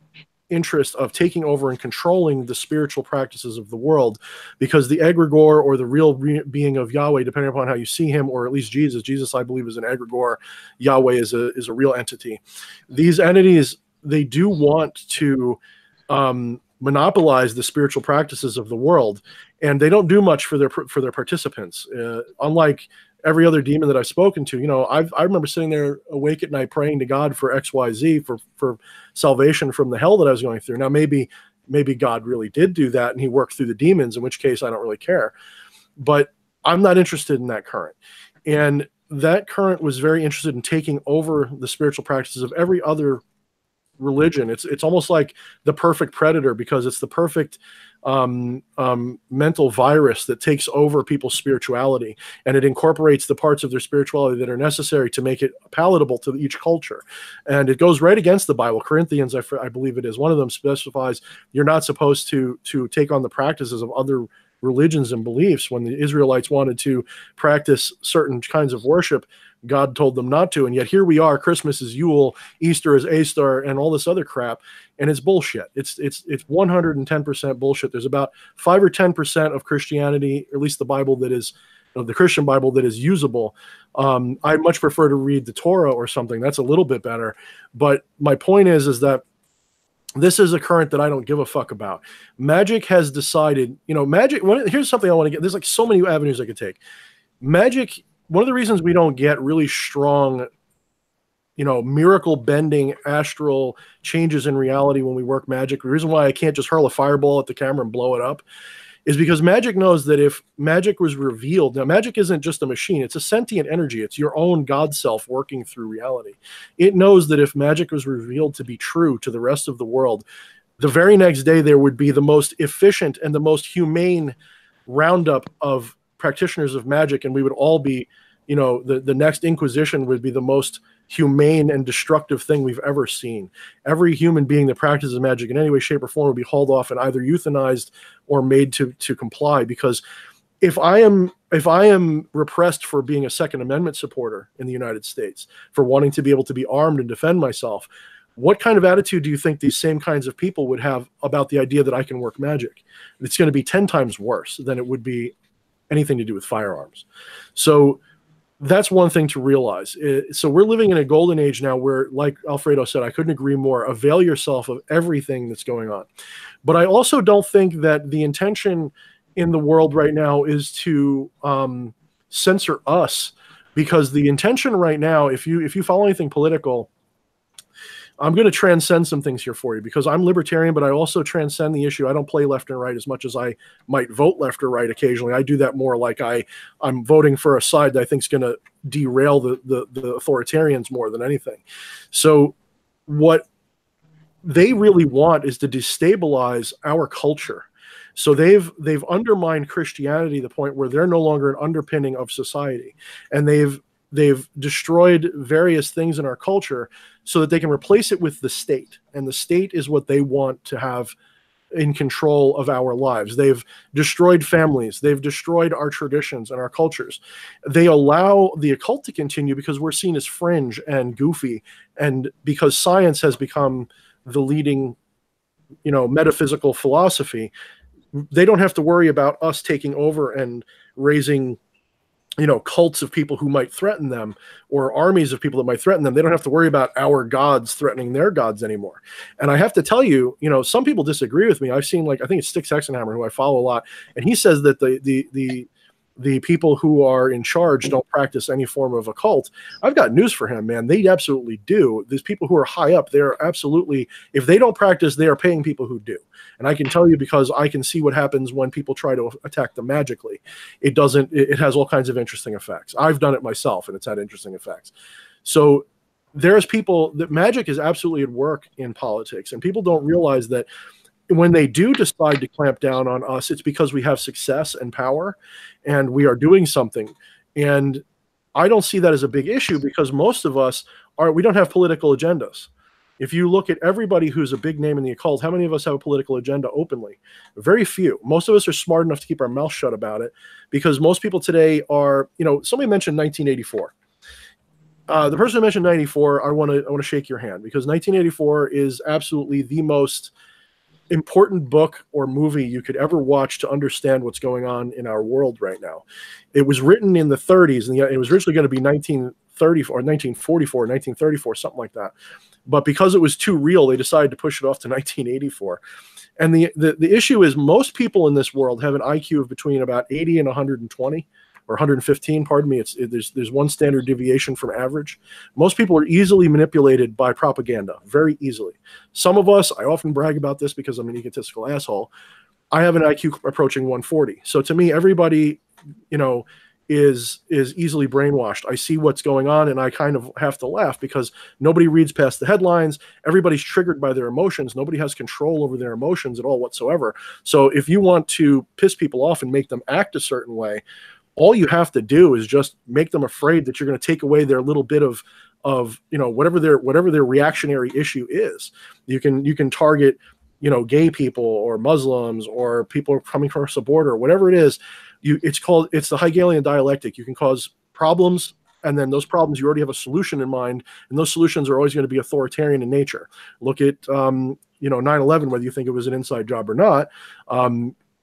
interest of taking over and controlling the spiritual practices of the world, because the egregore, or the real being of Yahweh, depending upon how you see him, or at least Jesus, I believe, is an egregore. Yahweh is a real entity. These entities, they do want to monopolize the spiritual practices of the world, and they don't do much for their participants. Unlike every other demon that I've spoken to, I remember sitting there awake at night praying to God for XYZ, for salvation from the hell that I was going through. Now, maybe God really did do that and he worked through the demons, in which case I don't really care. But I'm not interested in that current. And that current was very interested in taking over the spiritual practices of every other religion. It's almost like the perfect predator, because it's the perfect mental virus that takes over people's spirituality, and it incorporates the parts of their spirituality that are necessary to make it palatable to each culture. And it goes right against the Bible. Corinthians, I believe it is, one of them specifies you're not supposed to take on the practices of other religions and beliefs. When the Israelites wanted to practice certain kinds of worship, God told them not to. And yet here we are. Christmas is Yule, Easter is A-Star, and all this other crap. And it's bullshit. It's 110% bullshit. There's about 5 or 10% of Christianity, or at least the Bible that is, the Christian Bible, that is usable. I much prefer to read the Torah or something. That's a little bit better. But my point is that this is a current that I don't give a fuck about. Magic has decided, here's something I want to get. There's like so many avenues I could take. Magic, one of the reasons we don't get really strong, miracle bending astral changes in reality when we work magic, the reason why I can't just hurl a fireball at the camera and blow it up, is because magic knows that if magic was revealed, now magic isn't just a machine, it's a sentient energy. It's your own God self working through reality. It knows that if magic was revealed to be true to the rest of the world, the very next day there would be the most efficient and the most humane roundup of practitioners of magic, and we would all be, you know, the next Inquisition would be the most humane and destructive thing we've ever seen. Every human being that practices magic in any way, shape, or form would be hauled off and either euthanized or made to comply. Because if I am repressed for being a Second Amendment supporter in the United States, for wanting to be able to be armed and defend myself, what kind of attitude do you think these same kinds of people would have about the idea that I can work magic? It's going to be 10 times worse than it would be anything to do with firearms. So that's one thing to realize. So we're living in a golden age now where, like Alfredo said, I couldn't agree more, avail yourself of everything that's going on. But I also don't think that the intention in the world right now is to censor us, because the intention right now, if you follow anything political, I'm going to transcend some things here for you, because I'm libertarian, but I also transcend the issue. I don't play left and right as much as I might vote left or right occasionally. I do that more like I'm voting for a side that I think is going to derail the authoritarians more than anything. So what they really want is to destabilize our culture. So they've undermined Christianity to the point where they're no longer an underpinning of society, and they've destroyed various things in our culture so that they can replace it with the state. And the state is what they want to have in control of our lives. They've destroyed families. They've destroyed our traditions and our cultures. They allow the occult to continue because we're seen as fringe and goofy, and because science has become the leading, you know, metaphysical philosophy. They don't have to worry about us taking over and raising, you know, cults of people who might threaten them, or armies of people that might threaten them. They don't have to worry about our gods threatening their gods anymore. And I have to tell you, you know, some people disagree with me. I've seen, like, I think it's Styx Hexenhammer, who I follow a lot, and he says that the people who are in charge don't practice any form of occult. I've got news for him, man. They absolutely do. These people who are high up, they're absolutely, if they don't practice, they are paying people who do. And I can tell you, because I can see what happens when people try to attack them magically. It has all kinds of interesting effects. I've done it myself, and it's had interesting effects. So there's people that magic is absolutely at work in politics, and people don't realize that when they do decide to clamp down on us, it's because we have success and power and we are doing something. And I don't see that as a big issue, because most of us we don't have political agendas. If you look at everybody who's a big name in the occult, how many of us have a political agenda openly? Very few. Most of us are smart enough to keep our mouth shut about it, because most people today are, you know, somebody mentioned 1984. The person who mentioned 94, I want to shake your hand, because 1984 is absolutely the most important book or movie you could ever watch to understand what's going on in our world right now. It was written in the 30s, and it was originally going to be 1934 or 1944, 1934, something like that. But because it was too real, they decided to push it off to 1984. And the issue is, most people in this world have an IQ of between about 80 and 120. Or 115, pardon me. There's one standard deviation from average. Most people are easily manipulated by propaganda, very easily. Some of us, I often brag about this because I'm an egotistical asshole, I have an IQ approaching 140. So to me, everybody, you know, is easily brainwashed. I see what's going on, and I kind of have to laugh, because nobody reads past the headlines. Everybody's triggered by their emotions. Nobody has control over their emotions at all whatsoever. So if you want to piss people off and make them act a certain way, all you have to do is just make them afraid that you're going to take away their little bit of you know, whatever their reactionary issue is. You can target, you know, gay people or Muslims or people coming across the border, whatever it is. It's the Hegelian dialectic. You can cause problems, and then those problems, you already have a solution in mind, and those solutions are always going to be authoritarian in nature. Look at you know, 9/11, whether you think it was an inside job or not,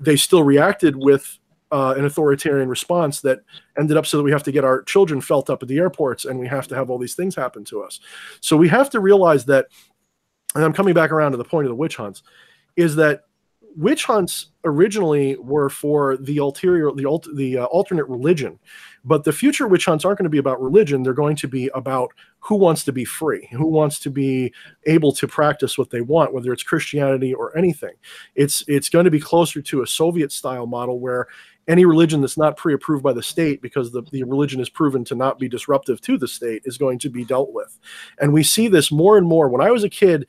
they still reacted with an authoritarian response that ended up so that we have to get our children felt up at the airports, and we have to have all these things happen to us. So we have to realize that, and I'm coming back around to the point of the witch hunts, is that witch hunts originally were for the alternate religion, but the future witch hunts aren't going to be about religion. They're going to be about who wants to be free, who wants to be able to practice what they want, whether it's Christianity or anything. It's going to be closer to a Soviet-style model, where any religion that's not pre-approved by the state, because the religion is proven to not be disruptive to the state, is going to be dealt with. And we see this more and more. When I was a kid,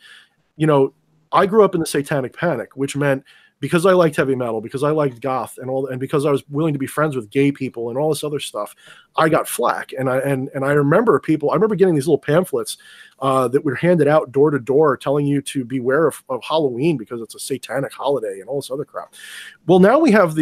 you know, I grew up in the Satanic Panic, which meant because I liked heavy metal, because I liked goth and because I was willing to be friends with gay people and all this other stuff, I got flack. And I remember getting these little pamphlets that were handed out door to door telling you to beware of Halloween because it's a satanic holiday and all this other crap. Well, now we have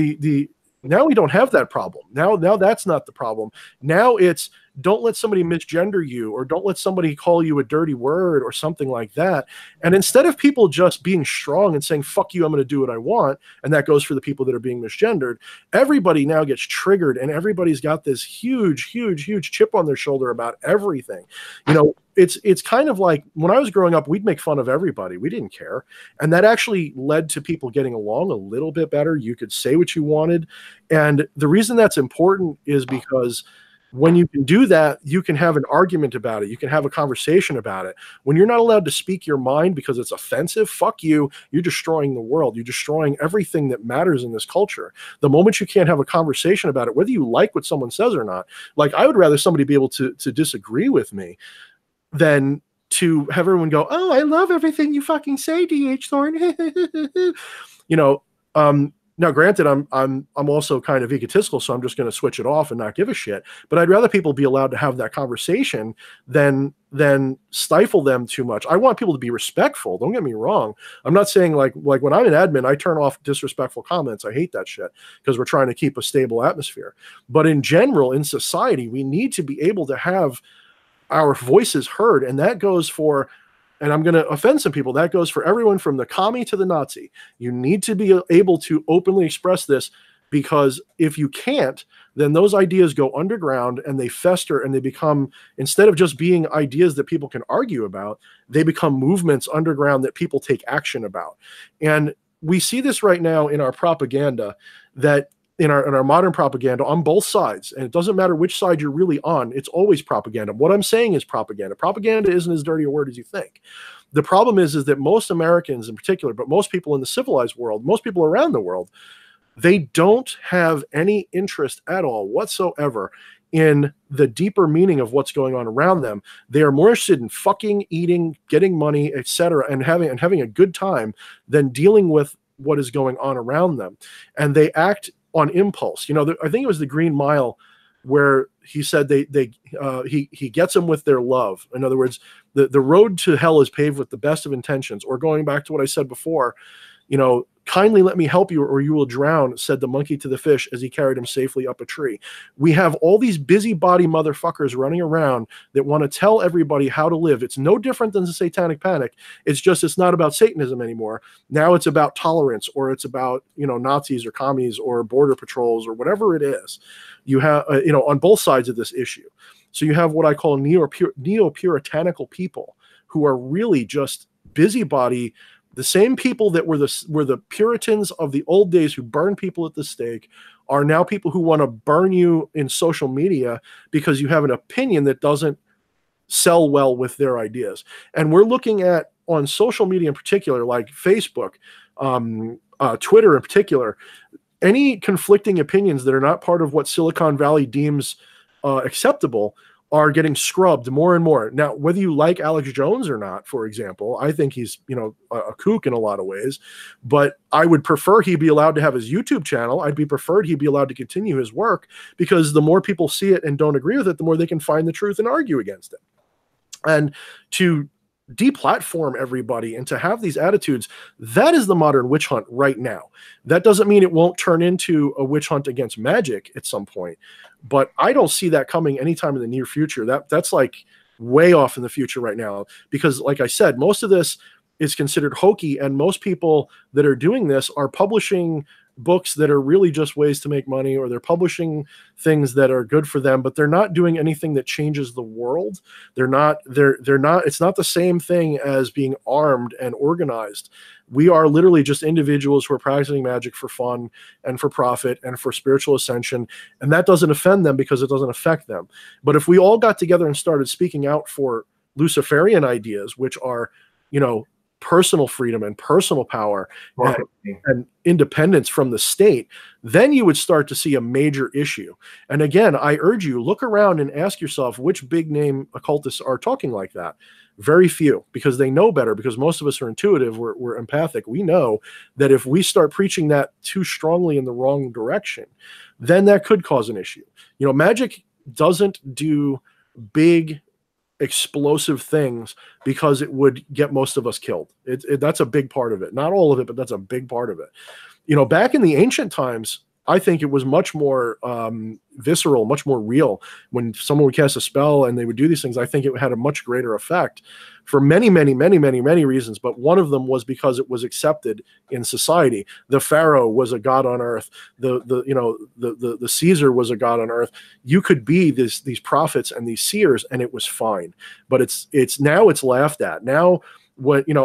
now we don't have that problem. Now that's not the problem. Now it's, don't let somebody misgender you, or don't let somebody call you a dirty word or something like that. And instead of people just being strong and saying, fuck you, I'm going to do what I want, and that goes for the people that are being misgendered, everybody now gets triggered, and everybody's got this huge chip on their shoulder about everything. It's kind of like when I was growing up, we'd make fun of everybody. We didn't care. And that actually led to people getting along a little bit better. You could say what you wanted. And the reason that's important is because when you can do that, you can have an argument about it. You can have a conversation about it. When you're not allowed to speak your mind because it's offensive, fuck you. You're destroying the world. You're destroying everything that matters in this culture. The moment you can't have a conversation about it, whether you like what someone says or not, like I would rather somebody be able to disagree with me than to have everyone go, oh, I love everything you fucking say, D.H. Thorne. Now, granted, I'm also kind of egotistical, so I'm just going to switch it off and not give a shit. But I'd rather people be allowed to have that conversation than stifle them too much. I want people to be respectful. Don't get me wrong. I'm not saying like when I'm an admin, I turn off disrespectful comments. I hate that shit because we're trying to keep a stable atmosphere. But in general, in society, we need to be able to have our voices heard, and that goes for, and I'm going to offend some people, that goes for everyone from the commie to the Nazi. You need to be able to openly express this, because if you can't, then those ideas go underground and they fester, and they become, instead of just being ideas that people can argue about, they become movements underground that people take action about. And we see this right now in our propaganda, that in our modern propaganda on both sides, and it doesn't matter which side you're really on, it's always propaganda. What I'm saying is propaganda. Propaganda isn't as dirty a word as you think. The problem is that most Americans in particular, but most people in the civilized world, most people around the world, they don't have any interest at all whatsoever in the deeper meaning of what's going on around them. They are more interested in fucking, eating, getting money, etc., and having a good time than dealing with what is going on around them. And they act on impulse. I think it was the Green Mile where he said he gets them with their love. In other words, the road to hell is paved with the best of intentions. Or going back to what I said before, kindly let me help you or you will drown, said the monkey to the fish as he carried him safely up a tree. We have all these busybody motherfuckers running around that want to tell everybody how to live. It's no different than the Satanic Panic. It's not about Satanism anymore. Now it's about tolerance, or it's about, Nazis or commies or border patrols or whatever it is. You have, on both sides of this issue. So you have what I call neo-puritanical people who are really just busybody. The same people that were the Puritans of the old days who burned people at the stake are now people who want to burn you in social media because you have an opinion that doesn't sell well with their ideas. And we're looking at, on social media in particular, like Facebook, Twitter in particular, any conflicting opinions that are not part of what Silicon Valley deems acceptable are getting scrubbed more and more. Now, whether you like Alex Jones or not, for example, I think he's, a kook in a lot of ways, but I would prefer he be allowed to have his YouTube channel. I'd be preferred he be allowed to continue his work, because the more people see it and don't agree with it, the more they can find the truth and argue against it. And to deplatform everybody and to have these attitudes, that is the modern witch hunt right now. That doesn't mean it won't turn into a witch hunt against magic at some point, but I don't see that coming anytime in the near future. That's like way off in the future right now, because like I said, most of this is considered hokey, and most people that are doing this are publishing books that are really just ways to make money, or they're publishing things that are good for them, but they're not doing anything that changes the world. They're not, it's not the same thing as being armed and organized. We are literally just individuals who are practicing magic for fun and for profit and for spiritual ascension. And that doesn't offend them because it doesn't affect them. But if we all got together and started speaking out for Luciferian ideas, which are, personal freedom and personal power Right. and independence from the state, then you would start to see a major issue. And again, I urge you, look around and ask yourself which big name occultists are talking like that. Very few, because they know better, because most of us are intuitive, we're empathic. We know that if we start preaching that too strongly in the wrong direction, then that could cause an issue. You know, magic doesn't do big explosive things because it would get most of us killed. That's a big part of it. Not all of it, but that's a big part of it. You know, back in the ancient times, I think it was much more visceral, much more real. When someone would cast a spell and they would do these things, I think it had a much greater effect for many, many, many, many, many reasons. But one of them was because it was accepted in society. The Pharaoh was a god on earth. The Caesar was a god on earth. You could be these prophets and these seers, and it was fine. But it's now it's laughed at. Now,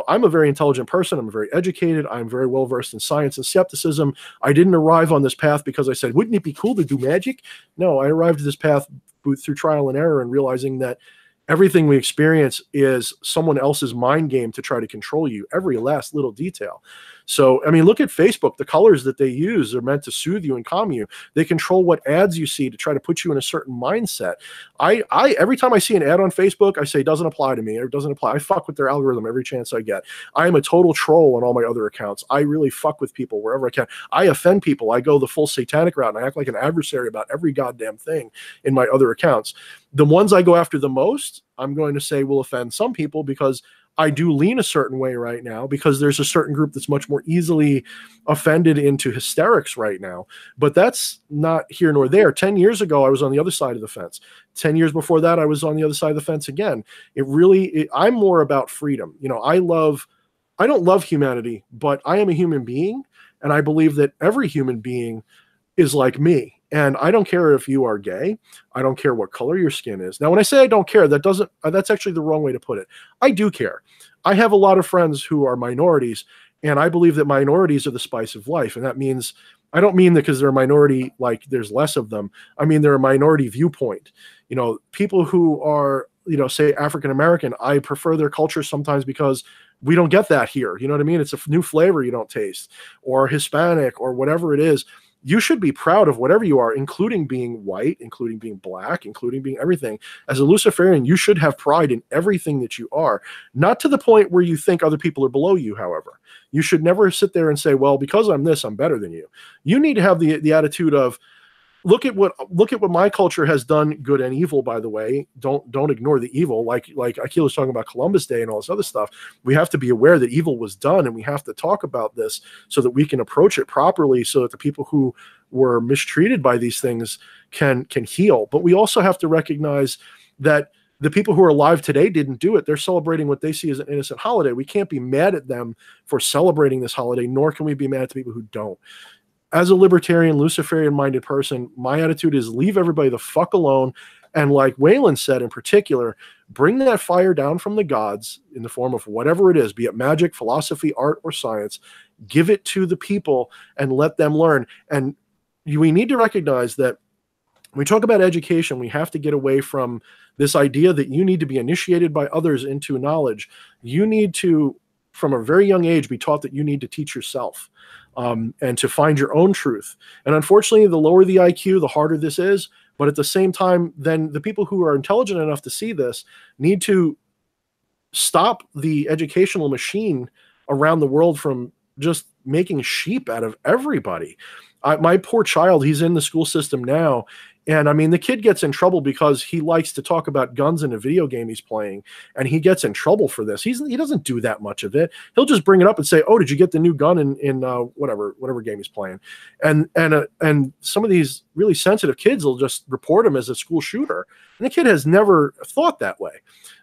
I'm a very intelligent person. I'm very educated. I'm very well versed in science and skepticism. I didn't arrive on this path because I said, wouldn't it be cool to do magic? No, I arrived at this path through trial and error and realizing that everything we experience is someone else's mind game to try to control you, every last little detail. So, I mean, look at Facebook. The colors that they use are meant to soothe you and calm you. They control what ads you see to try to put you in a certain mindset. I every time I see an ad on Facebook, I say, doesn't apply to me, or doesn't apply. I fuck with their algorithm every chance I get. I am a total troll on all my other accounts. I really fuck with people wherever I can. I offend people. I go the full satanic route, and I act like an adversary about every goddamn thing in my other accounts. The ones I go after the most, I'm going to say will offend some people, because I do lean a certain way right now, because there's a certain group that's much more easily offended into hysterics right now. But that's not here nor there. 10 years ago, I was on the other side of the fence. 10 years before that, I was on the other side of the fence again. I'm more about freedom. You know, I don't love humanity, but I am a human being. And I believe that every human being is like me. And I don't care if you are gay. I don't care what color your skin is. Now, when I say I don't care, that's actually the wrong way to put it. I do care. I have a lot of friends who are minorities, and I believe that minorities are the spice of life. And that means, I don't mean that because they're a minority, like there's less of them. I mean, they're a minority viewpoint. You know, people who are, say African-American, I prefer their culture sometimes because we don't get that here. You know what I mean? It's a new flavor you don't taste. Or Hispanic, or whatever it is. You should be proud of whatever you are, including being white, including being black, including being everything. As a Luciferian, you should have pride in everything that you are, not to the point where you think other people are below you, however. You should never sit there and say, well, because I'm this, I'm better than you. You need to have the attitude of, look at what my culture has done, good and evil, by the way. Don't ignore the evil. Like Akil was talking about Columbus Day and all this other stuff. We have to be aware that evil was done, and we have to talk about this so that we can approach it properly, so that the people who were mistreated by these things can heal. But we also have to recognize that the people who are alive today didn't do it. They're celebrating what they see as an innocent holiday. We can't be mad at them for celebrating this holiday, nor can we be mad at the people who don't. As a libertarian, Luciferian-minded person, my attitude is leave everybody the fuck alone. And like Waylon said in particular, bring that fire down from the gods in the form of whatever it is, be it magic, philosophy, art, or science. Give it to the people and let them learn. And we need to recognize that when we talk about education, we have to get away from this idea that you need to be initiated by others into knowledge. You need to, from a very young age, be taught that you need to teach yourself. And to find your own truth. And unfortunately, the lower the IQ, the harder this is. But at the same time, then the people who are intelligent enough to see this need to stop the educational machine around the world from just making sheep out of everybody. My poor child, he's in the school system now. And I mean, the kid gets in trouble because he likes to talk about guns in a video game he's playing, and he gets in trouble for this. He doesn't do that much of it. He'll just bring it up and say, "Oh, did you get the new gun in whatever game he's playing?" And some of these really sensitive kids will just report him as a school shooter, and the kid has never thought that way.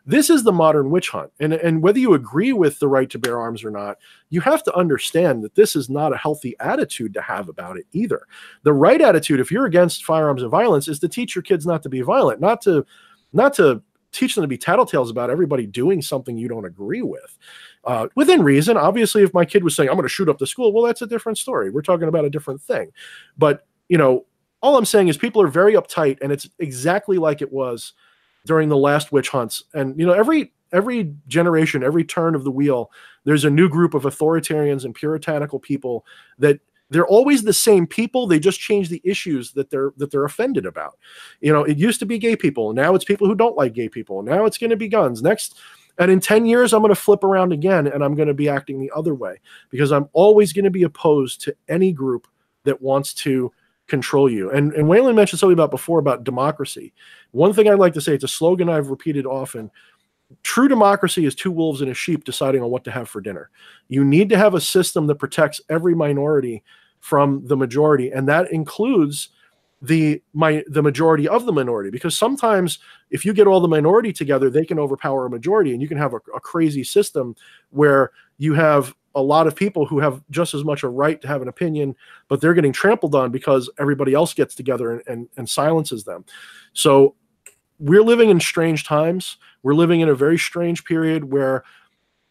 This is the modern witch hunt, and whether you agree with the right to bear arms or not, you have to understand that this is not a healthy attitude to have about it either. The right attitude, if you're against firearms and violence, is to teach your kids not to be violent, not to teach them to be tattletales about everybody doing something you don't agree with. Within reason, obviously, if my kid was saying, I'm going to shoot up the school, well, that's a different story. We're talking about a different thing. But, all I'm saying is people are very uptight, and it's exactly like it was during the last witch hunts. And, every every generation, every turn of the wheel, there's a new group of authoritarians and puritanical people that they're always the same people. They just change the issues that they're offended about. You know, it used to be gay people. Now it's people who don't like gay people. Now it's going to be guns. Next, and in 10 years, I'm going to flip around again, and I'm going to be acting the other way, because I'm always going to be opposed to any group that wants to control you. And Waylon mentioned something before about democracy. One thing I'd like to say, it's a slogan I've repeated often. True democracy is two wolves and a sheep deciding on what to have for dinner. You need to have a system that protects every minority from the majority, and that includes the majority of the minority, because sometimes if you get all the minority together, they can overpower a majority, and you can have a crazy system where you have a lot of people who have just as much a right to have an opinion, but they're getting trampled on because everybody else gets together and silences them. So we're living in strange times. We're living in a very strange period where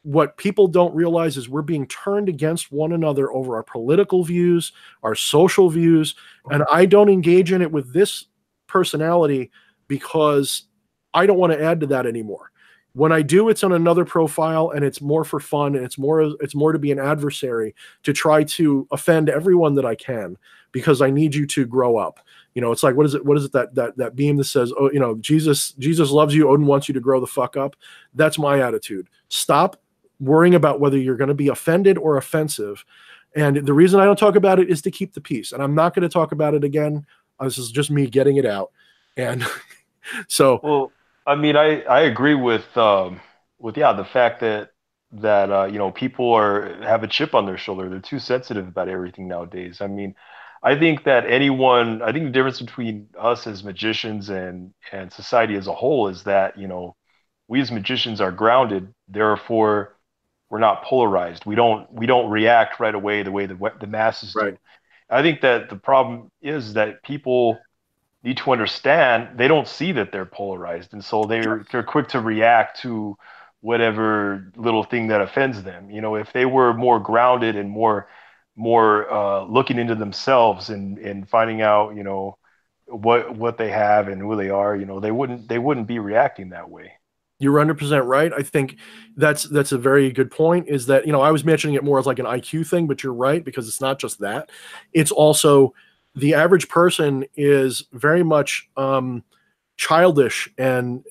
what people don't realize is we're being turned against one another over our political views, our social views, and I don't engage in it with this personality because I don't want to add to that anymore. When I do, it's on another profile, and it's more for fun, and it's more to be an adversary, to try to offend everyone that I can, because I need you to grow up. You know, it's like, what is it that beam that says, oh, you know, Jesus loves you, Odin wants you to grow the fuck up. That's my attitude. Stop worrying about whether you're going to be offended or offensive. And the reason I don't talk about it is to keep the peace. And I'm not going to talk about it again. This is just me getting it out. And so, well, I mean, I agree with the fact that you know, people have a chip on their shoulder. They're too sensitive about everything nowadays. I mean, I think the difference between us as magicians and society as a whole is that, you know, we as magicians are grounded, therefore we're not polarized. We don't react right away the way the masses do. Right. I think that the problem is that people need to understand they don't see that they're polarized, and so they're quick to react to whatever little thing that offends them. You know, if they were more grounded and more looking into themselves and finding out, you know, what they have and who they are, you know, they wouldn't be reacting that way. You're 100% right. I think that's a very good point, is that, you know, I was mentioning it more as like an IQ thing, but you're right, because it's not just that. It's also the average person is very much childish and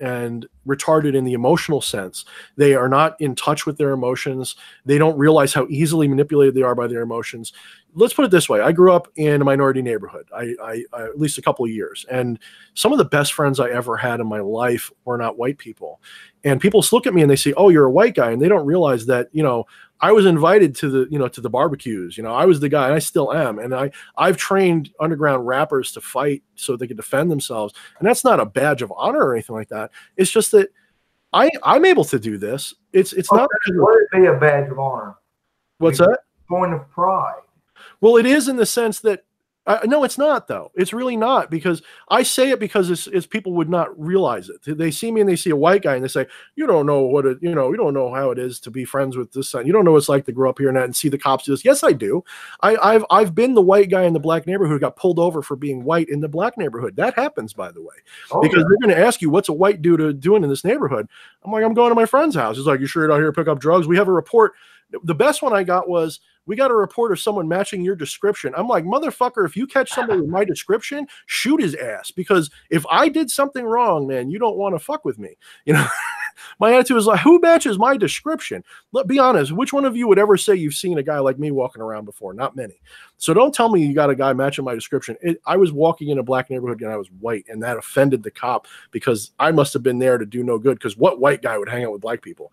retarded in the emotional sense. They are not in touch with their emotions. They don't realize how easily manipulated they are by their emotions. Let's put it this way. I grew up in a minority neighborhood, I at least a couple of years. And some of the best friends I ever had in my life were not white people. And people look at me and they say, oh, you're a white guy. And they don't realize that, you know, I was invited to the barbecues. You know, I was the guy, and I still am. And I've trained underground rappers to fight so they can defend themselves. And that's not a badge of honor or anything like that. It's just that I'm able to do this. It's not. Would it be a badge of honor? What's that? Point of pride. Well, it is in the sense that no, it's not, though. It's really not, because I say it because it's people would not realize it. They see me and they see a white guy and they say, you don't know you don't know how it is to be friends with this son. You don't know what it's like to grow up here and see the cops do this. Yes, I do. I've been the white guy in the black neighborhood who got pulled over for being white in the black neighborhood. That happens, by the way, because they're going to ask you, what's a white dude doing in this neighborhood? I'm like, I'm going to my friend's house. He's like, you sure you're out here to pick up drugs? We have a report. The best one I got was, we got a report of someone matching your description. I'm like, motherfucker, if you catch somebody with my description, shoot his ass. Because if I did something wrong, man, you don't want to fuck with me. You know, my attitude is like, who matches my description? Be honest. Which one of you would ever say you've seen a guy like me walking around before? Not many. So don't tell me you got a guy matching my description. I was walking in a black neighborhood and I was white, and that offended the cop because I must have been there to do no good. Because what white guy would hang out with black people?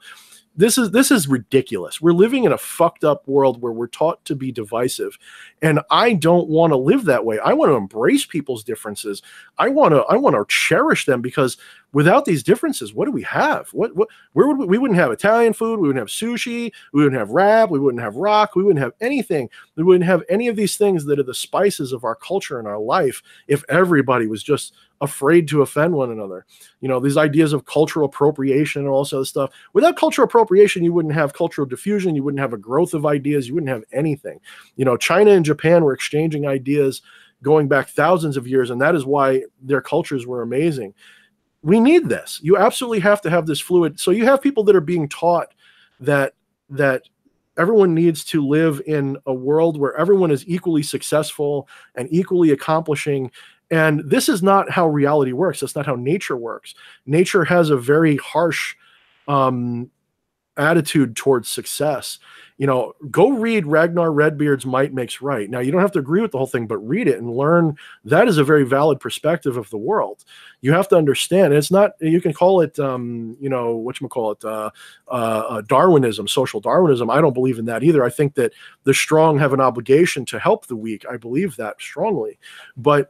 This is ridiculous. We're living in a fucked up world where we're taught to be divisive, and I don't want to live that way. I want to embrace people's differences. I want to cherish them, because without these differences, what do we have? Where would we wouldn't have Italian food, we wouldn't have sushi, we wouldn't have rap, we wouldn't have rock, we wouldn't have anything. We wouldn't have any of these things that are the spices of our culture and our life if everybody was just afraid to offend one another. You know, these ideas of cultural appropriation and all this other stuff. Without cultural appropriation, you wouldn't have cultural diffusion, you wouldn't have a growth of ideas, you wouldn't have anything. You know, China and Japan were exchanging ideas going back thousands of years, and that is why their cultures were amazing. we need this. You absolutely have to have this fluid. So you have people that are being taught that everyone needs to live in a world where everyone is equally successful and equally accomplishing. And this is not how reality works. That's not how nature works. Nature has a very harsh attitude towards success. Go read Ragnar Redbeard's Might Makes Right. Now, you don't have to agree with the whole thing, but read it and learn. That is a very valid perspective of the world. You have to understand. It's not, you can call it, Darwinism, social Darwinism. I don't believe in that either. I think that the strong have an obligation to help the weak. I believe that strongly. But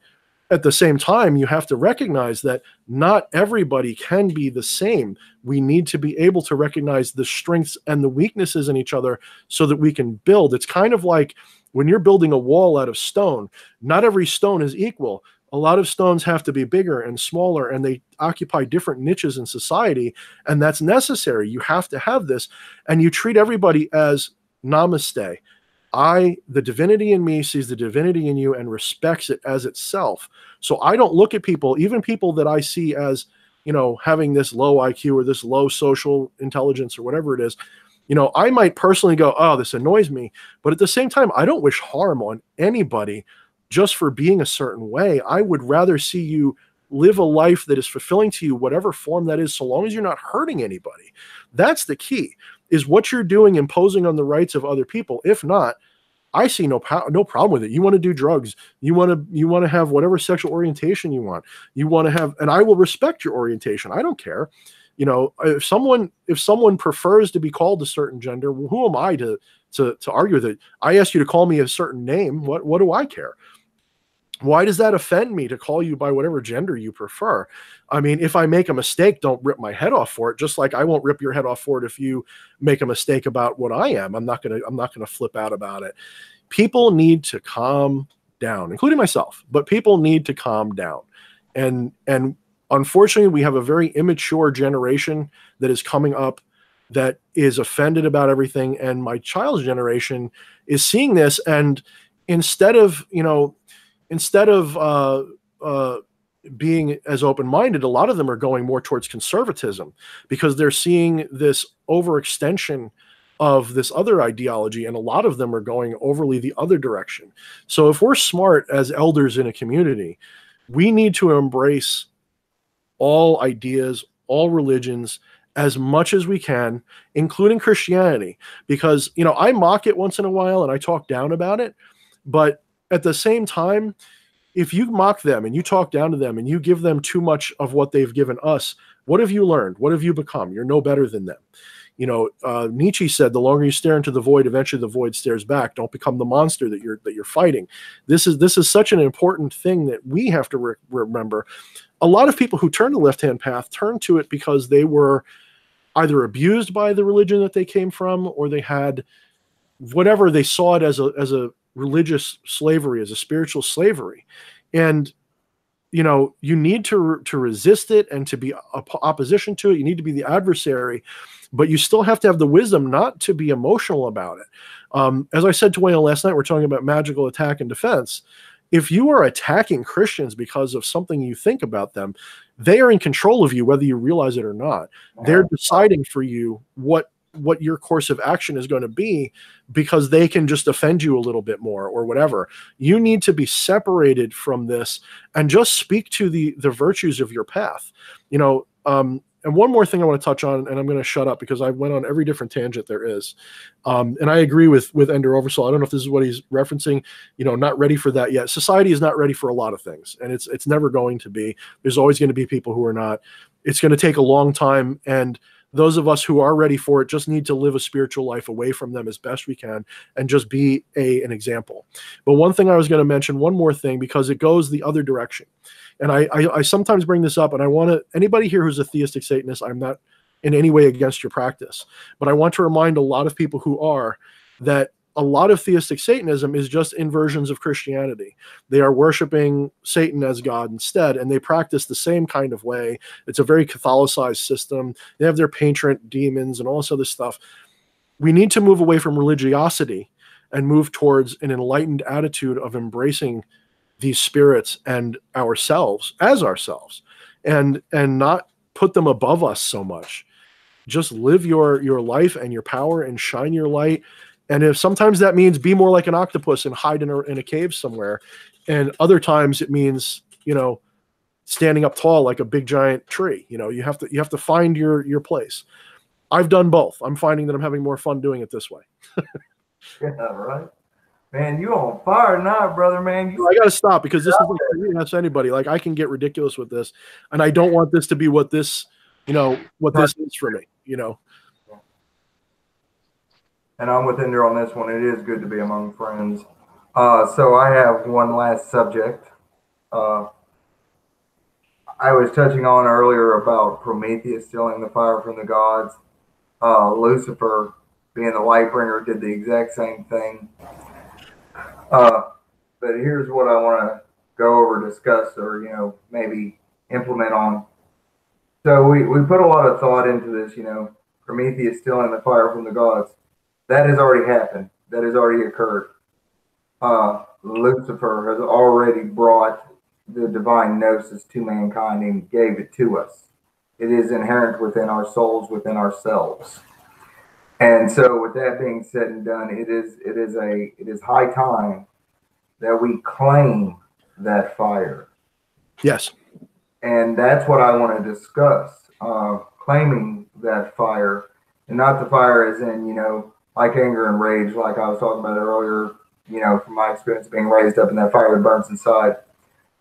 at the same time, you have to recognize that not everybody can be the same. We need to be able to recognize the strengths and the weaknesses in each other so that we can build. It's kind of like when you're building a wall out of stone, not every stone is equal. A lot of stones have to be bigger and smaller, and they occupy different niches in society, and that's necessary. You have to have this, and you treat everybody as namaste. The divinity in me sees the divinity in you and respects it as itself. So I don't look at people, even people that I see as, having this low IQ or this low social intelligence or whatever it is, I might personally go, oh, this annoys me. But at the same time, I don't wish harm on anybody just for being a certain way. I would rather see you live a life that is fulfilling to you, whatever form that is, so long as you're not hurting anybody. That's the key. Is what you're doing imposing on the rights of other people? If not, I see no problem with it. You want to do drugs, you want to have whatever sexual orientation you want. You want to have, and I will respect your orientation. I don't care. If someone prefers to be called a certain gender, well, who am I to argue with it? I ask you to call me a certain name. What do I care? Why does that offend me to call you by whatever gender you prefer? I mean, if I make a mistake, don't rip my head off for it. Just like I won't rip your head off for it if you make a mistake about what I am. I'm not gonna flip out about it. People need to calm down, including myself. But people need to calm down. And unfortunately, we have a very immature generation that is coming up that is offended about everything. And my child's generation is seeing this, and instead of being as open-minded, a lot of them are going more towards conservatism because they're seeing this overextension of this other ideology, and a lot of them are going overly the other direction. So if we're smart as elders in a community, we need to embrace all ideas, all religions, as much as we can, including Christianity, because, I mock it once in a while and I talk down about it, but at the same time, if you mock them and you talk down to them and you give them too much of what they've given us, what have you learned? What have you become? You're no better than them. Nietzsche said, the longer you stare into the void, eventually the void stares back. Don't become the monster that you're fighting. This is such an important thing that we have to remember. A lot of people who turn to the left-hand path turn to it because they were either abused by the religion that they came from, or they had whatever, they saw it as a religious slavery, as a spiritual slavery. And you need to resist it and to be opposition to it. You need to be the adversary, but you still have to have the wisdom not to be emotional about it. As I said to Wayne last night, we're talking about magical attack and defense. If you are attacking Christians because of something you think about them, they are in control of you, whether you realize it or not. They're deciding for you what your course of action is going to be, because they can just offend you a little bit more or whatever. You need to be separated from this and just speak to the virtues of your path. And one more thing I want to touch on, and I'm going to shut up because I went on every different tangent there is. And I agree with Ender Oversoul. I don't know if this is what he's referencing, not ready for that yet. Society is not ready for a lot of things, and it's never going to be. There's always going to be people who are not. It's going to take a long time, and those of us who are ready for it just need to live a spiritual life away from them as best we can and just be an example. But one thing I was going to mention, one more thing, because it goes the other direction. And I sometimes bring this up, and I want to, anybody here who's a theistic Satanist, I'm not in any way against your practice, but I want to remind a lot of people who are that a lot of theistic Satanism is just inversions of Christianity. They are worshiping Satan as God instead, and they practice the same kind of way. It's a very Catholicized system. They have their patron demons and all this other stuff. We need to move away from religiosity and move towards an enlightened attitude of embracing these spirits and ourselves as ourselves. and not put them above us so much. Just live your life and your power and shine your light. And if sometimes that means be more like an octopus and hide in a cave somewhere, and other times it means, standing up tall like a big giant tree. You have to find your place. I've done both. I'm finding that I'm having more fun doing it this way. Yeah, right. Man, you on fire tonight, brother, man. I got to stop, because this is like, that's anybody. Like, I can get ridiculous with this, and I don't want this to be what this, what this is for me, And I'm with Ender on this one. It is good to be among friends. So I have one last subject. I was touching on earlier about Prometheus stealing the fire from the gods. Lucifer, being the light bringer, did the exact same thing. But here's what I want to go over, discuss, or maybe implement on. So we put a lot of thought into this. Prometheus stealing the fire from the gods. That has already happened. That has already occurred. Lucifer has already brought the divine gnosis to mankind and gave it to us. It is inherent within our souls, within ourselves. And so, with that being said and done, it is high time that we claim that fire. Yes. And that's what I want to discuss. Claiming that fire, and not the fire as in, like anger and rage, like I was talking about earlier, from my experience being raised up in that fire that burns inside.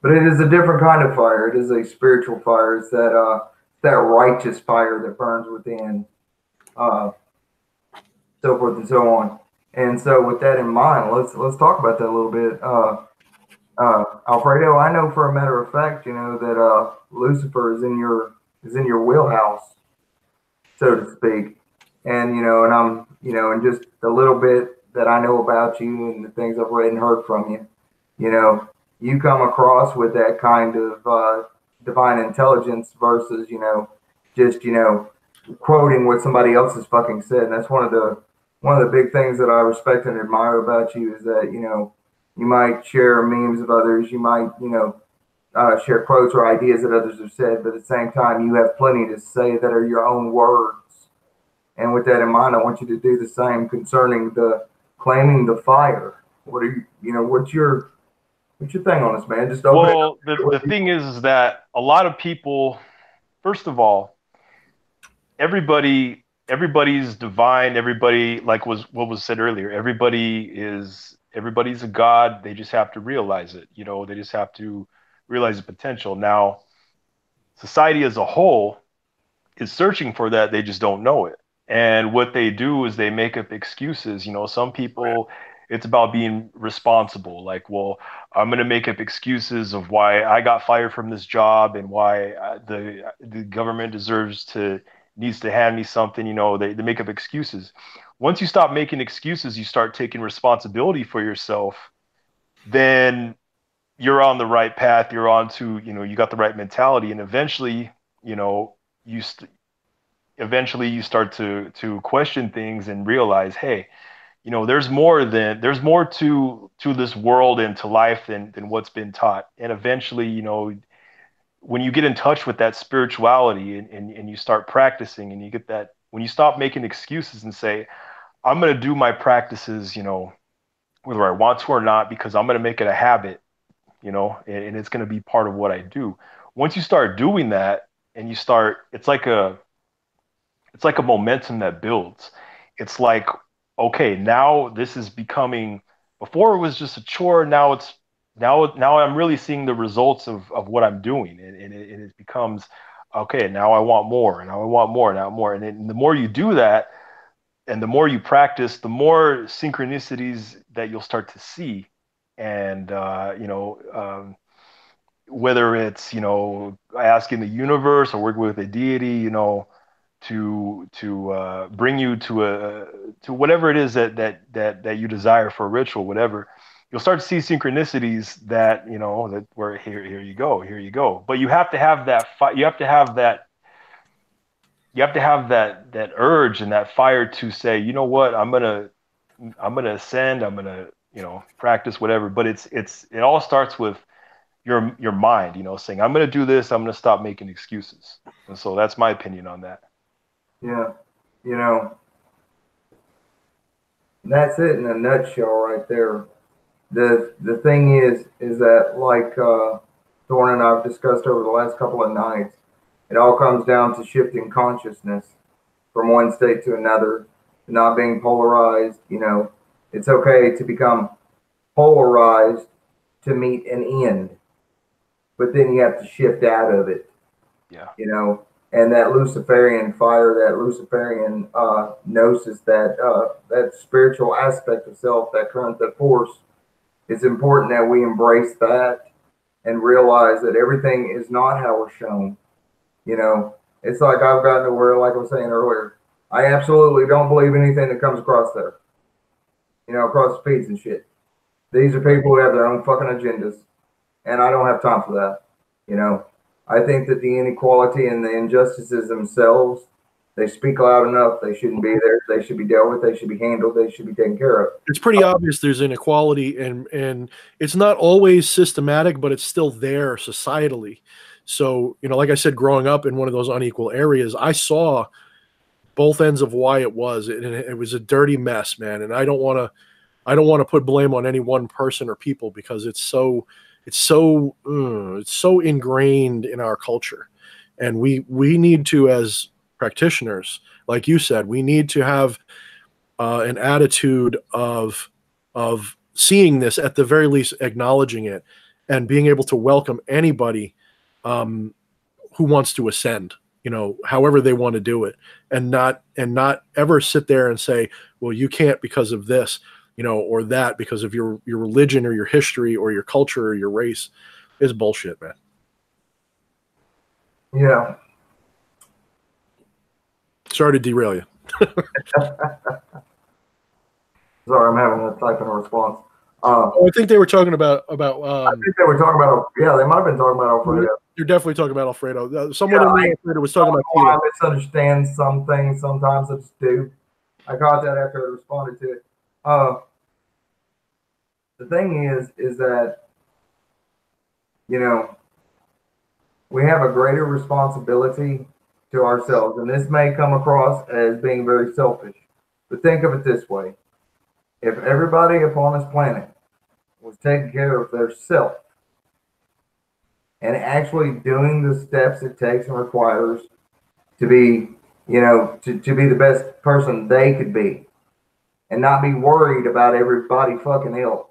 But it is a different kind of fire. It is a spiritual fire. It's that righteous fire that burns within, so forth and so on. And so, with that in mind, let's talk about that a little bit. Alfredo, I know for a matter of fact, that Lucifer is in your wheelhouse, so to speak. And and I'm and just a little bit that I know about you and the things I've read and heard from you, you come across with that kind of divine intelligence versus just quoting what somebody else has fucking said. And that's one of the big things that I respect and admire about you is that you might share memes of others, you might share quotes or ideas that others have said, but at the same time you have plenty to say that are your own words. And with that in mind, I want you to do the same concerning the claiming the fire. What are what's your thing on this, man? Just open the thing is that a lot of people, first of all, everybody's divine. Everybody, like what was said earlier, everybody's a god. They just have to realize it. They just have to realize the potential. Now, society as a whole is searching for that. They just don't know it. And what they do is they make up excuses. Some people, it's about being responsible. Like, well, I'm going to make up excuses of why I got fired from this job and why the government needs to hand me something. They make up excuses. Once you stop making excuses, you start taking responsibility for yourself, then you're on the right path. You're on to, you got the right mentality. And eventually, you start to question things and realize, hey, there's more to this world and to life than what's been taught. And eventually, when you get in touch with that spirituality and you start practicing and you get that, when you stop making excuses and say, I'm going to do my practices, whether I want to or not, because I'm going to make it a habit, and it's going to be part of what I do. Once you start doing that and it's like a momentum that builds. It's like, okay, now this is becoming, before it was just a chore. Now I'm really seeing the results of what I'm doing. And it becomes, okay, now I want more, and now I want more, and now more. And the more you do that, and the more you practice, the more synchronicities that you'll start to see. And, whether it's, asking the universe or working with a deity, to bring you to whatever it is that you desire for a ritual, whatever, you'll start to see synchronicities that that where here you go. But you have to have that that urge and that fire to say, you know what, I'm gonna ascend, I'm gonna practice whatever. But it all starts with your mind, you know, saying, I'm going to do this, I'm going to stop making excuses. And so that's my opinion on that. Yeah, you know, that's it in a nutshell right there. The thing is that like Thorne and I've discussed over the last couple of nights, it all comes down to shifting consciousness from one state to another, not being polarized. You know, it's okay to become polarized to meet an end, but then you have to shift out of it. Yeah. You know, and that Luciferian fire, that Luciferian gnosis, that spiritual aspect of self, that current, that force. It's important that we embrace that and realize that everything is not how we're shown. You know, it's like I've gotten to where, like I was saying earlier, I absolutely don't believe anything that comes across there. You know, across the feeds and shit. These are people who have their own fucking agendas, and I don't have time for that. You know, I think that the inequality and the injustices themselves, they speak loud enough. They shouldn't be there. They should be dealt with. They should be handled. They should be taken care of. It's pretty obvious there's inequality, and it's not always systematic, but it's still there societally. So, you know, like I said, growing up in one of those unequal areas, I saw both ends of why it was, and it was a dirty mess, man. And I don't want to put blame on any one person or people, because it's so ingrained in our culture, and we need to, as practitioners, like you said, we need to have an attitude of seeing this, at the very least acknowledging it, and being able to welcome anybody who wants to ascend, you know, however they want to do it, and not ever sit there and say, well, you can't because of this, you know, or that because of your religion or your history or your culture or your race. Is bullshit, man. Yeah. Sorry to derail you. Sorry, I'm having to type in a response. I think they were talking about. I think they were talking about. Yeah, they might have been talking about Alfredo. You're definitely talking about Alfredo. Someone in the Alfredo was talking about I misunderstand some things sometimes. I just do. I caught that after I responded to it. The thing is that, you know, we have a greater responsibility to ourselves, and this may come across as being very selfish, but think of it this way. If everybody upon this planet was taking care of their self and actually doing the steps it takes and requires to be, you know, to be the best person they could be, and not be worried about everybody fucking else,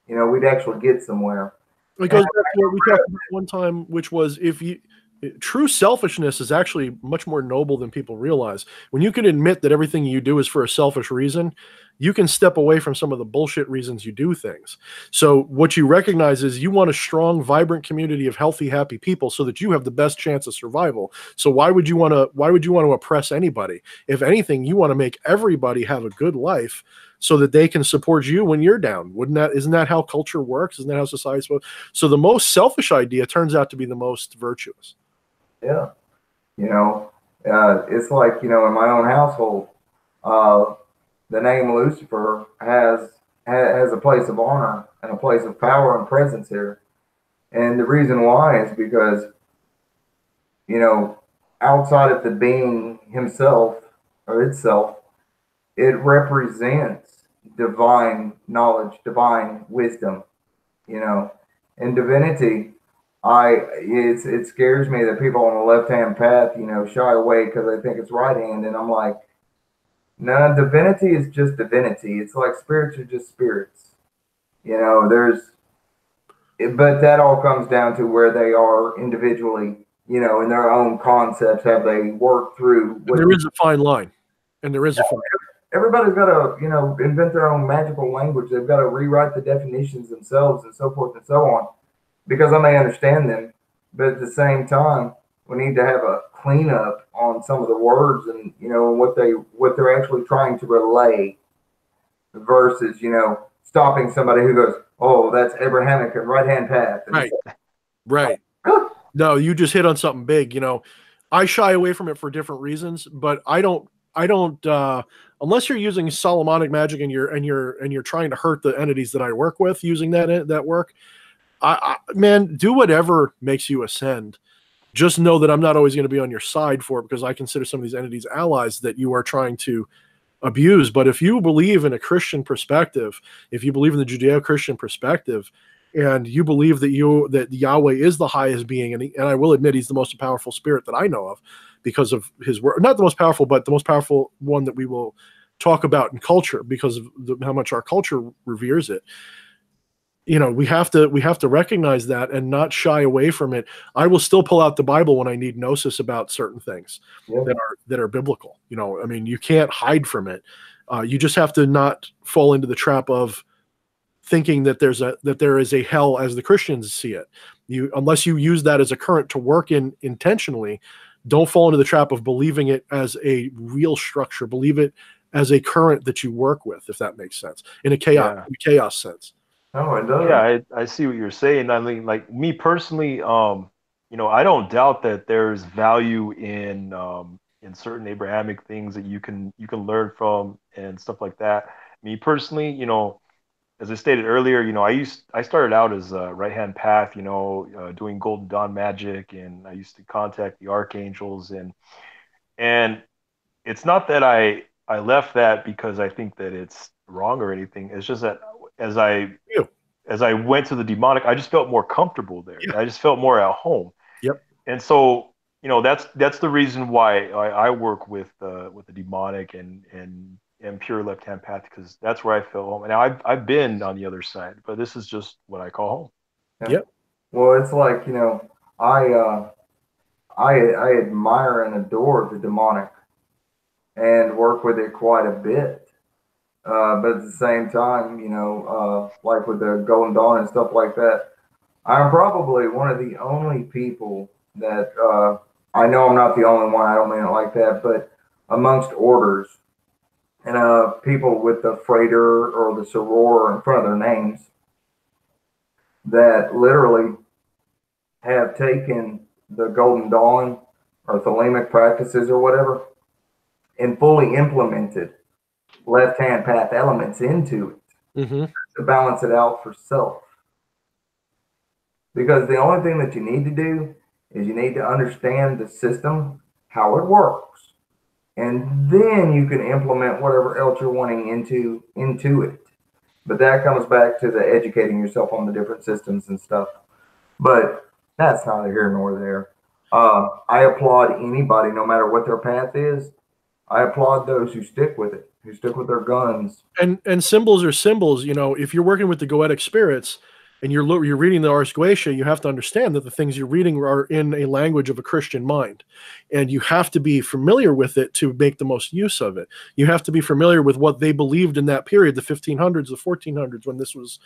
you know, we'd actually get somewhere. It goes back to what we talked about one time, which was, true selfishness is actually much more noble than people realize. When you can admit that everything you do is for a selfish reason, you can step away from some of the bullshit reasons you do things. So what you recognize is you want a strong, vibrant community of healthy, happy people so that you have the best chance of survival. So why would you want to oppress anybody? If anything, you want to make everybody have a good life so that they can support you when you're down. Isn't that how culture works? Isn't that how society's supposed? So the most selfish idea turns out to be the most virtuous. Yeah. You know, it's like, you know, in my own household, the name Lucifer has a place of honor and a place of power and presence here. And the reason why is because, you know, outside of the being himself or itself, it represents divine knowledge, divine wisdom, you know, and divinity. It scares me that people on the left-hand path, you know, shy away because they think it's right-hand, and I'm like, no, divinity is just divinity. It's like spirits are just spirits, you know. But that all comes down to where they are individually, you know, in their own concepts. Have they worked through? There is a fine line, and there is a fine. Everybody's got to, you know, invent their own magical language. They've got to rewrite the definitions themselves and so forth and so on, because I may understand them, but at the same time, we need to have a cleanup on some of the words and, you know, what they're actually trying to relay, versus, you know, stopping somebody who goes, oh, that's Abrahamic and right-hand path. And right. No, you just hit on something big. You know, I shy away from it for different reasons, but I don't unless you're using Solomonic magic and you're trying to hurt the entities that I work with using that work. Man, do whatever makes you ascend. Just know that I'm not always going to be on your side for it, because I consider some of these entities allies that you are trying to abuse. But if you believe in a Christian perspective, if you believe in the Judeo-Christian perspective, and you believe that Yahweh is the highest being, and I will admit he's the most powerful spirit that I know of because of his word, not the most powerful, but the most powerful one that we will talk about in culture because of how much our culture reveres it. We have to recognize that and not shy away from it. I will still pull out the Bible when I need gnosis about certain things that are biblical. I mean, you can't hide from it. You just have to not fall into the trap of thinking that there is a hell as the Christians see it. Unless you use that as a current to work in intentionally, don't fall into the trap of believing it as a real structure. Believe it as a current that you work with, if that makes sense, in a chaos sense. Oh, it does. Yeah, I see what you're saying. I mean, like me personally, I don't doubt that there's value in certain Abrahamic things that you can learn from and stuff like that. Me personally, as I stated earlier, I started out as a right hand path, doing Golden Dawn magic, and I used to contact the archangels, and it's not that I left that because I think that it's wrong or anything. It's just that as I You. as I went to the demonic, I just felt more comfortable there. Yeah. I just felt more at home. Yep. And so, that's the reason why I work with the demonic and pure left hand path, because that's where I feel home. And I've been on the other side, but this is just what I call home. Yeah. Yep. Well, it's like, I admire and adore the demonic and work with it quite a bit. But at the same time, like with the Golden Dawn and stuff like that, I'm probably one of the only people that I know I'm not the only one. I don't mean it like that, but amongst orders and people with the freighter or the soror in front of their names that literally have taken the Golden Dawn or Thelemic practices or whatever and fully implemented left hand path elements into it to balance it out for self. Because the only thing that you need to do is you need to understand the system, how it works, and then you can implement whatever else you're wanting into it. But that comes back to the educating yourself on the different systems and stuff. But that's neither here nor there. I applaud anybody, no matter what their path is. I applaud those who stick with it, who stick with their guns. And symbols are symbols. If you're working with the goetic spirits and you're reading the Ars Goetia, you have to understand that the things you're reading are in a language of a Christian mind, and you have to be familiar with it to make the most use of it. You have to be familiar with what they believed in that period, the 1500s, the 1400s, when this was,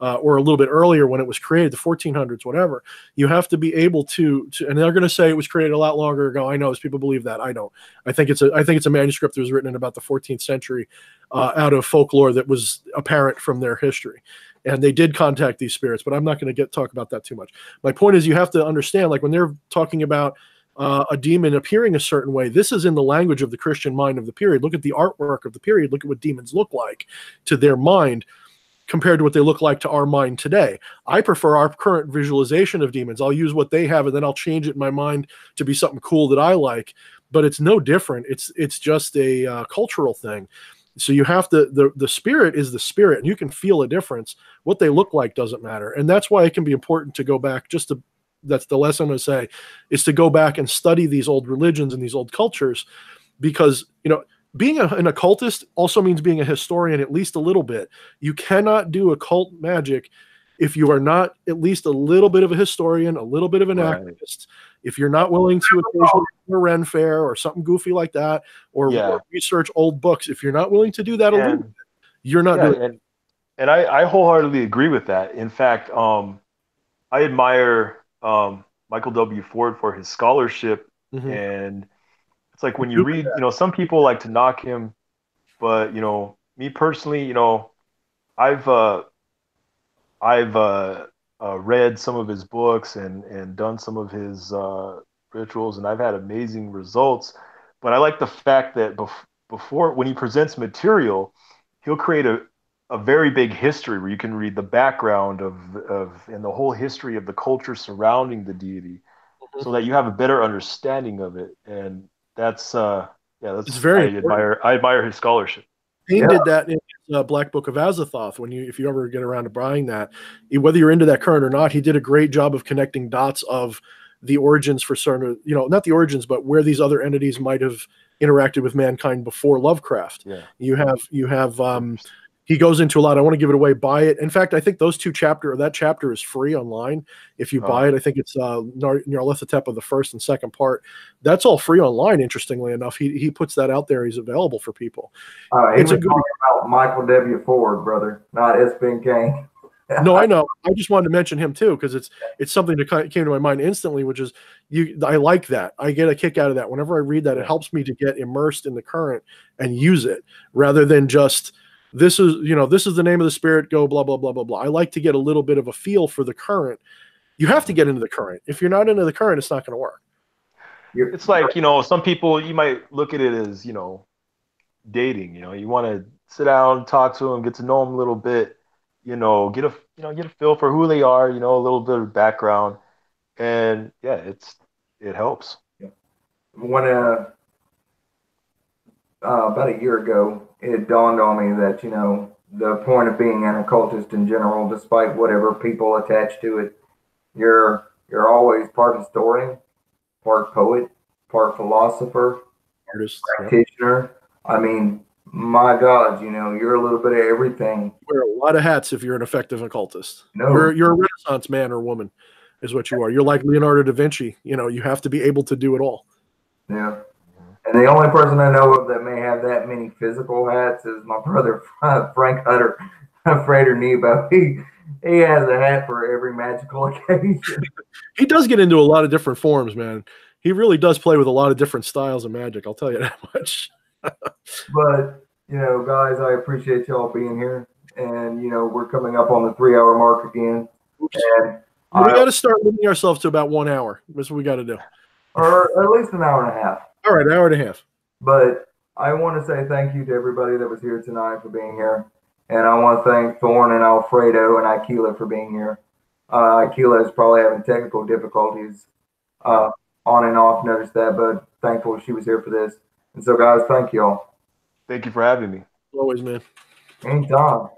or a little bit earlier when it was created, the 1400s, whatever. You have to be able to and they're going to say it was created a lot longer ago. I know, as people believe that. I don't. I think it's a manuscript that was written in about the 14th century out of folklore that was apparent from their history. And they did contact these spirits, but I'm not going to talk about that too much. My point is, you have to understand, like when they're talking about a demon appearing a certain way, this is in the language of the Christian mind of the period. Look at the artwork of the period. Look at what demons look like to their mind compared to what they look like to our mind today. I prefer our current visualization of demons. I'll use what they have, and then I'll change it in my mind to be something cool that I like. But it's no different. It's just a cultural thing. So you have to, the spirit is the spirit, and you can feel a difference. What they look like doesn't matter. And that's why it can be important to go back, that's the lesson I'm going to say, is to go back and study these old religions and these old cultures, because, being an occultist also means being a historian at least a little bit. You cannot do occult magic if you are not at least a little bit of a historian, a little bit of an activist. If you're not willing to occasionally go to a Ren fair or something goofy like that, or research old books, if you're not willing to do that a little bit, you're not doing it. And I wholeheartedly agree with that. In fact, I admire Michael W. Ford for his scholarship. And it's like when you read, some people like to knock him, but me personally, I've read some of his books and done some of his rituals, and I've had amazing results. But I like the fact that before, when he presents material, he'll create a very big history where you can read the background of and the whole history of the culture surrounding the deity, so that you have a better understanding of it. And that's yeah, It's that's very important. I admire his scholarship. Payne Yeah. did that in his, Black Book of Azathoth. If you ever get around to buying that, whether you're into that current or not, he did a great job of connecting dots of the origins for certain, not the origins, but where these other entities might have interacted with mankind before Lovecraft. Yeah. You have he goes into a lot. I want to give it away. Buy it. In fact, I think that chapter is free online. If you buy it, I think it's Nyarlathotep, the first and second part. That's all free online. Interestingly enough, he puts that out there. He's available for people. He It's was a good. talking about Michael W. Ford, brother, not S. Ben Kane. No, I know. I just wanted to mention him too because it's something that came to my mind instantly, which is I like that. I get a kick out of that. Whenever I read that, it helps me to get immersed in the current and use it rather than just this is the name of the spirit. Go blah blah blah blah blah. I like to get a little bit of a feel for the current. You have to get into the current. If you're not into the current, it's not going to work. It's like, some people, you might look at it as, dating. You want to sit down, talk to them, get to know them a little bit, get a feel for who they are, a little bit of background, and yeah, it helps. When about a year ago, it dawned on me that the point of being an occultist in general, despite whatever people attach to it, you're always part historian, part poet, part philosopher, Artist, practitioner. I mean, my God, you're a little bit of everything. You wear a lot of hats if you're an effective occultist. No. You're a Renaissance man or woman, is what you are. You're like Leonardo da Vinci. You have to be able to do it all. Yeah. And the only person I know of that may have that many physical hats is my brother Frank Hutter, Frater Nebo. He has a hat for every magical occasion. He does get into a lot of different forms, man. He really does play with a lot of different styles of magic. I'll tell you that much. But guys, I appreciate y'all being here, and we're coming up on the 3-hour mark again. And we got to start limiting ourselves to about 1 hour. That's what we got to do, or at least an hour and a half. All right, hour and a half. But I want to say thank you to everybody that was here tonight for being here. And I want to thank Thorn and Alfredo and Aquila for being here. Aquila is probably having technical difficulties on and off, noticed that, but thankful she was here for this. And so, guys, thank you all. Thank you for having me. Always, man. Anytime.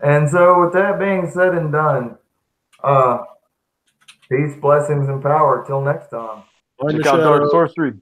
And so, with that being said and done, peace, blessings, and power. Till next time. Check out Dark Sorcery.